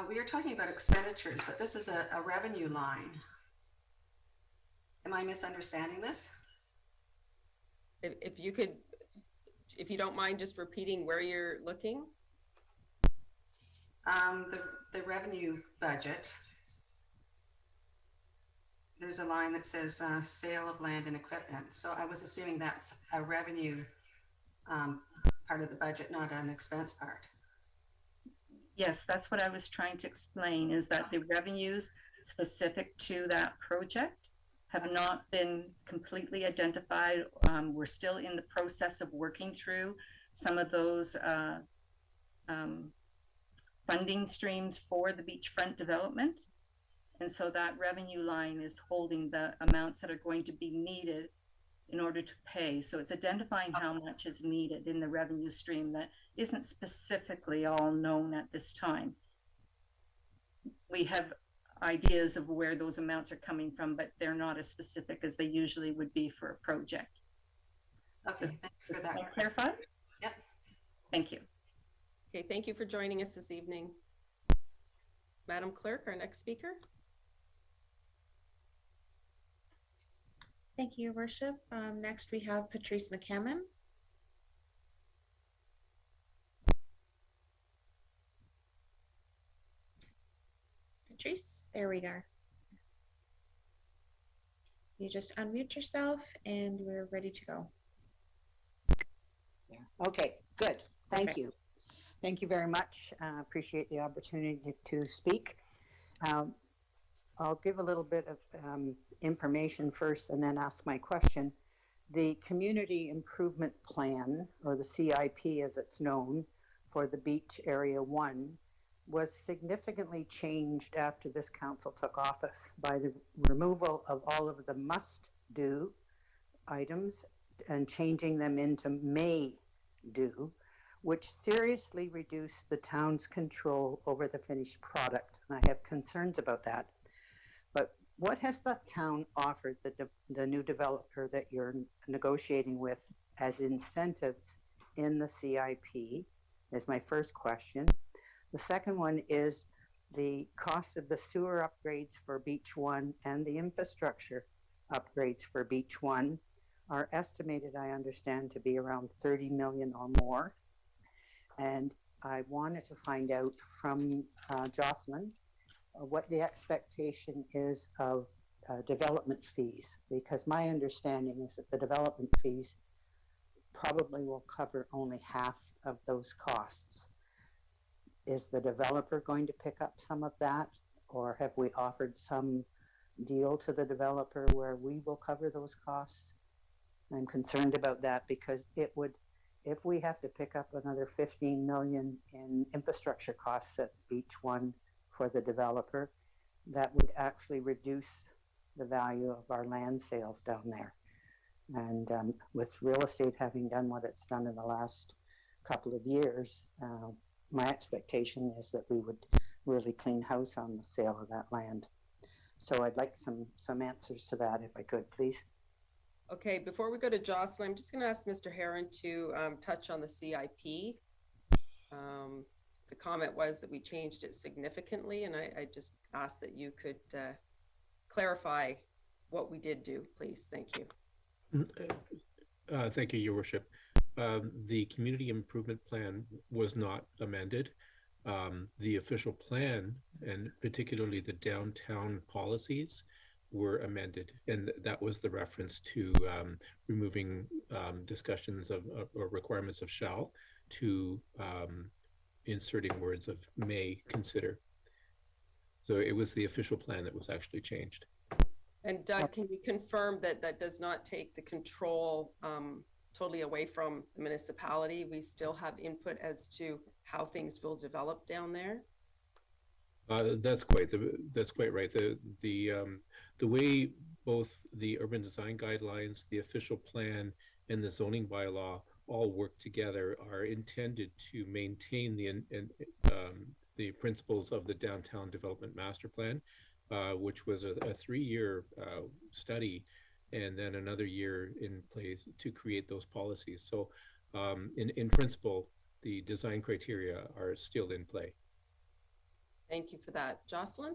We are talking about expenditures, but this is a revenue line. Am I misunderstanding this? If you could, if you don't mind just repeating where you're looking. The revenue budget, there's a line that says sale of land and equipment. So I was assuming that's a revenue part of the budget, not an expense part. Yes, that's what I was trying to explain, is that the revenues specific to that project have not been completely identified. We're still in the process of working through some of those funding streams for the beachfront development. And so that revenue line is holding the amounts that are going to be needed in order to pay. So it's identifying how much is needed in the revenue stream that isn't specifically all known at this time. We have ideas of where those amounts are coming from, but they're not as specific as they usually would be for a project. Okay, thank you for that. Does that clarify? Yep. Thank you. Okay, thank you for joining us this evening. Madam Clerk, our next speaker. Thank you, Your Worship. Next, we have Patrice McCammon. Patrice, there we go. You just unmute yourself and we're ready to go. Yeah. Okay, good. Thank Okay. you. Thank you very much. Appreciate the opportunity to speak. I'll give a little bit of information first and then ask my question. The Community Improvement Plan, or the CIP as it's known, for the Beach Area 1 was significantly changed after this council took office by the removal of all of the must-do items and changing them into may-do, which seriously reduced the town's control over the finished product. And I have concerns about that. But what has the town offered the new developer that you're negotiating with as incentives in the CIP is my first question. The second one is the cost of the sewer upgrades for Beach 1 and the infrastructure upgrades for Beach 1 are estimated, I understand, to be around 30 million or more. And I wanted to find out from Jocelyn what the expectation is of development fees, because my understanding is that the development fees probably will cover only half of those costs. Is the developer going to pick up some of that, or have we offered some deal to the developer where we will cover those costs? I'm concerned about that because it would, if we have to pick up another 15 million in infrastructure costs at Beach 1 for the developer, that would actually reduce the value of our land sales down there. And with real estate having done what it's done in the last couple of years, my expectation is that we would really clean house on the sale of that land. So I'd like some answers to that if I could, please. Okay, before we go to Jocelyn, I'm just going to ask Mr. Heron to touch on the CIP. The comment was that we changed it significantly, and I just asked that you could clarify what we did do, please. Thank you. Thank you, Your Worship. The community improvement plan was not amended. The official plan, and particularly the downtown policies, were amended, and that was the reference to removing discussions of or requirements of shall to inserting words of may consider. So it was the official plan that was actually changed. And Doug, can you confirm that that does not take the control totally away from the municipality? We still have input as to how things will develop down there? That's quite right. The way both the urban design guidelines, the official plan, and the zoning bylaw all work together are intended to maintain the principles of the downtown development master plan, which was a 3-year study, and then another year in place to create those policies. So in principle, the design criteria are still in play. Thank you for that. Jocelyn?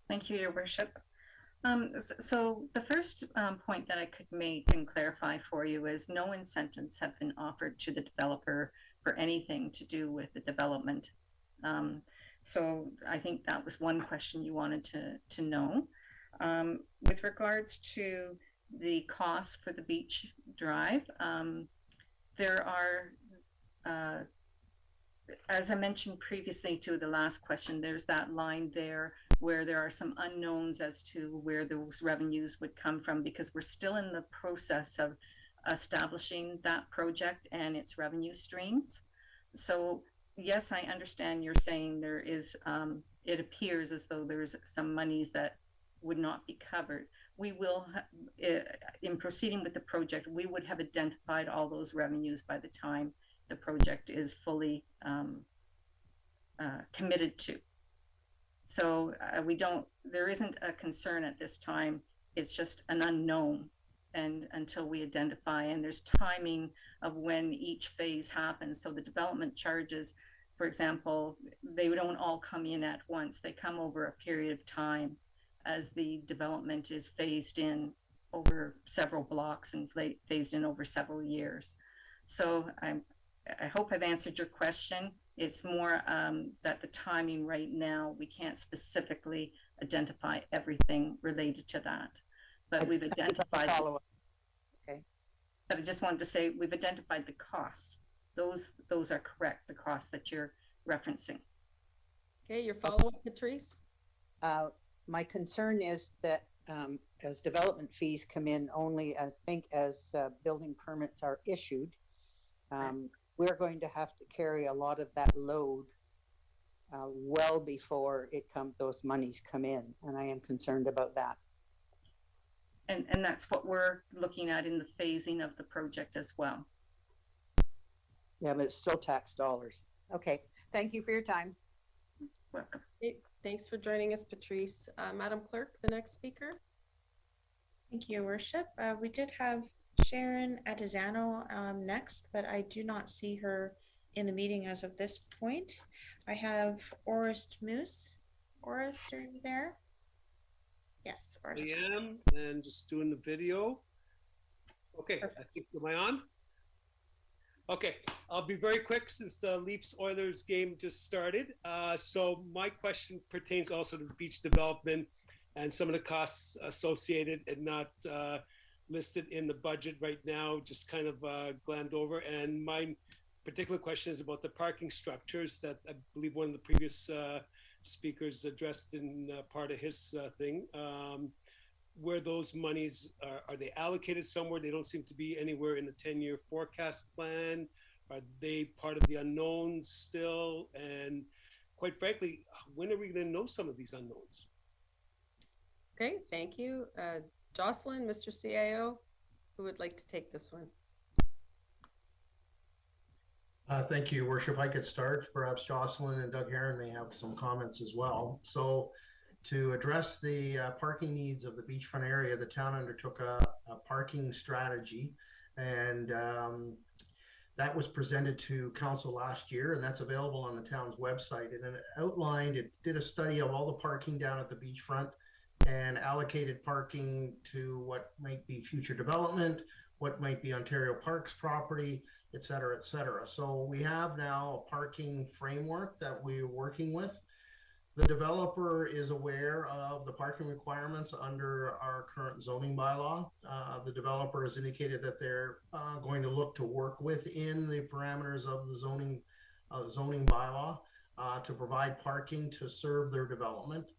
Thank you, Your Worship. So the first point that I could make and clarify for you is no incentives have been offered to the developer for anything to do with the development. So I think that was one question you wanted to know. With regards to the cost for the beach drive, there are, as I mentioned previously to the last question, there's that line there where there are some unknowns as to where those revenues would come from, because we're still in the process of establishing that project and its revenue streams. So yes, I understand you're saying there is, it appears as though there's some monies that would not be covered. We will, in proceeding with the project, we would have identified all those revenues by the time the project is fully committed to. So there isn't a concern at this time. It's just an unknown, and until we identify, and there's timing of when each phase happens. So the development charges, for example, they don't all come in at once. They come over a period of time as the development is phased in over several blocks and phased in over several years. So I hope I've answered your question. It's more that the timing right now, we can't specifically identify everything related to that, but we've identified. Okay. But I just wanted to say we've identified the costs. Those are correct, the costs that you're referencing. Okay, your follow-up, Patrice? My concern is that as development fees come in only, I think, as building permits are issued, we're going to have to carry a lot of that load well before those monies come in, and I am concerned about that. And that's what we're looking at in the phasing of the project as well. Yeah, but it's still tax dollars. Okay, thank you for your time. Welcome. Great. Thanks for joining us, Patrice. Madam Clerk, the next speaker. Thank you, Your Worship. We did have Sharon Atizano next, but I do not see her in the meeting as of this point. I have Orest Moose. Orest, are you there? Yes, Orest. I am, and just doing the video. Okay, perfect. I think, am I on? Okay, I'll be very quick since the Leafs-Oilers game just started. So my question pertains also to beach development and some of the costs associated and not listed in the budget right now, just kind of glanned over. And my particular question is about the parking structures that I believe one of the previous speakers addressed in part of his thing. Where those monies are they allocated somewhere? They don't seem to be anywhere in the 10-year forecast plan. Are they part of the unknowns still? And quite frankly, when are we going to know some of these unknowns? Okay, thank you. Jocelyn, Mr. CIO, who would like to take this one? Thank you, Your Worship. I could start. Perhaps Jocelyn and Doug Heron may have some comments as well. So, to address the parking needs of the beachfront area, the town undertook a parking strategy, and that was presented to council last year, and that's available on the town's website. And it did a study of all the parking down at the beachfront and allocated parking to what might be future development, what might be Ontario Parks property, et cetera, et cetera. So we have now a parking framework that we're working with. The developer is aware of the parking requirements under our current zoning bylaw. The developer has indicated that they're going to look to work within the parameters of the zoning bylaw to provide parking to serve their development.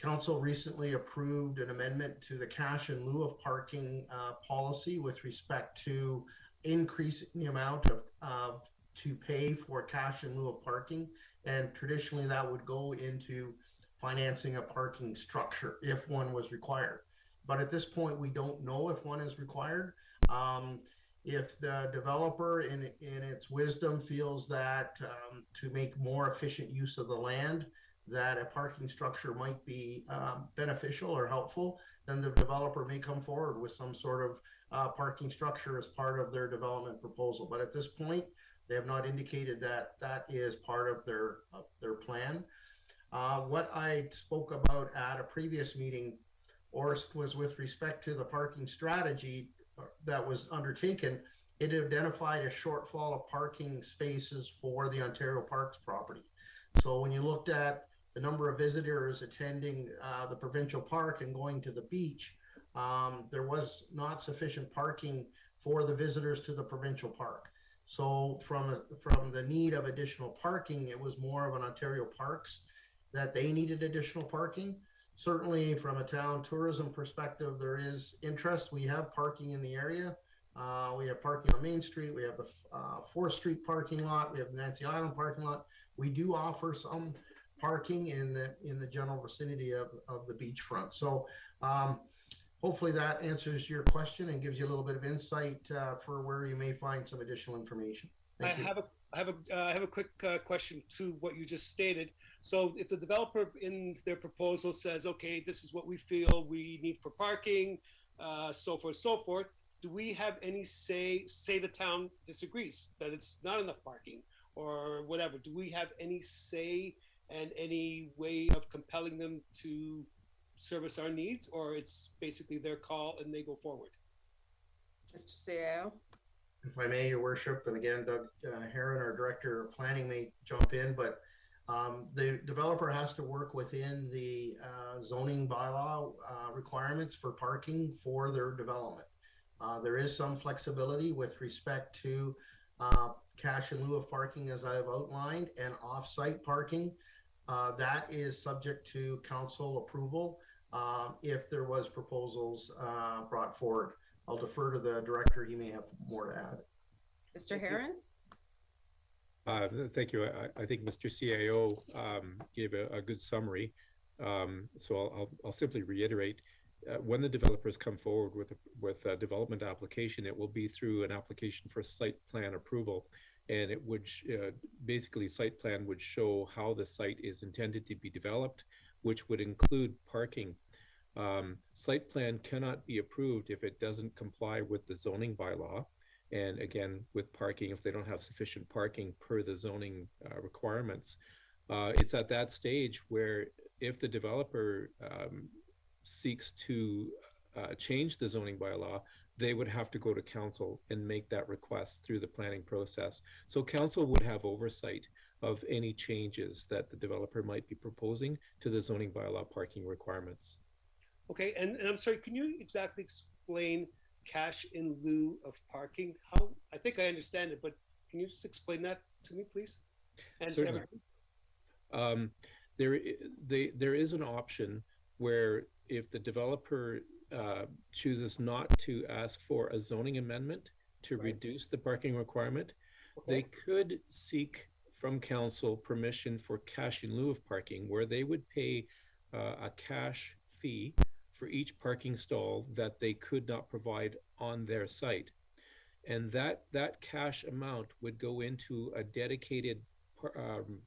Council recently approved an amendment to the cash in lieu of parking policy with respect to increasing the amount of to pay for cash in lieu of parking. And traditionally that would go into financing a parking structure if one was required. But at this point, we don't know if one is required. If the developer in its wisdom feels that to make more efficient use of the land, that a parking structure might be beneficial or helpful, then the developer may come forward with some sort of parking structure as part of their development proposal. But at this point, they have not indicated that that is part of their plan. What I spoke about at a previous meeting, Orest, was with respect to the parking strategy that was undertaken. It identified a shortfall of parking spaces for the Ontario Parks property. So when you looked at the number of visitors attending the provincial park and going to the beach, there was not sufficient parking for the visitors to the provincial park. So from the need of additional parking, it was more of an Ontario Parks that they needed additional parking. Certainly from a town tourism perspective, there is interest. We have parking in the area. We have parking on Main Street. We have the 4th Street parking lot. We have the Nancy Island parking lot. We do offer some parking in the general vicinity of the beachfront. So hopefully that answers your question and gives you a little bit of insight for where you may find some additional information. Thank you. I have a quick question to what you just stated. So if the developer in their proposal says, okay, this is what we feel we need for parking, so forth, do we have any say the town disagrees that it's not enough parking or whatever? Do we have any say and any way of compelling them to service our needs, or it's basically their call and they go forward? Mr. CIO. If I may, Your Worship, and again, Doug Heron, our Director of Planning, may jump in, but the developer has to work within the zoning bylaw requirements for parking for their development. There is some flexibility with respect to cash in lieu of parking, as I have outlined, and off-site parking. That is subject to council approval if there was proposals brought forward. I'll defer to the director. He may have more to add. Mr. Heron? Thank you. I think Mr. CIO gave a good summary. So I'll simply reiterate. When the developers come forward with a development application, it will be through an application for site plan approval, and it would basically site plan would show how the site is intended to be developed, which would include parking. Site plan cannot be approved if it doesn't comply with the zoning bylaw. And again, with parking, if they don't have sufficient parking per the zoning requirements, it's at that stage where if the developer seeks to change the zoning bylaw, they would have to go to council and make that request through the planning process. So council would have oversight of any changes that the developer might be proposing to the zoning bylaw parking requirements. Okay, and I'm sorry, can you exactly explain cash in lieu of parking? How, I think I understand it, but can you just explain that to me, please? And certainly. There is an option where if the developer chooses not to ask for a zoning amendment to reduce the parking requirement, they could seek from council permission for cash in lieu of parking, where they would pay a cash fee for each parking stall that they could not provide on their site. And that cash amount would go into a dedicated, I'm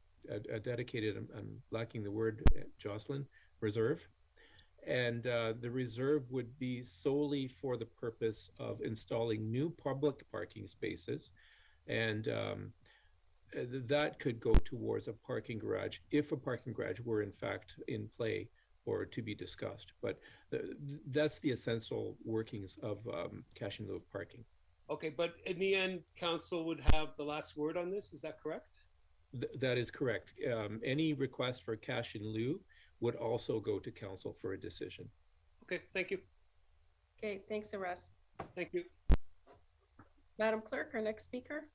lacking the word, Jocelyn, reserve. And the reserve would be solely for the purpose of installing new public parking spaces. And that could go towards a parking garage if a parking garage were in fact in play or to be discussed. But that's the essential workings of cash in lieu of parking. Okay, but in the end, council would have the last word on this, is that correct? That is correct. Any request for cash in lieu would also go to council for a decision. Okay, thank you. Okay, thanks, Aras. Thank you. Madam Clerk, our next speaker.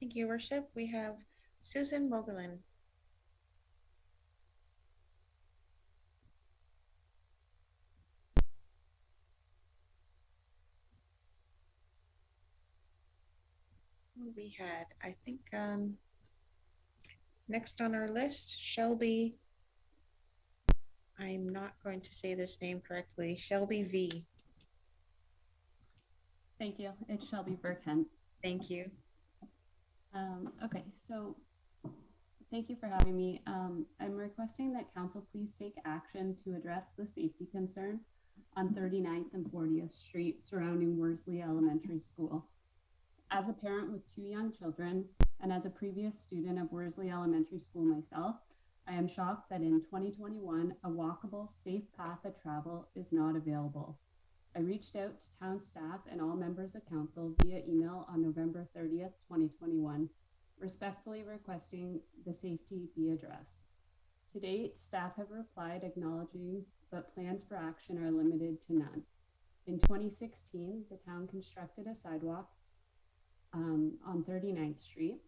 Thank you, Worship. We have Susan Mogelin. We had, I think, next on our list, Shelby. I'm not going to say this name correctly. Shelby V. Thank you. It's Shelby Burkent. Thank you. Okay, so thank you for having me. I'm requesting that council please take action to address the safety concerns on 39th and 40th Street surrounding Worsley Elementary School. As a parent with 2 young children and as a previous student of Worsley Elementary School myself, I am shocked that in 2021, a walkable, safe path of travel is not available. I reached out to town staff and all members of council via email on November 30th, 2021, respectfully requesting the safety be addressed. To date, staff have replied acknowledging, but plans for action are limited to none. In 2016, the town constructed a sidewalk on 39th Street.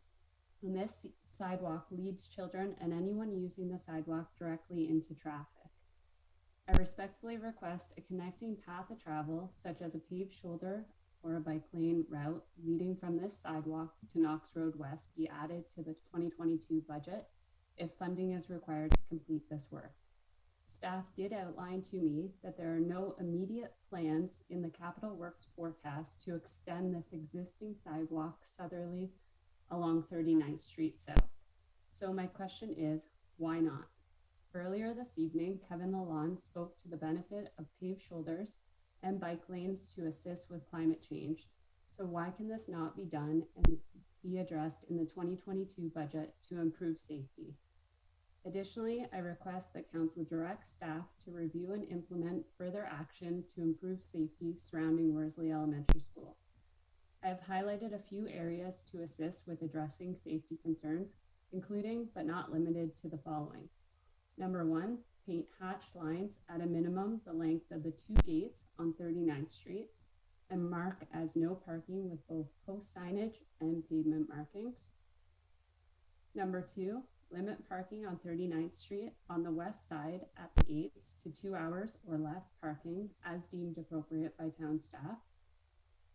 And this sidewalk leads children and anyone using the sidewalk directly into traffic. I respectfully request a connecting path of travel, such as a paved shoulder or a bike lane route leading from this sidewalk to Knox Road West, be added to the 2022 budget if funding is required to complete this work. Staff did outline to me that there are no immediate plans in the capital works forecast to extend this existing sidewalk southerly along 39th Street South. So my question is, why not? Earlier this evening, Kevin Lalonde spoke to the benefit of paved shoulders and bike lanes to assist with climate change. So why can this not be done and be addressed in the 2022 budget to improve safety? Additionally, I request that council direct staff to review and implement further action to improve safety surrounding Worsley Elementary School. I have highlighted a few areas to assist with addressing safety concerns, including but not limited to the following. Number 1, paint hatched lines at a minimum the length of the 2 gates on 39th Street and mark as no parking with both post signage and pavement markings. Number 2, limit parking on 39th Street on the west side at the gates to 2 hours or less parking as deemed appropriate by town staff.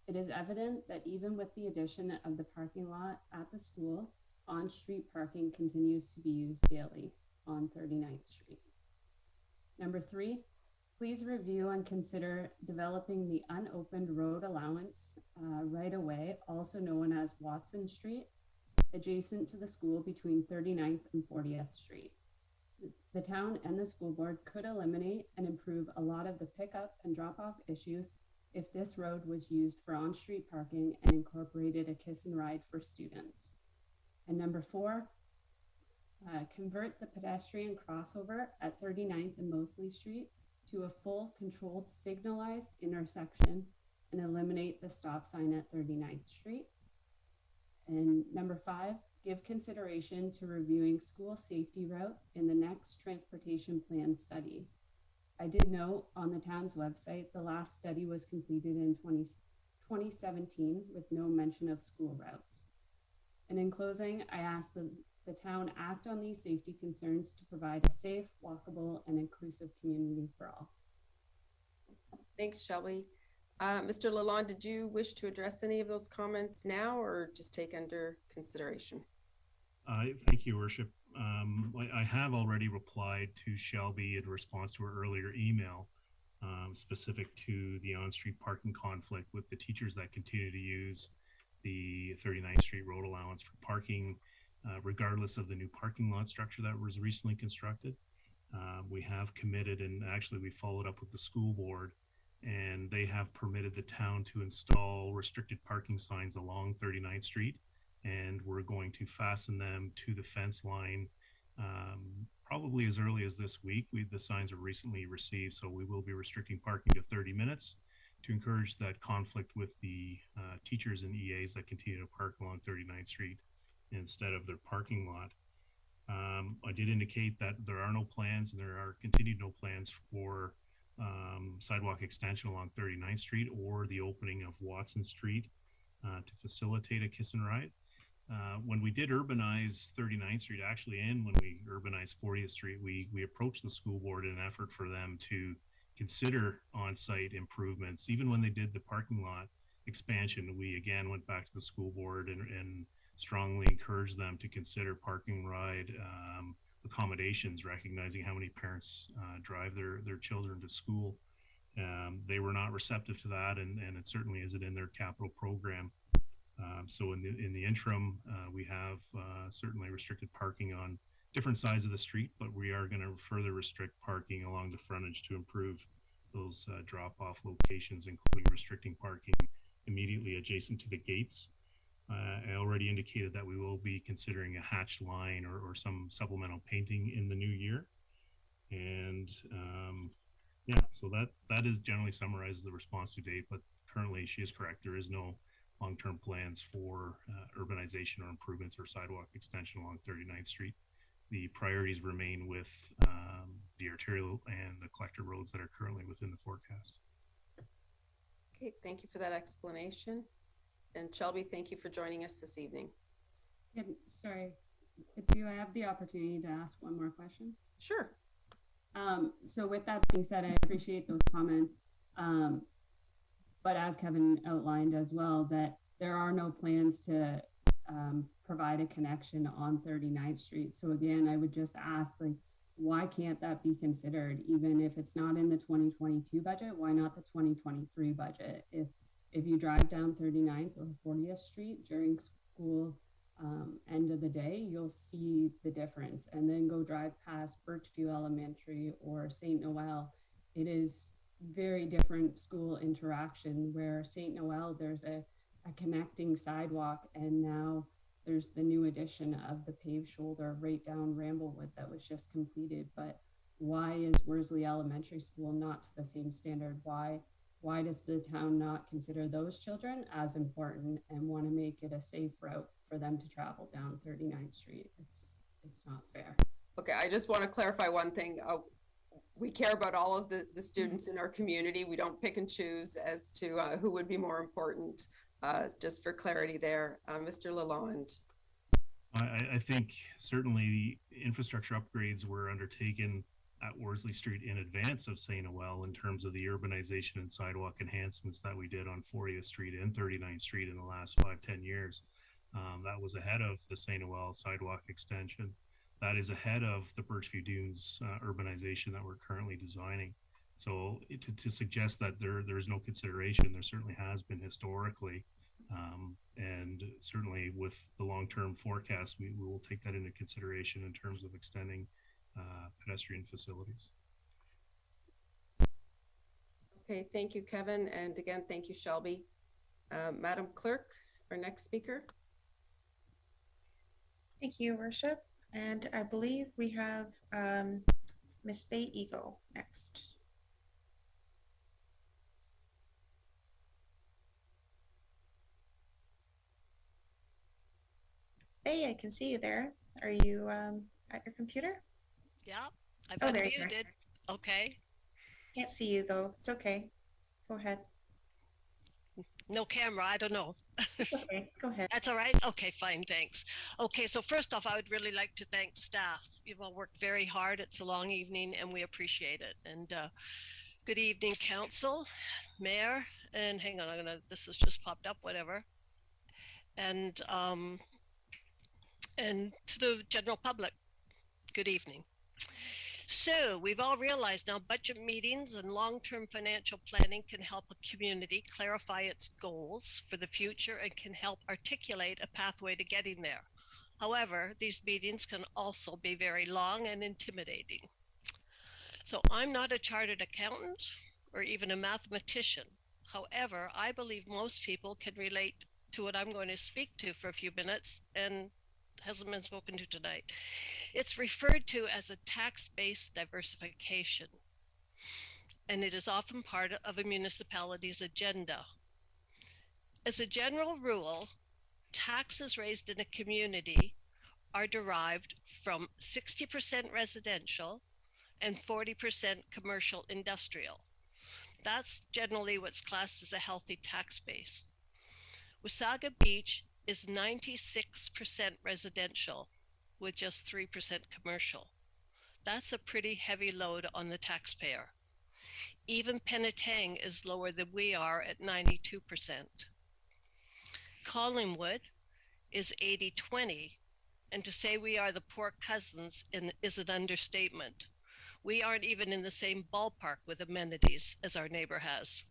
It is evident that even with the addition of the parking lot at the school, on-street parking continues to be used daily on 39th Street. Number 3, please review and consider developing the unopened road allowance right away, also known as Watson Street, adjacent to the school between 39th and 40th Street. The town and the school board could eliminate and improve a lot of the pickup and drop-off issues if this road was used for on-street parking and incorporated a kiss and ride for students. And number 4, convert the pedestrian crossover at 39th and Mosley Street to a full controlled signalized intersection and eliminate the stop sign at 39th Street. And number 5, give consideration to reviewing school safety routes in the next transportation plan study. I did note on the town's website, the last study was completed in 2017 with no mention of school routes. And in closing, I ask the town act on these safety concerns to provide a safe, walkable, and inclusive community for all. Thanks, Shelby. Mr. Lalonde, did you wish to address any of those comments now or just take under consideration? Thank you, Worship. I have already replied to Shelby in response to her earlier email specific to the on-street parking conflict with the teachers that continue to use the 39th Street road allowance for parking, regardless of the new parking lot structure that was recently constructed. We have committed, and actually we followed up with the school board, and they have permitted the town to install restricted parking signs along 39th Street. And we're going to fasten them to the fence line probably as early as this week. The signs are recently received, so we will be restricting parking to 30 minutes to encourage that conflict with the teachers and EAs that continue to park along 39th Street instead of their parking lot. I did indicate that there are no plans, and there are continued no plans for sidewalk extension along 39th Street or the opening of Watson Street to facilitate a kiss and ride. When we did urbanize 39th Street, actually, and when we urbanized 40th Street, we approached the school board in an effort for them to consider on-site improvements. Even when they did the parking lot expansion, we again went back to the school board and strongly encouraged them to consider parking ride accommodations, recognizing how many parents drive their children to school. They were not receptive to that, and it certainly isn't in their capital program. So in the interim, we have certainly restricted parking on different sides of the street, but we are going to further restrict parking along the frontage to improve those drop-off locations, including restricting parking immediately adjacent to the gates. I already indicated that we will be considering a hatch line or some supplemental painting in the new year. And yeah, so that is generally summarizes the response to date, but currently she is correct. There is no long-term plans for urbanization or improvements or sidewalk extension along 39th Street. The priorities remain with the arterial and the collector roads that are currently within the forecast. Okay, thank you for that explanation. And Shelby, thank you for joining us this evening. Yeah, sorry, do I have the opportunity to ask one more question? Sure. So with that being said, I appreciate those comments. But as Kevin outlined as well, that there are no plans to provide a connection on 39th Street. So again, I would just ask, like, why can't that be considered? Even if it's not in the 2022 budget, why not the 2023 budget? If you drive down 39th or 40th Street during school end of the day, you'll see the difference. And then go drive past Birchview Elementary or St. Noel. It is very different school interaction, where St. Noel, there's a connecting sidewalk, and now there's the new addition of the paved shoulder right down Ramblewood that was just completed. But why is Worsley Elementary School not to the same standard? Why does the town not consider those children as important and want to make it a safe route for them to travel down 39th Street? It's not fair. Okay, I just want to clarify one thing. We care about all of the students in our community. We don't pick and choose as to who would be more important, just for clarity there. Mr. Lalonde. I think certainly the infrastructure upgrades were undertaken at Worsley Street in advance of St. Noel in terms of the urbanization and sidewalk enhancements that we did on 40th Street and 39th Street in the last 5-10 years. That was ahead of the St. Noel sidewalk extension. That is ahead of the Birchview Dunes urbanization that we're currently designing. So to suggest that there's no consideration, there certainly has been historically. And certainly with the long-term forecast, we will take that into consideration in terms of extending pedestrian facilities. Okay, thank you, Kevin. And again, thank you, Shelby. Madam Clerk, our next speaker. Thank you, Worship. And I believe we have Ms. Faye Eagle next. Faye, I can see you there. Are you at your computer? Yeah, I've Oh, there you unmuted. Okay. Can't see you though. It's okay. Go ahead. No camera, I don't know. Okay, go ahead. That's all right? Okay, fine, thanks. Okay, so first off, I would really like to thank staff. You've all worked very hard. It's a long evening and we appreciate it. And good evening, council, mayor, and hang on, this has just popped up, whatever. And to the general public, good evening. So we've all realized now budget meetings and long-term financial planning can help a community clarify its goals for the future and can help articulate a pathway to getting there. However, these meetings can also be very long and intimidating. So I'm not a chartered accountant or even a mathematician. However, I believe most people can relate to what I'm going to speak to for a few minutes and hasn't been spoken to tonight. It's referred to as a tax-based diversification, and it is often part of a municipality's agenda. As a general rule, taxes raised in a community are derived from 60% residential and 40% commercial industrial. That's generally what's classed as a healthy tax base. Wasaga Beach is 96% residential with just 3% commercial. That's a pretty heavy load on the taxpayer. Even Penetang is lower than we are at 92%. Collingwood is 80-20, and to say we are the poor cousins is an understatement. We aren't even in the same ballpark with amenities as our neighbor has.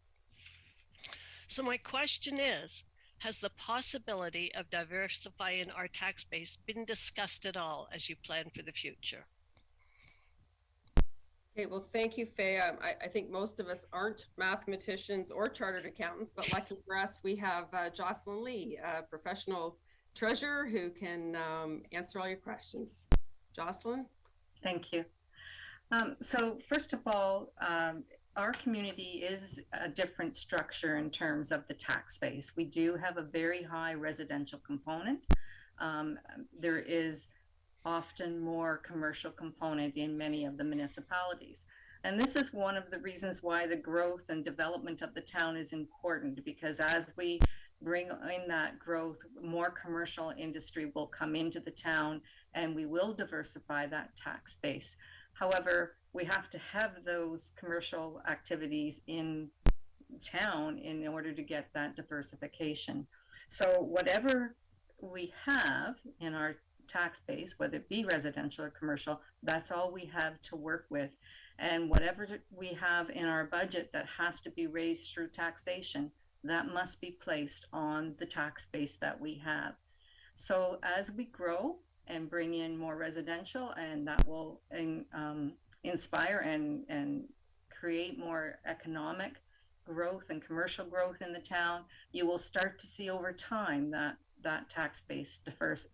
So my question is, has the possibility of diversifying our tax base been discussed at all as you plan for the future? Okay, well, thank you, Faye. I think most of us aren't mathematicians or chartered accountants, but lucky for us, we have Jocelyn Lee, a professional treasurer who can answer all your questions. Jocelyn? Thank you. So first of all, our community is a different structure in terms of the tax base. We do have a very high residential component. There is often more commercial component in many of the municipalities. And this is one of the reasons why the growth and development of the town is important, because as we bring in that growth, more commercial industry will come into the town and we will diversify that tax base. However, we have to have those commercial activities in town in order to get that diversification. So whatever we have in our tax base, whether it be residential or commercial, that's all we have to work with. And whatever we have in our budget that has to be raised through taxation, that must be placed on the tax base that we have. So as we grow and bring in more residential, and that will inspire and create more economic growth and commercial growth in the town, you will start to see over time that tax base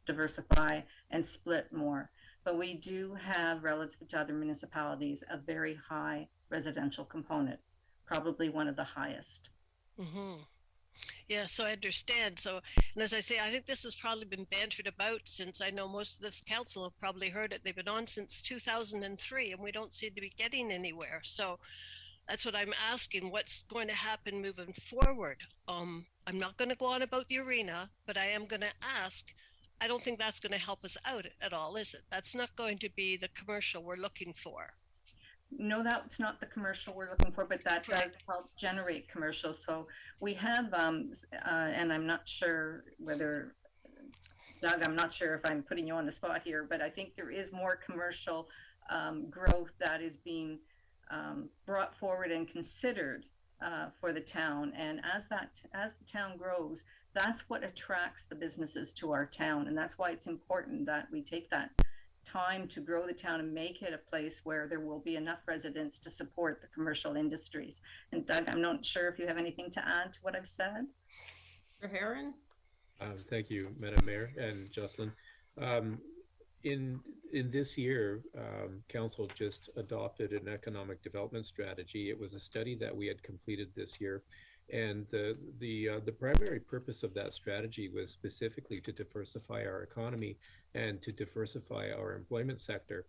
diversify and split more. But we do have, relative to other municipalities, a very high residential component, probably one of the highest. Mm-hmm. Yeah, so I understand. So, and as I say, I think this has probably been bantered about since I know most of this council have probably heard it. They've been on since 2003 and we don't seem to be getting anywhere. So that's what I'm asking, what's going to happen moving forward? I'm not going to go on about the arena, but I am going to ask, I don't think that's going to help us out at all, is it? That's not going to be the commercial we're looking for. no, that's not the commercial we're looking for, but that does help generate commercials. So we have, and I'm not sure whether, Doug, I'm not sure if I'm putting you on the spot here, but I think there is more commercial growth that is being brought forward and considered for the town. And as the town grows, that's what attracts the businesses to our town. And that's why it's important that we take that time to grow the town and make it a place where there will be enough residents to support the commercial industries. And Doug, I'm not sure if you have anything to add to what I've said. Mr. Heron? Thank you, Madam Mayor and Jocelyn. In this year, Council just adopted an economic development strategy. It was a study that we had completed this year, and the primary purpose of that strategy was specifically to diversify our economy and to diversify our employment sector.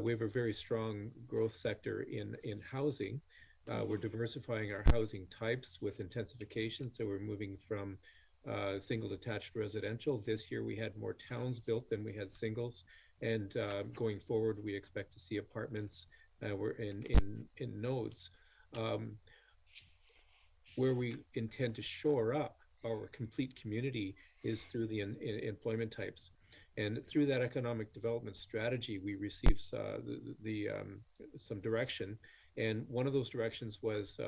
We have a very strong growth sector in housing. We're diversifying our housing types with intensification, so we're moving from single detached residential. This year we had more towns built than we had singles, and going forward we expect to see apartments we're in nodes. Where we intend to shore up our complete community is through the employment types. And through that economic development strategy, we received some direction. And one of those directions was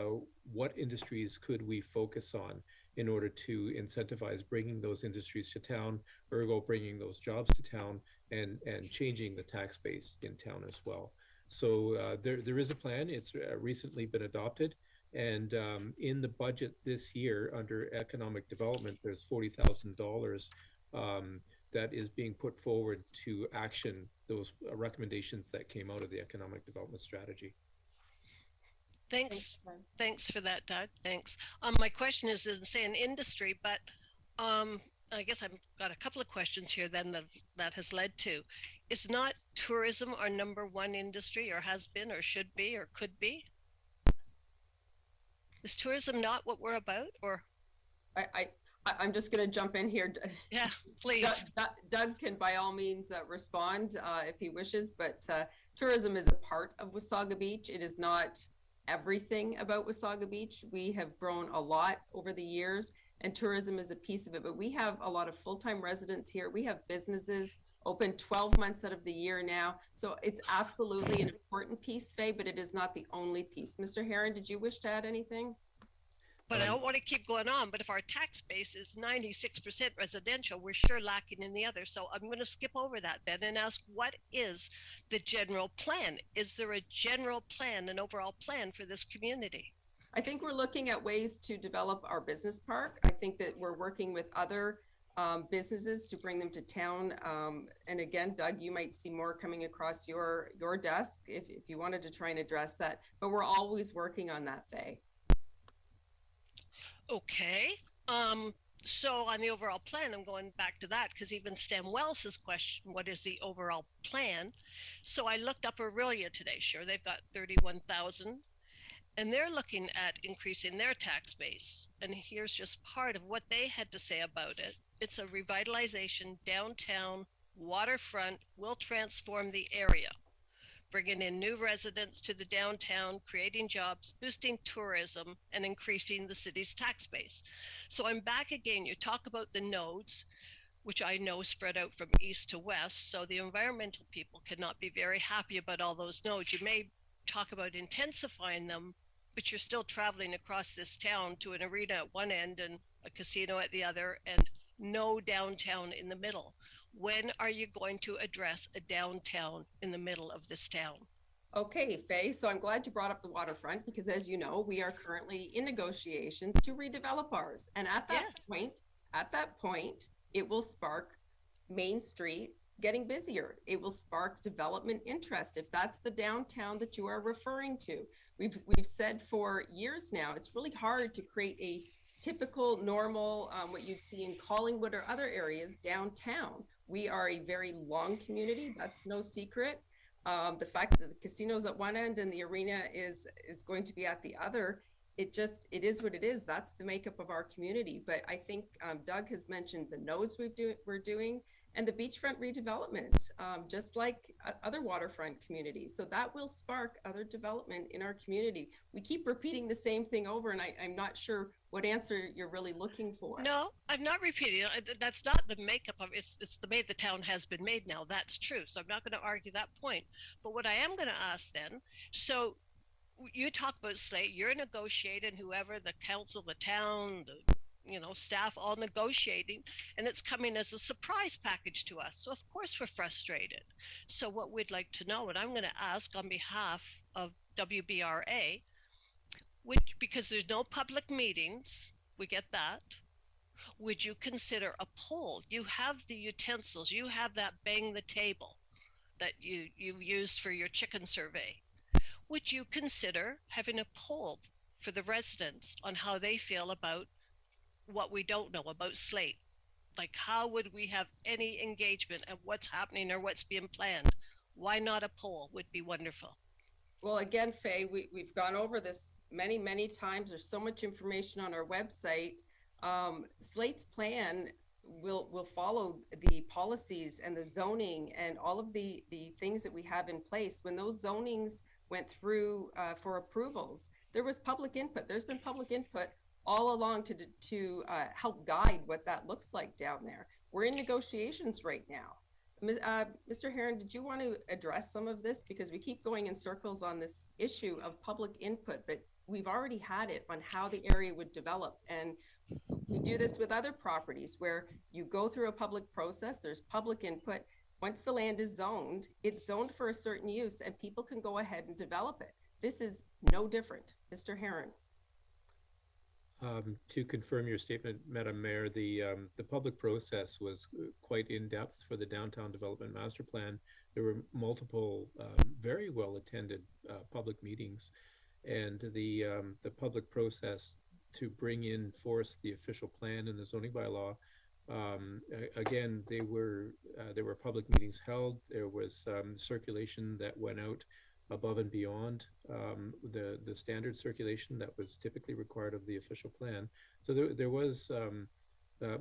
what industries could we focus on in order to incentivize bringing those industries to town, ergo bringing those jobs to town, and changing the tax base in town as well. So there is a plan. It's recently been adopted. And in the budget this year under economic development, there's $40,000 that is being put forward to action those recommendations that came out of the economic development strategy. Thanks for that, Doug. Thanks. My question is in, say, an industry, but I guess I've got a couple of questions here then that has led to. Is not tourism our #1 industry, or has been, or should be, or could be? Is tourism not what we're about, or? I'm just going to jump in here. Yeah, please. Doug can by all means respond if he wishes, but tourism is a part of Wasaga Beach. It is not everything about Wasaga Beach. We have grown a lot over the years, and tourism is a piece of it, but we have a lot of full-time residents here. We have businesses open 12 months out of the year now. So it's absolutely an important piece, Faye, but it is not the only piece. Mr. Heron, did you wish to add anything? But I don't want to keep going on, but if our tax base is 96% residential, we're sure lacking in the other. So I'm going to skip over that then and ask, what is the general plan? Is there a general plan, an overall plan for this community? I think we're looking at ways to develop our business park. I think that we're working with other businesses to bring them to town. And again, Doug, you might see more coming across your desk if you wanted to try and address that, but we're always working on that, Faye. Okay. So on the overall plan, I'm going back to that because even Stan Wells' question, what is the overall plan? So I looked up Aurelia today. Sure, they've got 31,000 and they're looking at increasing their tax base. And here's just part of what they had to say about it. It's a revitalization, downtown, waterfront, will transform the area, bringing in new residents to the downtown, creating jobs, boosting tourism, and increasing the city's tax base. So I'm back again. You talk about the nodes, which I know spread out from east to west. So the environmental people cannot be very happy about all those nodes. You may talk about intensifying them, but you're still traveling across this town to an arena at one end and a casino at the other, and no downtown in the middle. When are you going to address a downtown in the middle of this town? Okay, Faye, so I'm glad you brought up the waterfront because as you know, we are currently in negotiations to redevelop ours. And at that point, it will spark Main Street getting busier. It will spark development interest if that's the downtown that you are referring to. We've said for years now, it's really hard to create a typical, normal, what you'd see in Collingwood or other areas downtown. We are a very long community. That's no secret. The fact that the casino's at one end and the arena is going to be at the other, it is what it is. That's the makeup of our community. But I think Doug has mentioned the nodes we're doing, and the beachfront redevelopment, just like other waterfront communities. So that will spark other development in our community. We keep repeating the same thing over, and I'm not sure what answer you're really looking for. No, I'm not repeating it. That's not the makeup of it. It's the way the town has been made now. That's true. So I'm not going to argue that point. But what I am going to ask then, so you talk about Slate, you're negotiating, whoever, the council, the town, the staff all negotiating, and it's coming as a surprise package to us. So of course we're frustrated. So what we'd like to know, and I'm going to ask on behalf of WBRA, because there's no public meetings, we get that. Would you consider a poll? You have the utensils, you have that bang the table that you used for your chicken survey. Would you consider having a poll for the residents on how they feel about what we don't know about Slate? Like, how would we have any engagement of what's happening or what's being planned? Why not a poll? Would be wonderful. Well, again, Faye, we've gone over this many times. There's so much information on our website. Slate's plan will follow the policies and the zoning and all of the things that we have in place. When those zonings went through for approvals, there was public input. There's been public input all along to help guide what that looks like down there. We're in negotiations right now. Mr. Heron, did you want to address some of this? Because we keep going in circles on this issue of public input, but we've already had it on how the area would develop. And we do this with other properties where you go through a public process, there's public input. Once the land is zoned, it's zoned for a certain use and people can go ahead and develop it. This is no different. Mr. Heron. To confirm your statement, Madam Mayor, the public process was quite in-depth for the Downtown Development Master Plan. There were multiple very well-attended public meetings, and the public process to bring in force the official plan and the zoning bylaw. Again, there were public meetings held. There was circulation that went out above and beyond the standard circulation that was typically required of the official plan. So there was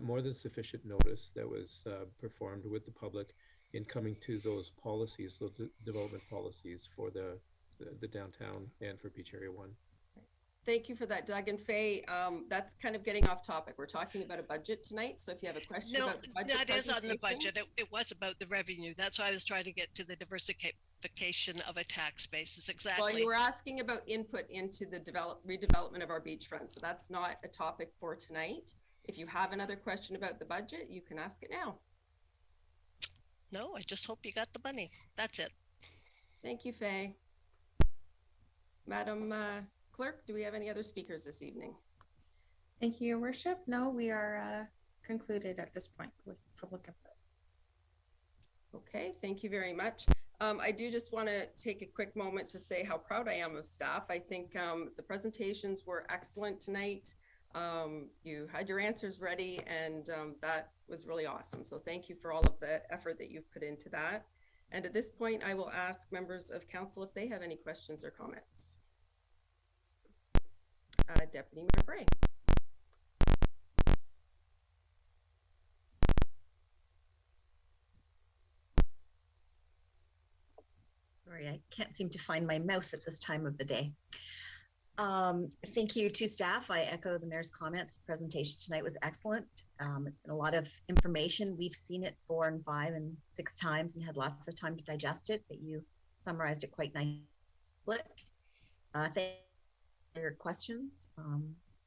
more than sufficient notice that was performed with the public in coming to those policies, those development policies for the downtown and for Beach Area 1. Thank you for that, Doug and Faye. That's kind of getting off topic. We're talking about a budget tonight. So if you have a question about the budget. No, that is on the budget. It was about the revenue. That's why I was trying to get to the diversification of a tax basis. Exactly. Well, you were asking about input into the redevelopment of our beachfront. So that's not a topic for tonight. If you have another question about the budget, you can ask it now. No, I just hope you got the money. That's it. Thank you, Faye. Madam Clerk, do we have any other speakers this evening? Thank you, Your Worship. No, we are concluded at this point with public input. Okay, thank you very much. I do just want to take a quick moment to say how proud I am of staff. I think the presentations were excellent tonight. You had your answers ready, and that was really awesome. So thank you for all of the effort that you've put into that. And at this point, I will ask members of council if they have any questions or comments. Deputy Mayor Bray. Sorry, I can't seem to find my mouse at this time of the day. Thank you to staff. I echo the mayor's comments. The presentation tonight was excellent. It's been a lot of information. We've seen it 4 and 5 and 6 times and had lots of time to digest it, but you summarized it quite nicely. Thank you for your questions,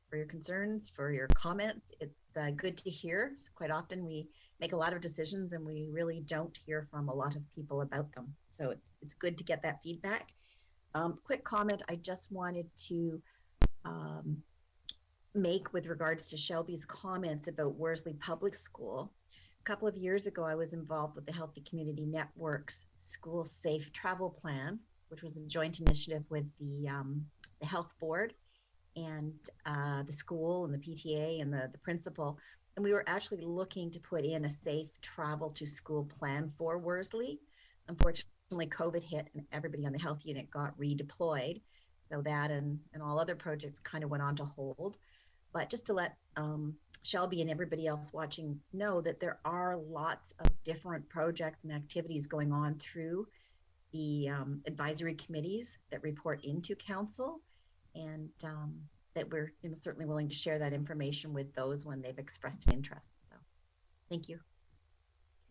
for your concerns, for your comments. It's good to hear. So quite often we make a lot of decisions and we really don't hear from a lot of people about them. So it's good to get that feedback. Quick comment I just wanted to make with regards to Shelby's comments about Worsley Public School. A couple of years ago, I was involved with the Healthy Community Network's School Safe Travel Plan, which was a joint initiative with the health board and the school and the PTA and the principal. And we were actually looking to put in a safe travel to school plan for Worsley. Unfortunately, COVID hit and everybody on the health unit got redeployed. So that and all other projects kind of went on to hold. But just to let Shelby and everybody else watching know that there are lots of different projects and activities going on through the advisory committees that report into council, and that we're certainly willing to share that information with those when they've expressed an interest. So thank you.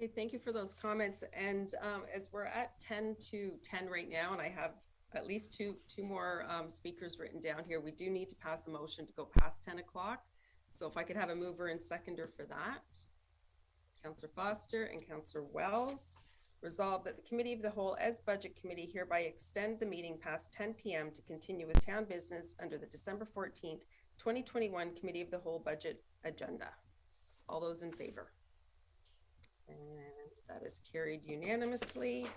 Okay, thank you for those comments. And as we're at 10 to 10 right now, and I have at least two more speakers written down here, we do need to pass a motion to go past 10 o'clock. So if I could have a mover and seconder for that. Councillor Foster and Councillor Wells. Resolved that the Committee of the Whole as Budget Committee hereby extend the meeting past 10 p.m. to continue with town business under the December 14th, 2021 Committee of the Whole Budget agenda. All those in favor? And that is carried unanimously.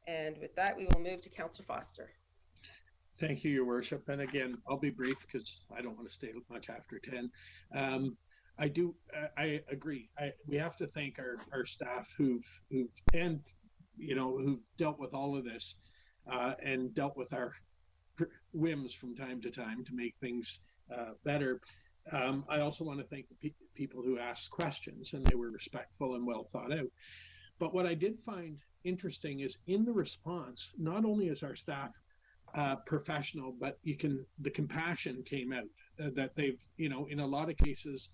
And with that, we will move to Councillor Foster. Thank you, Your Worship. And again, I'll be brief because I don't want to stay much after 10. I agree. We have to thank our staff who've dealt with all of this and dealt with our whims from time to time to make things better. I also want to thank the people who asked questions, and they were respectful and well thought out. But what I did find interesting is in the response, not only is our staff professional, but the compassion came out that they've, in a lot of cases,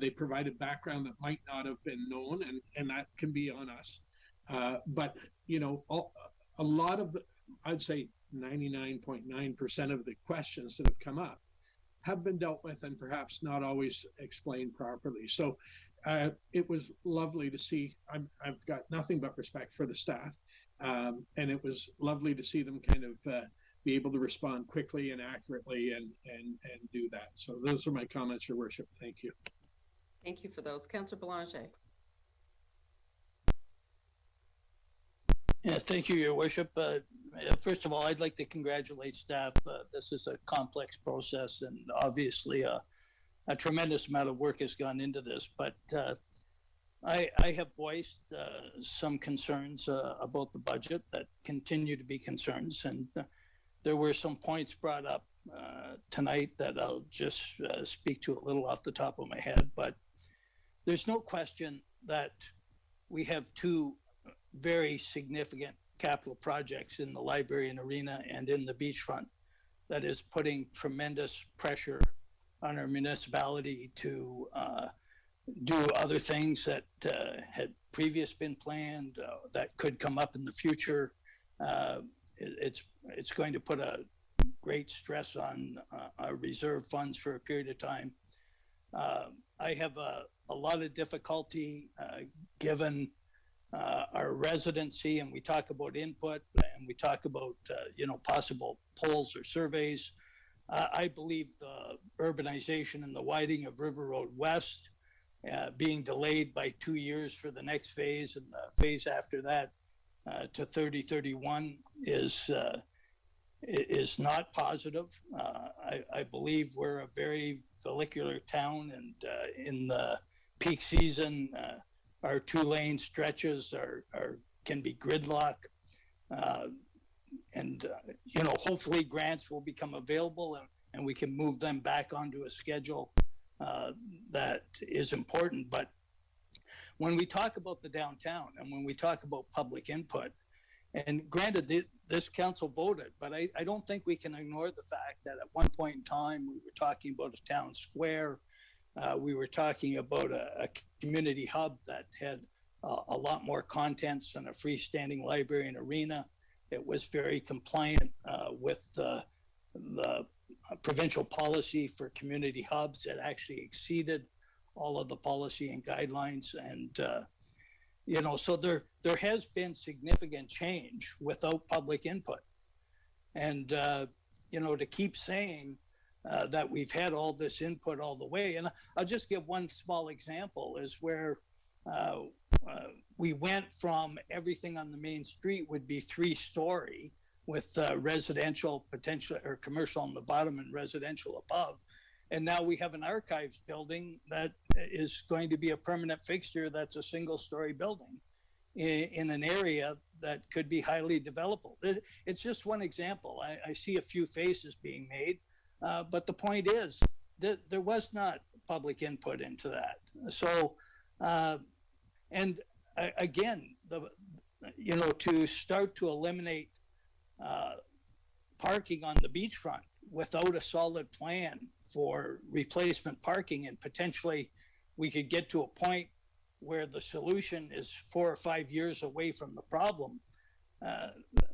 they provided background that might not have been known, and that can be on us. But a lot of I'd say 99.9% of the questions that have come up have been dealt with and perhaps not always explained properly. So it was lovely to see. I've got nothing but respect for the staff, and it was lovely to see them kind of be able to respond quickly and accurately and do that. So those are my comments, Your Worship. Thank you. Thank you for those. Councillor Belanger. Yes, thank you, Your Worship. First of all, I'd like to congratulate staff. This is a complex process, and obviously a tremendous amount of work has gone into this. But I have voiced some concerns about the budget that continue to be concerns, and there were some points brought up tonight that I'll just speak to a little off the top of my head. But there's no question that we have two very significant capital projects in the library and arena and in the beachfront that is putting tremendous pressure on our municipality to do other things that had previously been planned that could come up in the future. It's going to put a great stress on our reserve funds for a period of time. I have a lot of difficulty given our residency, and we talk about input and we talk about possible polls or surveys. I believe the urbanization and the widening of River Road West being delayed by 2 years for the next phase and the phase after that to 3031 is not positive. I believe we're a very vehicular town, and in the peak season, our 2-lane stretches can be gridlock, and hopefully grants will become available and we can move them back onto a schedule that is important. But when we talk about the downtown and when we talk about public input, and granted, this council voted, but I don't think we can ignore the fact that at one point in time, we were talking about a town square. We were talking about a community hub that had a lot more contents than a freestanding library and arena. It was very compliant with the provincial policy for community hubs. It actually exceeded all of the policy and guidelines. And so there has been significant change without public input. And, to keep saying that we've had all this input all the way, and I'll just give one small example, is where we went from everything on the main street would be 3-story with residential potential or commercial on the bottom and residential above. And now we have an archives building that is going to be a permanent fixture that's a 1-story building in an area that could be highly developable. It's just one example. I see a few faces being made, but the point is there was not public input into that. So, and again, to start to eliminate parking on the beachfront without a solid plan for replacement parking, and potentially we could get to a point where the solution is 4 or 5 years away from the problem.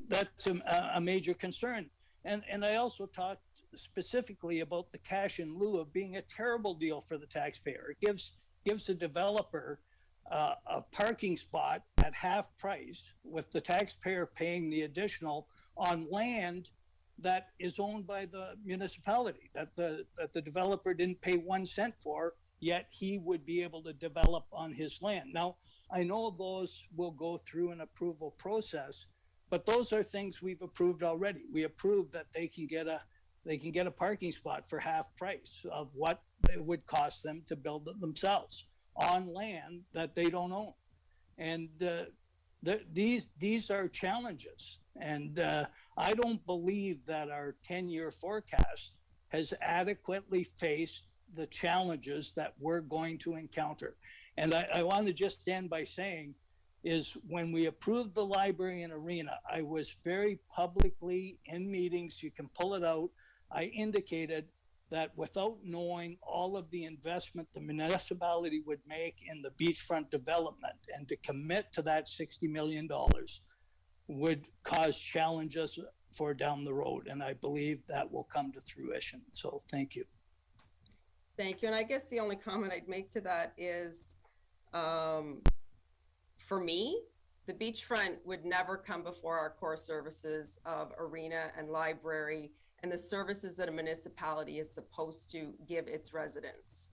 That's a major concern. And I also talked specifically about the cash in lieu of being a terrible deal for the taxpayer. It gives the developer a parking spot at half price, with the taxpayer paying the additional on land that is owned by the municipality, that the developer didn't pay 1 cent for, yet he would be able to develop on his land. Now, I know those will go through an approval process, but those are things we've approved already. We approved that they can get a parking spot for half price of what it would cost them to build it themselves on land that they don't own. And these are challenges. And I don't believe that our 10-year forecast has adequately faced the challenges that we're going to encounter. And I want to just end by saying is, when we approved the library and arena, I was very publicly in meetings, you can pull it out, I indicated that without knowing all of the investment the municipality would make in the beachfront development, and to commit to that $60 million would cause challenges for down the road. And I believe that will come to fruition. So thank you. Thank you. And I guess the only comment I'd make to that is, for me, the beachfront would never come before our core services of arena and library and the services that a municipality is supposed to give its residents,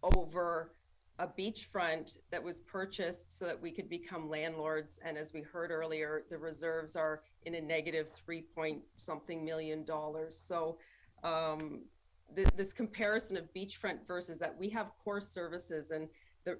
over a beachfront that was purchased so that we could become landlords. And as we heard earlier, the reserves are in a negative $3-point-something million. So this comparison of beachfront versus that, we have core services, and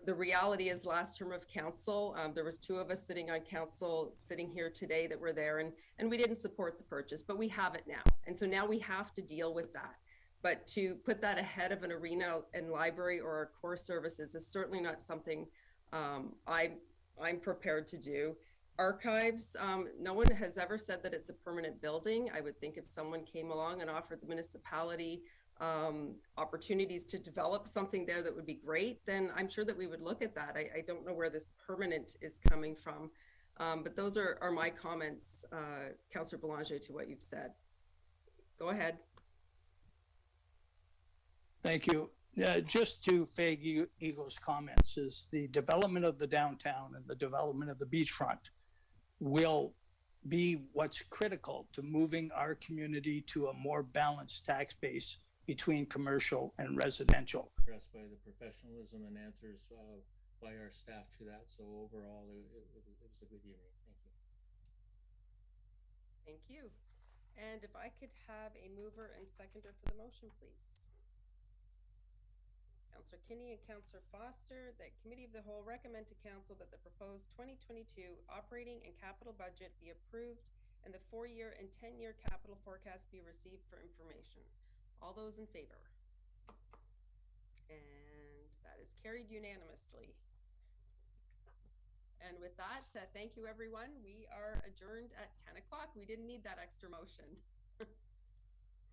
the reality is, last term of council, there was 2 of us sitting on council, sitting here today, that were there, and we didn't support the purchase, but we have it now. And so now we have to deal with that. But to put that ahead of an arena and library or our core services is certainly not something I'm prepared to do. Archives, no one has ever said that it's a permanent building. I would think if someone came along and offered the municipality opportunities to develop something there that would be great, then I'm sure that we would look at that. I don't know where this permanent is coming from, but those are my comments, Councillor Belanger, to what you've said. Go ahead. Thank you. Just to Fag Eagle's comments, is the development of the downtown and the development of the beachfront will be what's critical to moving our community to a more balanced tax base between commercial and residential. Impressed by the professionalism and answers by our staff to that. So overall, it was a good evening. Thank you. Thank you. And if I could have a mover and seconder for the motion, please. Councillor Kinney and Councillor Foster, that Committee of the Whole recommend to Council that the proposed 2022 operating and capital budget be approved and the 4-year and 10-year capital forecast be received for information. All those in favor? And that is carried unanimously. And with that, thank you, everyone. We are adjourned at 10 o'clock. We didn't need that extra motion.